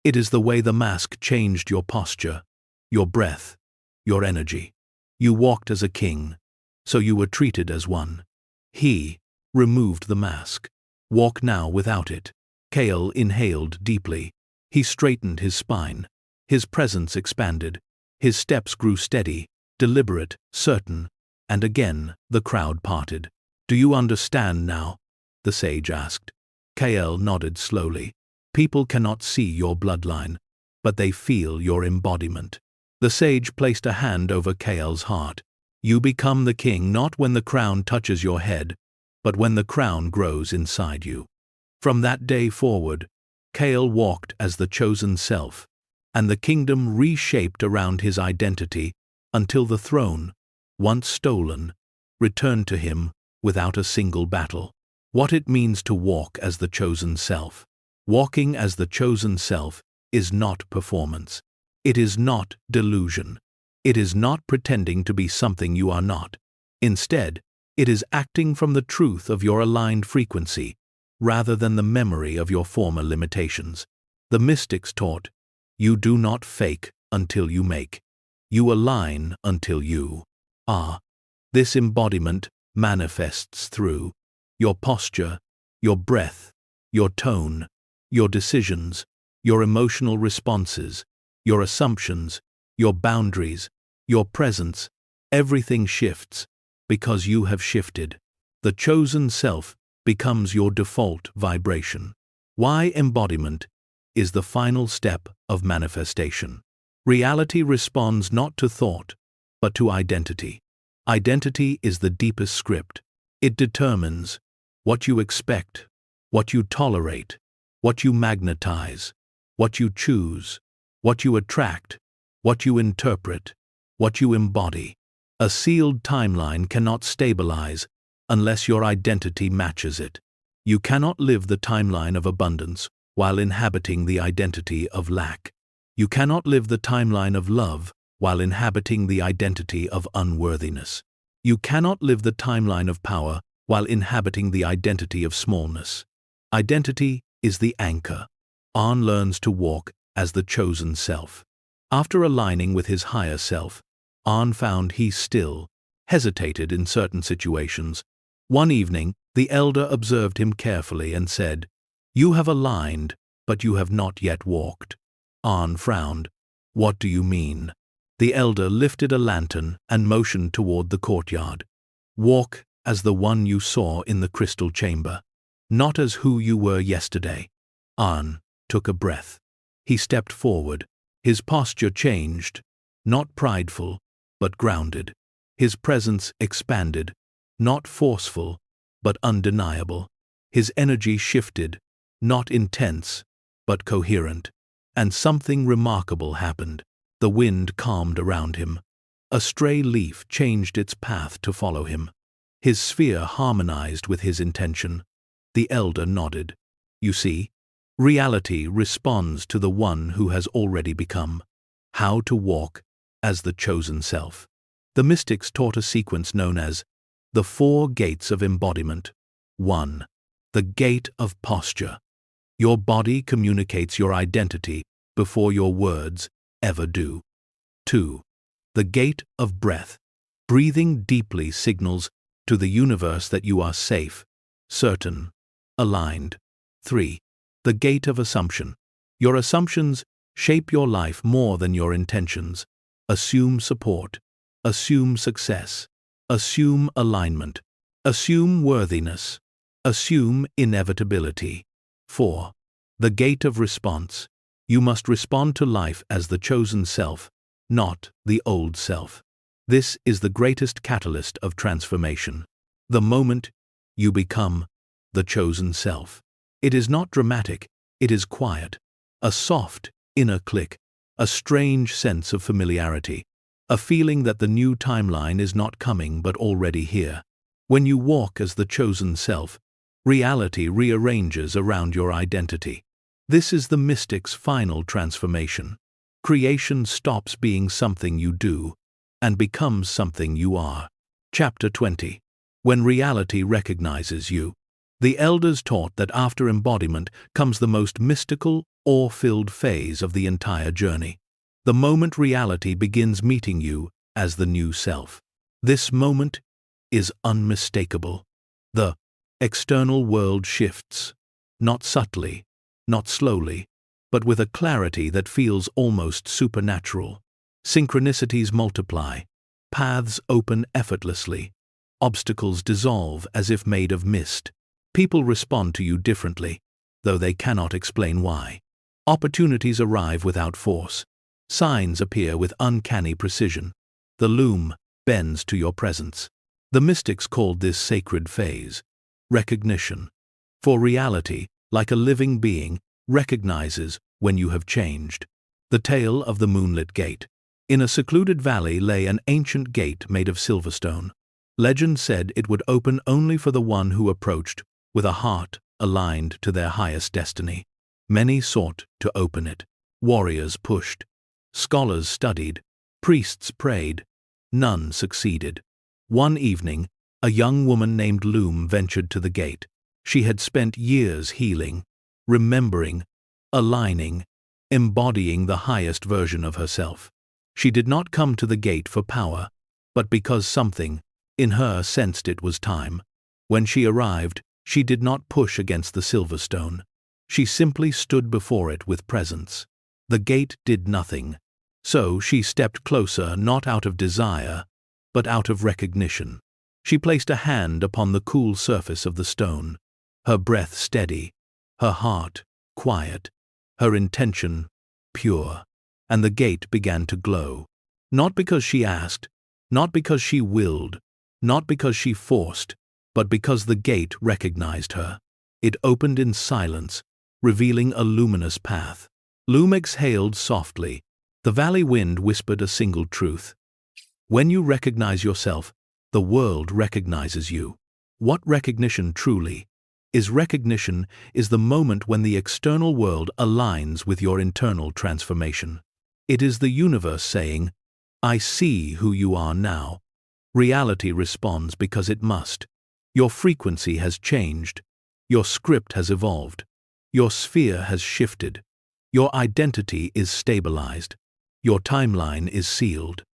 it is the way the mask changed your posture, your breath, your energy. You walked as a king, so you were treated as one." He removed the mask. "Walk now without it." Kale inhaled deeply. He straightened his spine. His presence expanded. His steps grew steady, deliberate, certain, and again the crowd parted. "Do you understand now?" the sage asked. Kale nodded slowly. "People cannot see your bloodline, but they feel your embodiment." The sage placed a hand over Kale's heart. "You become the king not when the crown touches your head, but when the crown grows inside you." From that day forward, Kale walked as the chosen self, and the kingdom reshaped around his identity until the throne, once stolen, returned to him without a single battle. What it means to walk as the chosen self. Walking as the chosen self is not performance. It is not delusion. It is not pretending to be something you are not. Instead, it is acting from the truth of your aligned frequency, rather than the memory of your former limitations. The mystics taught, "You do not fake until you make. You align until you are." This embodiment manifests through your posture, your breath, your tone, your decisions, your emotional responses, your assumptions, your boundaries, your presence. Everything shifts because you have shifted. The chosen self becomes your default vibration. Why embodiment is the final step of manifestation. Reality responds not to thought, but to identity. Identity is the deepest script. It determines what you expect, what you tolerate, what you magnetize, what you choose, what you attract, what you interpret, what you embody. A sealed timeline cannot stabilize unless your identity matches it. You cannot live the timeline of abundance while inhabiting the identity of lack. You cannot live the timeline of love while inhabiting the identity of unworthiness. You cannot live the timeline of power while inhabiting the identity of smallness. Identity is the anchor. On learns to walk as the chosen self. After aligning with his higher self, On found he still hesitated in certain situations. One evening, the elder observed him carefully and said, "You have aligned, but you have not yet walked." On frowned. "What do you mean?" The elder lifted a lantern and motioned toward the courtyard. "Walk as the one you saw in the crystal chamber, not as who you were yesterday." An took a breath. He stepped forward. His posture changed, not prideful, but grounded. His presence expanded, not forceful, but undeniable. His energy shifted, not intense, but coherent. And something remarkable happened. The wind calmed around him. A stray leaf changed its path to follow him. His sphere harmonized with his intention. The elder nodded. "You see, reality responds to the one who has already become." How to walk as the chosen self. The mystics taught a sequence known as the 4 gates of embodiment. 1. The gate of posture. Your body communicates your identity before your words ever do. 2. The gate of breath. Breathing deeply signals, to the universe that you are safe, certain, aligned. 3. The gate of assumption. Your assumptions shape your life more than your intentions. Assume support. Assume success. Assume alignment. Assume worthiness. Assume inevitability. 4. The gate of response. You must respond to life as the chosen self, not the old self. This is the greatest catalyst of transformation. The moment you become the chosen self. It is not dramatic, it is quiet. A soft, inner click, a strange sense of familiarity, a feeling that the new timeline is not coming but already here. When you walk as the chosen self, reality rearranges around your identity. This is the mystic's final transformation. Creation stops being something you do and becomes something you are. Chapter 20. When reality recognizes you. The elders taught that after embodiment comes the most mystical, awe-filled phase of the entire journey. The moment reality begins meeting you as the new self. This moment is unmistakable. The external world shifts, not subtly, not slowly, but with a clarity that feels almost supernatural. Synchronicities multiply, paths open effortlessly, obstacles dissolve as if made of mist. People respond to you differently, though they cannot explain why. Opportunities arrive without force. Signs appear with uncanny precision. The loom bends to your presence. The mystics called this sacred phase recognition. For reality, like a living being, recognizes when you have changed. The tale of the moonlit gate. In a secluded valley lay an ancient gate made of silverstone. Legend said it would open only for the one who approached with a heart aligned to their highest destiny. Many sought to open it. Warriors pushed. Scholars studied. Priests prayed. None succeeded. One evening, a young woman named Loom ventured to the gate. She had spent years healing, remembering, aligning, embodying the highest version of herself. She did not come to the gate for power, but because something in her sensed it was time. When she arrived, she did not push against the silverstone. She simply stood before it with presence. The gate did nothing. So she stepped closer, not out of desire, but out of recognition. She placed a hand upon the cool surface of the stone, her breath steady, her heart quiet, her intention pure, and the gate began to glow. Not because she asked, not because she willed, not because she forced, but because the gate recognized her. It opened in silence, revealing a luminous path. Loom exhaled softly. The valley wind whispered a single truth. When you recognize yourself, the world recognizes you. What recognition truly is? Recognition is the moment when the external world aligns with your internal transformation. It is the universe saying, "I see who you are now." Reality responds because it must. Your frequency has changed. Your script has evolved. Your sphere has shifted. Your identity is stabilized. Your timeline is sealed.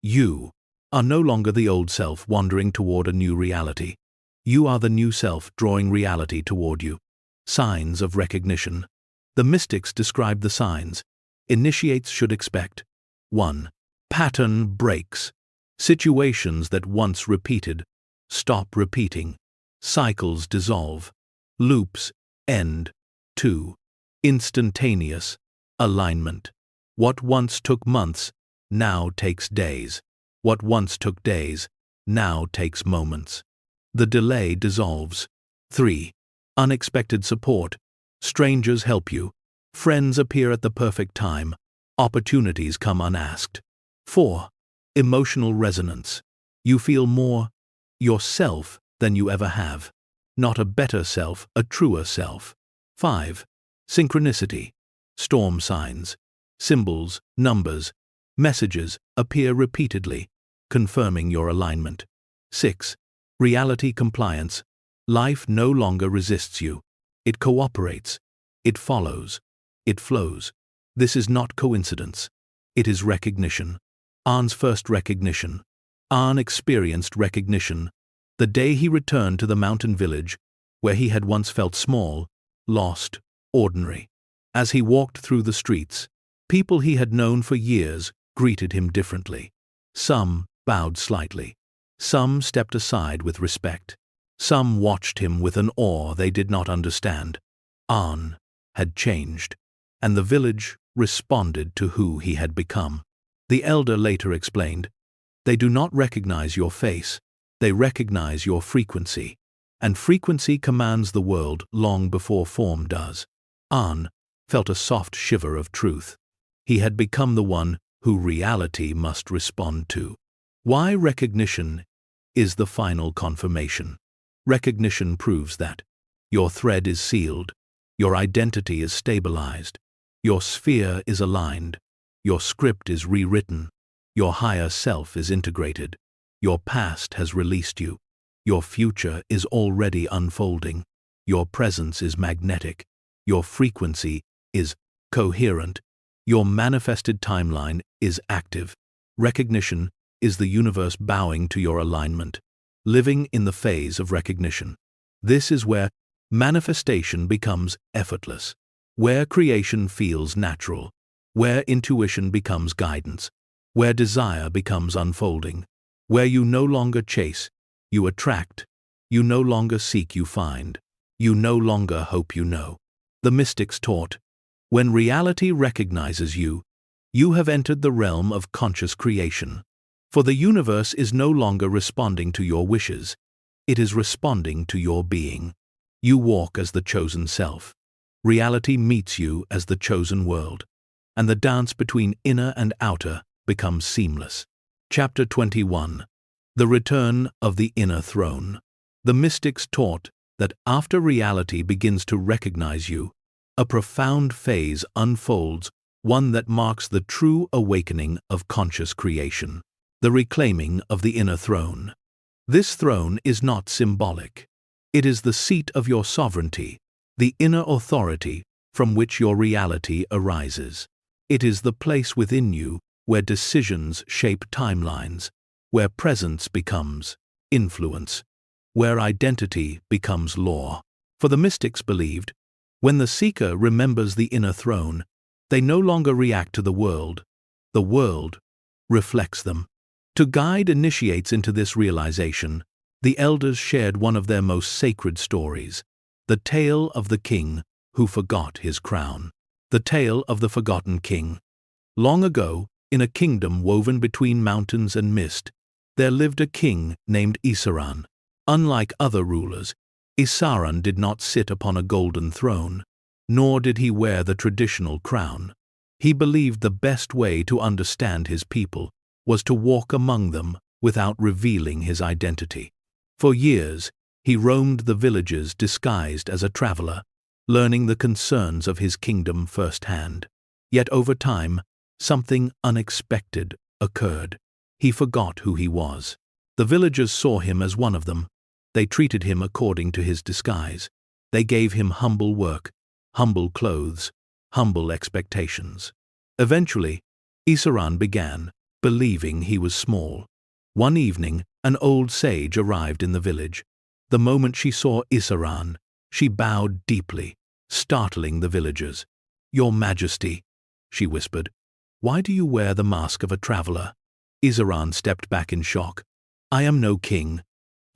You are no longer the old self wandering toward a new reality. You are the new self drawing reality toward you. Signs of recognition. The mystics describe the signs initiates should expect. 1. Pattern breaks. Situations that once repeated stop repeating. Cycles dissolve. Loops end. 2. Instantaneous alignment. What once took months now takes days. What once took days now takes moments. The delay dissolves. 3. Unexpected support. Strangers help you. Friends appear at the perfect time. Opportunities come unasked. 4. Emotional resonance. You feel more yourself than you ever have. Not a better self, a truer self. 5. Synchronicity. Storm signs. Symbols, numbers, messages appear repeatedly, confirming your alignment. 6. Reality compliance. Life no longer resists you. It cooperates. It follows. It flows. This is not coincidence. It is recognition. An's first recognition. An experienced recognition. The day he returned to the mountain village, where he had once felt small, lost, ordinary. As he walked through the streets, people he had known for years greeted him differently. Some bowed slightly. Some stepped aside with respect. Some watched him with an awe they did not understand. An had changed, and the village responded to who he had become. The elder later explained, "They do not recognize your face, they recognize your frequency, and frequency commands the world long before form does." An felt a soft shiver of truth. He had become the one who reality must respond to. Why recognition is the final confirmation. Recognition proves that your thread is sealed, your identity is stabilized, your sphere is aligned, your script is rewritten, your higher self is integrated, your past has released you, your future is already unfolding, your presence is magnetic, your frequency is coherent, your manifested timeline is active. Recognition is the universe bowing to your alignment, living in the phase of recognition. This is where manifestation becomes effortless, where creation feels natural, where intuition becomes guidance, where desire becomes unfolding, where you no longer chase, you attract, you no longer seek, you find, you no longer hope, you know. The mystics taught, when reality recognizes you, you have entered the realm of conscious creation. For the universe is no longer responding to your wishes, it is responding to your being. You walk as the chosen self. Reality meets you as the chosen world, and the dance between inner and outer becomes seamless. Chapter 21. The Return of the Inner Throne. The mystics taught that after reality begins to recognize you, a profound phase unfolds, one that marks the true awakening of conscious creation. The reclaiming of the inner throne. This throne is not symbolic. It is the seat of your sovereignty, the inner authority from which your reality arises. It is the place within you where decisions shape timelines, where presence becomes influence, where identity becomes law. For the mystics believed, when the seeker remembers the inner throne, they no longer react to the world reflects them. To guide initiates into this realization, the elders shared one of their most sacred stories, the tale of the king who forgot his crown. The tale of the forgotten king. Long ago, in a kingdom woven between mountains and mist, there lived a king named Isaran. Unlike other rulers, Isaran did not sit upon a golden throne, nor did he wear the traditional crown. He believed the best way to understand his people was to walk among them without revealing his identity. For years, he roamed the villages disguised as a traveler, learning the concerns of his kingdom firsthand. Yet over time, something unexpected occurred. He forgot who he was. The villagers saw him as one of them. They treated him according to his disguise. They gave him humble work, humble clothes, humble expectations. Eventually, Isaran began believing he was small. One evening, an old sage arrived in the village. The moment she saw Isaran, she bowed deeply, startling the villagers. "Your Majesty," she whispered, "why do you wear the mask of a traveler?" Isaran stepped back in shock. "I am no king.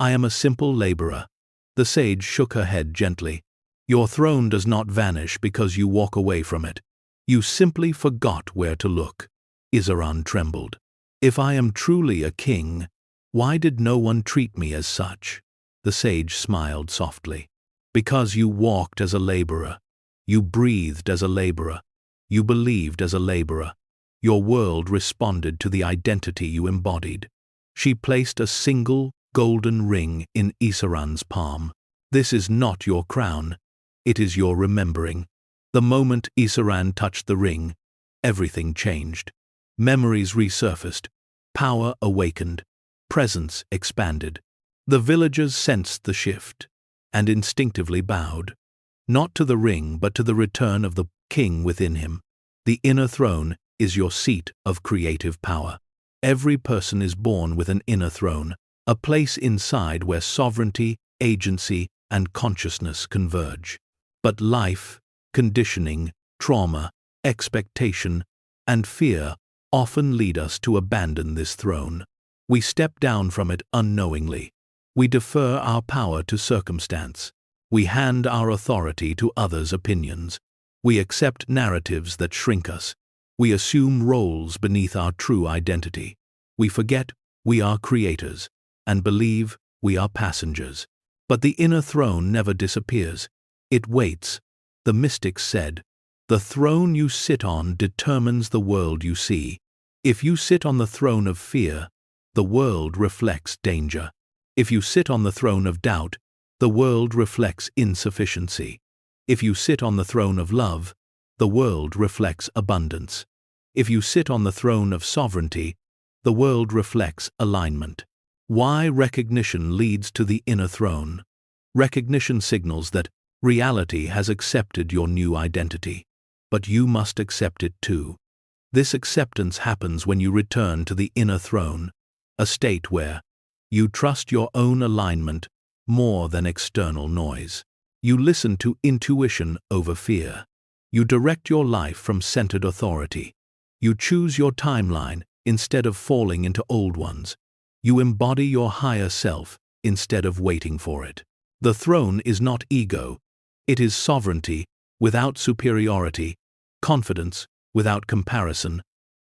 I am a simple laborer." The sage shook her head gently. "Your throne does not vanish because you walk away from it. You simply forgot where to look." Isaran trembled. "If I am truly a king, why did no one treat me as such?" The sage smiled softly. "Because you walked as a laborer. You breathed as a laborer. You believed as a laborer. Your world responded to the identity you embodied." She placed a single golden ring in Isaran's palm. "This is not your crown. It is your remembering." The moment Isaran touched the ring, everything changed. Memories resurfaced, power awakened, presence expanded. The villagers sensed the shift, and instinctively bowed, not to the ring but to the return of the king within him. The inner throne is your seat of creative power. Every person is born with an inner throne, a place inside where sovereignty, agency, and consciousness converge. But life, conditioning, trauma, expectation, and fear often lead us to abandon this throne. We step down from it unknowingly. We defer our power to circumstance. We hand our authority to others' opinions. We accept narratives that shrink us. We assume roles beneath our true identity. We forget we are creators and believe we are passengers. But the inner throne never disappears. It waits. The mystics said, "The throne you sit on determines the world you see. If you sit on the throne of fear, the world reflects danger. If you sit on the throne of doubt, the world reflects insufficiency. If you sit on the throne of love, the world reflects abundance. If you sit on the throne of sovereignty, the world reflects alignment." Why recognition leads to the inner throne? Recognition signals that reality has accepted your new identity, but you must accept it too. This acceptance happens when you return to the inner throne, a state where you trust your own alignment more than external noise. You listen to intuition over fear. You direct your life from centered authority. You choose your timeline instead of falling into old ones. You embody your higher self instead of waiting for it. The throne is not ego. It is sovereignty without superiority, confidence without comparison,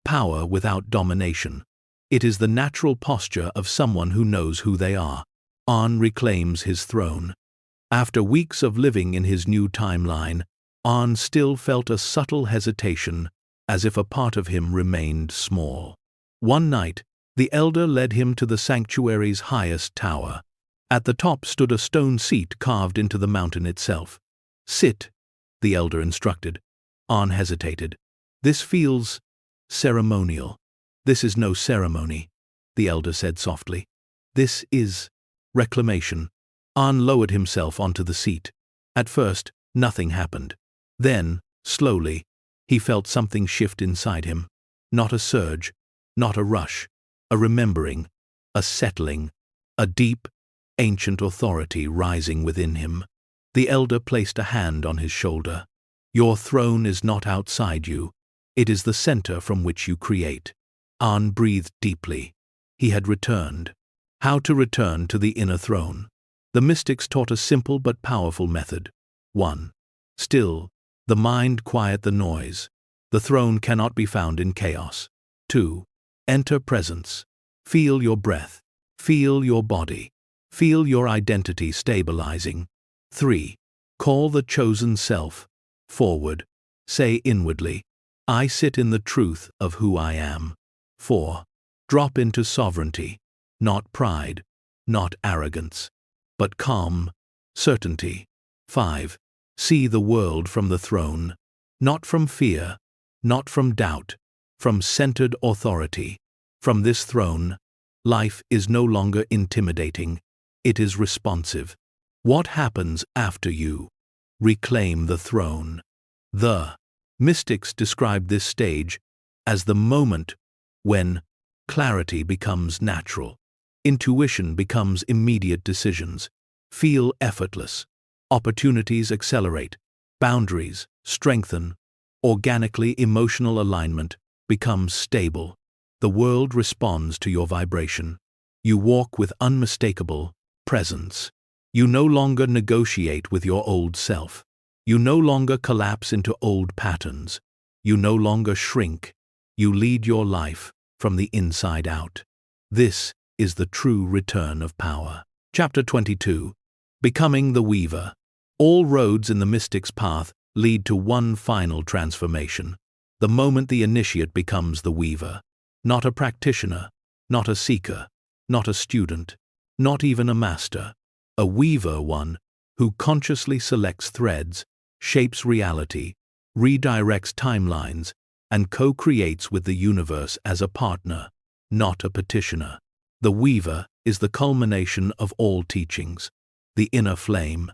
power without domination. It is the natural posture of someone who knows who they are. On reclaims his throne. After weeks of living in his new timeline, On still felt a subtle hesitation, as if a part of him remained small. One night, the elder led him to the sanctuary's highest tower. At the top stood a stone seat carved into the mountain itself. "Sit," the elder instructed. On hesitated. "This feels ceremonial." "This is no ceremony," the elder said softly. "This is reclamation." On lowered himself onto the seat. At first, nothing happened. Then, slowly, he felt something shift inside him. Not a surge, not a rush, a remembering, a settling, a deep, ancient authority rising within him. The elder placed a hand on his shoulder. "Your throne is not outside you. It is the center from which you create." An breathed deeply. He had returned. How to return to the inner throne? The mystics taught a simple but powerful method. 1. Still the mind, quiet the noise. The throne cannot be found in chaos. 2. Enter presence. Feel your breath. Feel your body. Feel your identity stabilizing. 3. Call the chosen self forward. Say inwardly, "I sit in the truth of who I am." 4. Drop into sovereignty, not pride, not arrogance, but calm, certainty. 5. See the world from the throne, not from fear, not from doubt, from centered authority. From this throne, life is no longer intimidating, it is responsive. What happens after you reclaim the throne? The mystics described this stage as the moment when clarity becomes natural, intuition becomes immediate decisions, feel effortless, opportunities accelerate, boundaries strengthen, organically emotional alignment becomes stable. The world responds to your vibration. You walk with unmistakable presence. You no longer negotiate with your old self. You no longer collapse into old patterns. You no longer shrink. You lead your life from the inside out. This is the true return of power. Chapter 22. Becoming the Weaver. All roads in the mystic's path lead to one final transformation. The moment the initiate becomes the weaver. Not a practitioner, not a seeker, not a student, not even a master. A weaver, one who consciously selects threads, shapes reality, redirects timelines, and co-creates with the universe as a partner, not a petitioner. The weaver is the culmination of all teachings, the inner flame,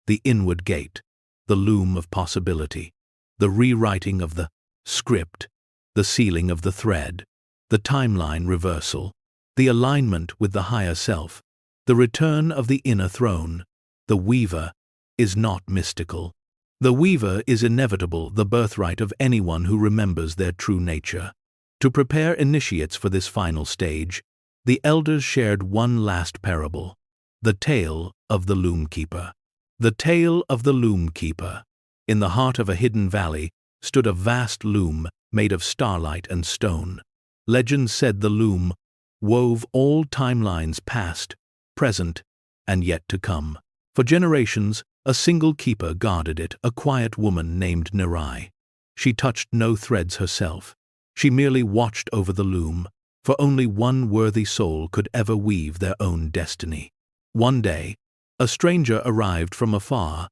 the inward gate, the loom of possibility, the rewriting of the script, the sealing of the thread, the timeline reversal. the alignment with the higher self, the return of the inner throne. The weaver is not mystical. The weaver is inevitable, the birthright of anyone who remembers their true nature. To prepare initiates for this final stage, the elders shared one last parable, the tale of the loom keeper. The tale of the loom keeper. In the heart of a hidden valley stood a vast loom made of starlight and stone. Legend said the loom wove all timelines past, present, and yet to come. For generations, a single keeper guarded it, a quiet woman named Narai. She touched no threads herself. She merely watched over the loom, for only one worthy soul could ever weave their own destiny. One day, a stranger arrived from afar,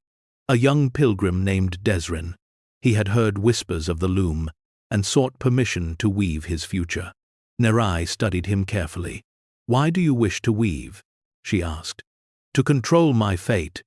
a young pilgrim named Desrin. He had heard whispers of the loom and sought permission to weave his future. Narai studied him carefully. "Why do you wish to weave?" she asked. "To control my fate,"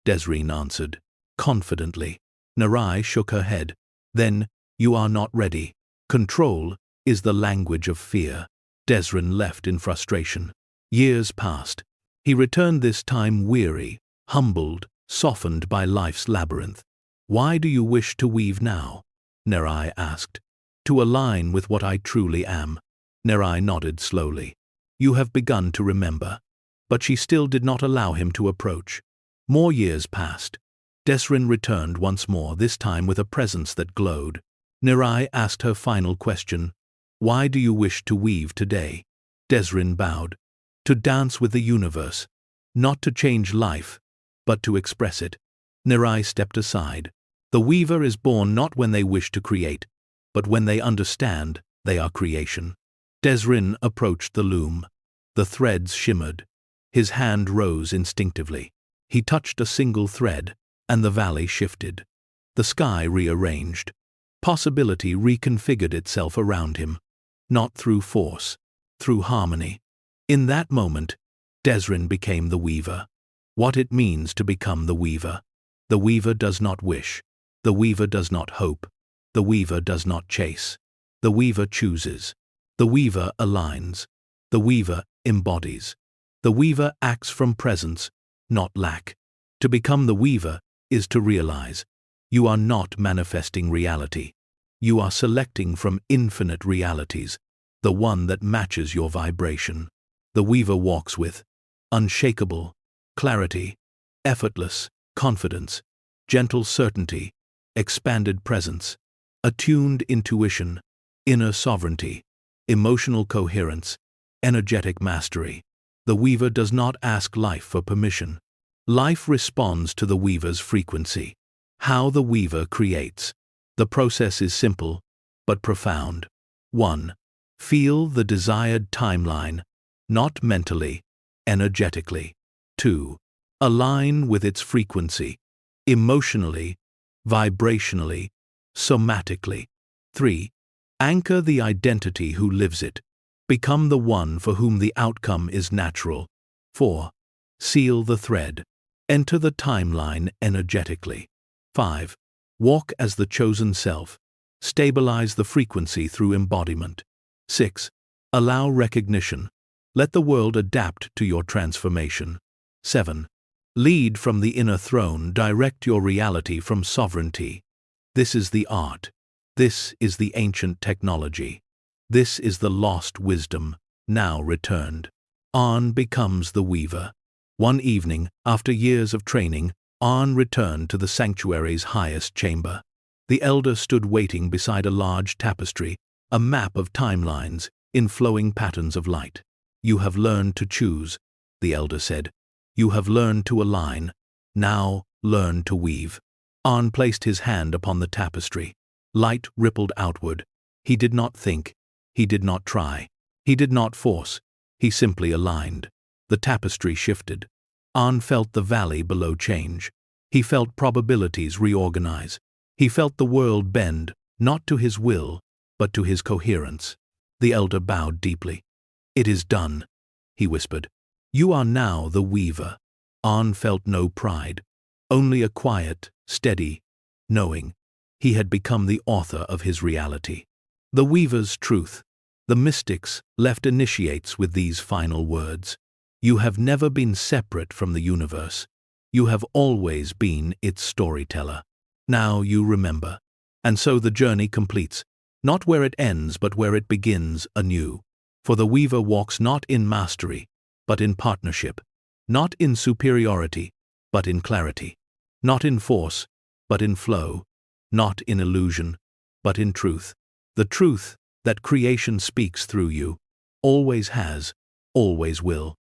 Desrin answered, confidently. Narai shook her head. "Then you are not ready. Control is the language of fear." Desrin left in frustration. Years passed. He returned this time weary, humbled, softened by life's labyrinth. "Why do you wish to weave now?" Narai asked. "To align with what I truly am." Narai nodded slowly. "You have begun to remember." But she still did not allow him to approach. More years passed. Desrin returned once more, this time with a presence that glowed. Narai asked her final question, "Why do you wish to weave today?" Desrin bowed. "To dance with the universe, not to change life, but to express it." Narai stepped aside. The weaver is born not when they wish to create, but when they understand they are creation. Desrin approached the loom. The threads shimmered. His hand rose instinctively. He touched a single thread, and the valley shifted. The sky rearranged. Possibility reconfigured itself around him, not through force, through harmony. In that moment, Desrin became the weaver. What it means to become the weaver. The weaver does not wish. The weaver does not hope. The weaver does not chase. The weaver chooses. The weaver aligns. The weaver embodies. The weaver acts from presence, not lack. To become the weaver is to realize you are not manifesting reality. You are selecting from infinite realities, the one that matches your vibration. The weaver walks with unshakable clarity, effortless confidence, gentle certainty, expanded presence, attuned intuition, inner sovereignty, emotional coherence, energetic mastery. The weaver does not ask life for permission. Life responds to the weaver's frequency. How the weaver creates. The process is simple, but profound. 1. Feel the desired timeline, not mentally, energetically. 2. Align with its frequency, emotionally, vibrationally, somatically. 3. Anchor the identity who lives it. Become the one for whom the outcome is natural. 4. Seal the thread. Enter the timeline energetically. 5. Walk as the chosen self. Stabilize the frequency through embodiment. 6. Allow recognition. Let the world adapt to your transformation. 7. Lead from the inner throne. Direct your reality from sovereignty. This is the art. This is the ancient technology. This is the lost wisdom, now returned. An becomes the weaver. One evening, after years of training, An returned to the sanctuary's highest chamber. The elder stood waiting beside a large tapestry, a map of timelines in flowing patterns of light. "You have learned to choose," the elder said. "You have learned to align. Now learn to weave." An placed his hand upon the tapestry. Light rippled outward. He did not think. He did not try. He did not force. He simply aligned. The tapestry shifted. An felt the valley below change. He felt probabilities reorganize. He felt the world bend, not to his will, but to his coherence. The elder bowed deeply. "It is done," he whispered. "You are now the weaver." An felt no pride, only a quiet, steady knowing. He had become the author of his reality. The weaver's truth. The mystics left initiates with these final words. You have never been separate from the universe. You have always been its storyteller. Now you remember. And so the journey completes, not where it ends but where it begins anew. For the weaver walks not in mastery, but in partnership, not in superiority, but in clarity, not in force, but in flow, not in illusion, but in truth. The truth that creation speaks through you, always has, always will.